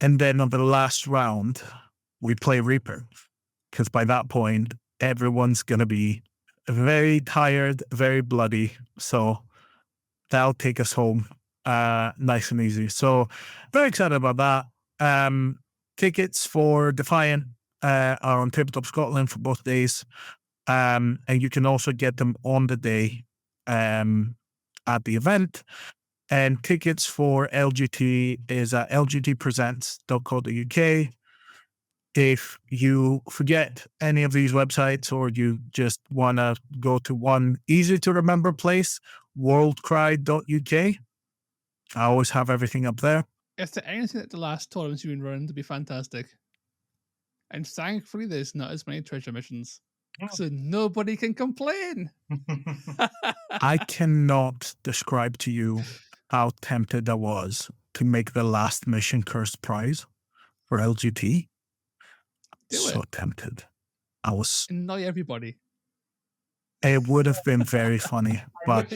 And then on the last round, we play Reaper. Because by that point, everyone's going to be very tired, very bloody. So that'll take us home nice and easy. So very excited about that. Tickets for Defiant are on Tabletop Scotland for both days. And you can also get them on the day at the event. And tickets for LGT is at lgtpresents.co.uk. If you forget any of these websites or you just want to go to one easy to remember place, worldcry.uk. I always have everything up there. If there's anything that the last tournaments you've been running to be fantastic. And thankfully there's not as many treasure missions. So nobody can complain. I cannot describe to you how tempted I was to make the last mission cursed prize for LGT. So tempted. I was. Annoy everybody. It would have been very funny. But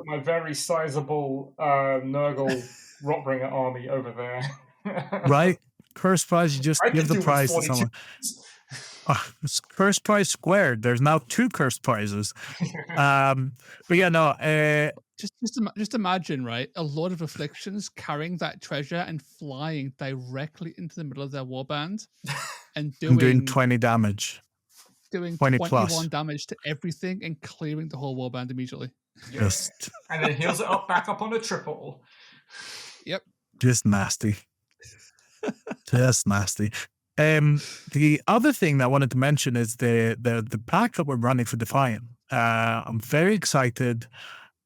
my very sizable Nurgle Rotbringer army over there. Right? Cursed prize, you just give the prize to someone. It's cursed prize squared. There's now 2 cursed prizes. But yeah, no, Just imagine, right? A lot of afflictions carrying that treasure and flying directly into the middle of their warband and I'm doing doing 20 damage. 20 plus. 21 damage to everything and clearing the whole warband immediately. Yeah. Just, And then heals it up back up on a triple. Yep. just nasty. Just nasty. The other thing that I wanted to mention is the pack that we're running for Defiant. I'm very excited.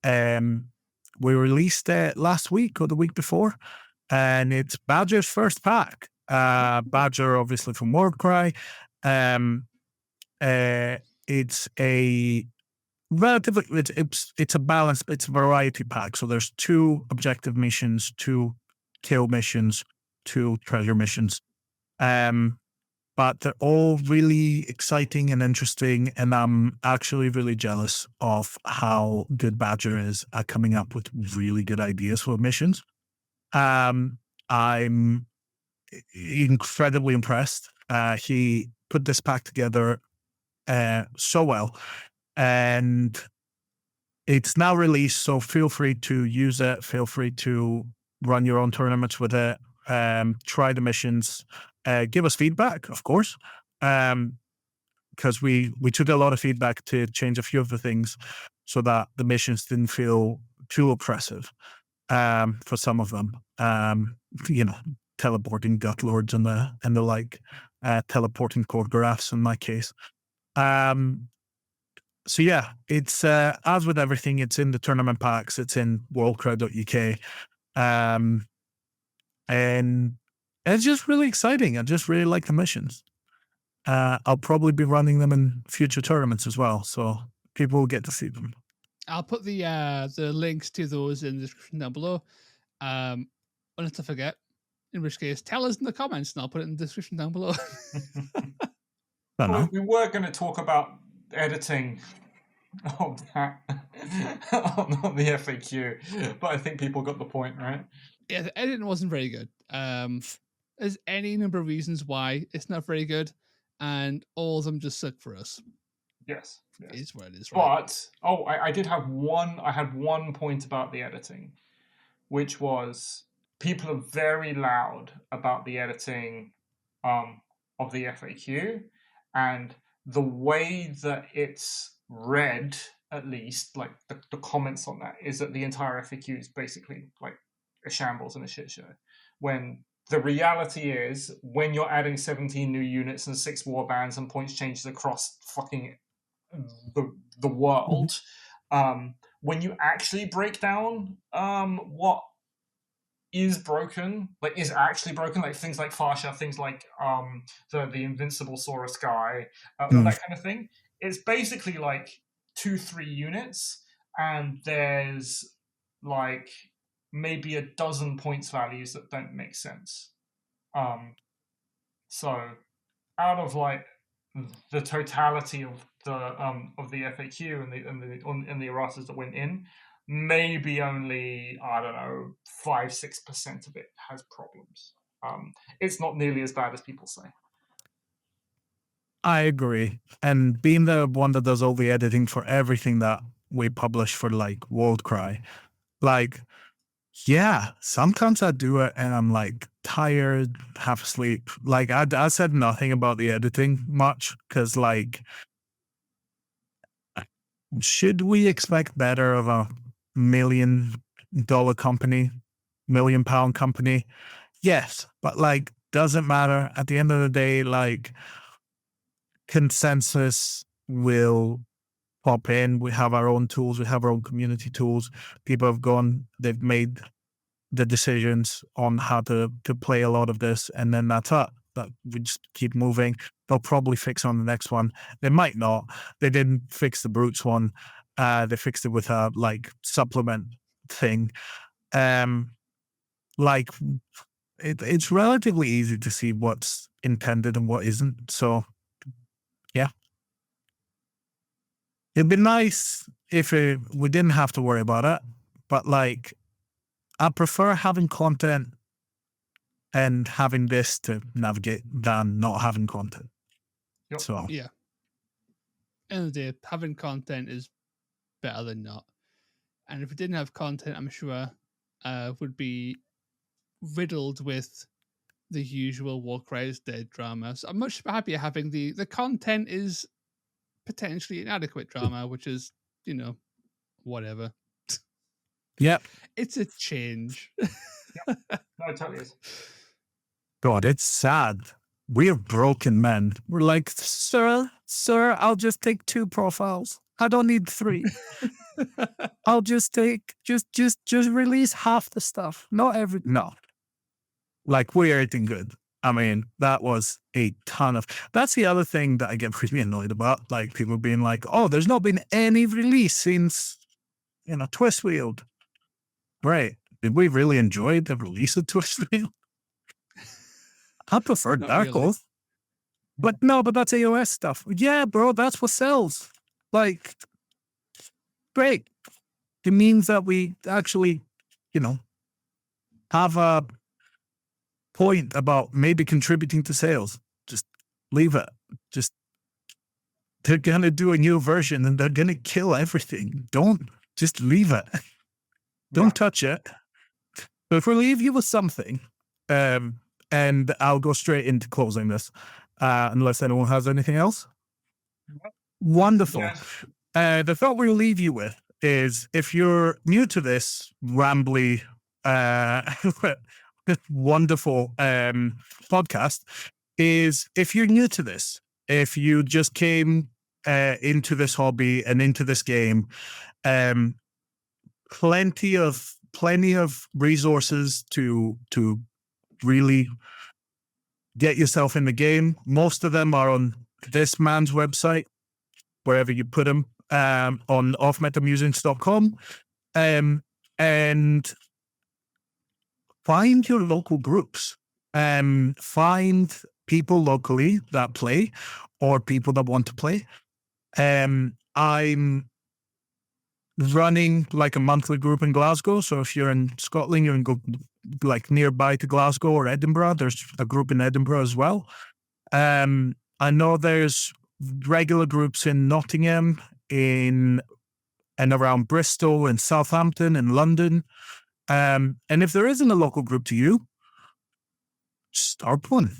We released it last week or the week before, and it's Badger's first pack. Badger, obviously from Warcry. It's a relatively it's a balance. It's a variety pack. So there's 2 objective missions, 2 kill missions, 2 treasure missions. But they're all really exciting and interesting, and I'm actually really jealous of how good Badger is at coming up with really good ideas for missions. I'm incredibly impressed. He put this pack together so well, and it's now released, so feel free to use it. Feel free to run your own tournaments with it. Try the missions. Give us feedback, of course, because we took a lot of feedback to change a few of the things so that the missions didn't feel too oppressive for some of them. Teleporting gut lords and the like, teleporting choreographs in my case. So yeah, it's as with everything, it's in the tournament packs. It's in worldcrowd.uk, and it's just really exciting. I just really like the missions. I'll probably be running them in future tournaments as well, so people will get to see them. I'll put the links to those in the description down below. Unless I forget, in which case, tell us in the comments, and I'll put it in the description down below. We were going to talk about editing of that on the FAQ, but I think people got the point, right? Yeah, the editing wasn't very good. There's any number of reasons why it's not very good, and all of them just suck for us. Yes. It's what it is, right? But I did have one. I had one point about the editing, which was people are very loud about the editing of the FAQ, and the way that it's read, at least like the comments on that, is that the entire FAQ is basically like a shambles and a shit show. When the reality is, when you're adding 17 new units and 6 warbands and points changes across fucking the world, when you actually break down what is broken, like is actually broken, like things like Fascia, things like the Invincible Saurus guy, that kind of thing, it's basically like 2-3 units, and there's like maybe a dozen points values that don't make sense. So out of like the totality of the FAQ and the erratas that went in, maybe only, I don't know, 5-6% of it has problems. It's not nearly as bad as people say. I agree. And being the one that does all the editing for everything that we publish for like Warcry, like, yeah, sometimes I do it and I'm like tired, half asleep. Like I said nothing about the editing much because like, should we expect better of a $1 million company, £1 million company? Yes, but like, doesn't matter. At the end of the day, like, consensus will pop in. We have our own tools. We have our own community tools. People have gone, they've made the decisions on how to play a lot of this, and then that's it. That we just keep moving. They'll probably fix on the next one. They might not. They didn't fix the Brutes one. They fixed it with a like supplement thing. Like it's relatively easy to see what's intended and what isn't. So yeah. It'd be nice if we didn't have to worry about it, but like, I prefer having content and having this to navigate than not having content. Yep. So yeah, end of the day, having content is better than not. and if it didn't have content, I'm sure would be riddled with the usual Warcry is dead drama. So I'm much happier having the content is potentially inadequate drama, which is, whatever. Yep. It's a change. No, it totally is. God, it's sad. We're broken men. We're like, sir, I'll just take 2 profiles. I don't need 3. I'll just take, just release half the stuff. Not every, no. Like, we're eating good. I mean, that was a ton of, that's the other thing that I get pretty annoyed about. Like, people being like, oh, there's not been any release since, Twistfield. Right. Did we really enjoy the release of Twistfield? I prefer Not Dark really. Oath. But that's AOS stuff. Yeah, bro, that's what sells. Like, great. It means that we actually, have a point about maybe contributing to sales. Just leave it. They're going to do a new version and they're going to kill everything. Just leave it. Don't touch it. But if we leave you with something, and I'll go straight into closing this, unless anyone has anything else. Wonderful. Yeah. The thought we'll leave you with is, if you're new to this rambly, wonderful podcast, is if you're new to this, if you just came into this hobby and into this game, plenty of resources to really get yourself in the game. Most of them are on this man's website, wherever you put them, on offmetamusings.com, and find your local groups. Find people locally that play, or people that want to play. I'm running like a monthly group in Glasgow, so if you're in Scotland, you can go like nearby to Glasgow or Edinburgh. There's a group in Edinburgh as well. I know there's regular groups in Nottingham, in and around Bristol and Southampton and London. And if there isn't a local group to you, start one.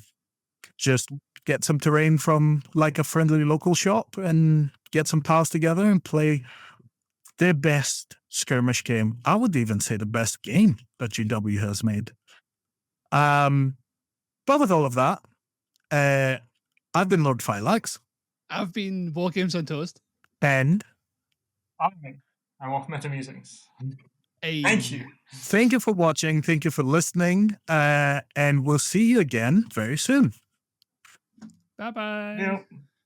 Just get some terrain from like a friendly local shop and get some pals together and play the best skirmish game. I would even say the best game that GW has made. But with all of that, I've been Lord Phylax. I've been War Games on Toast. And I'm off Meta Musings. Hey. Thank you. Thank you for watching. Thank you for listening. And we'll see you again very soon. Bye-bye. Yep.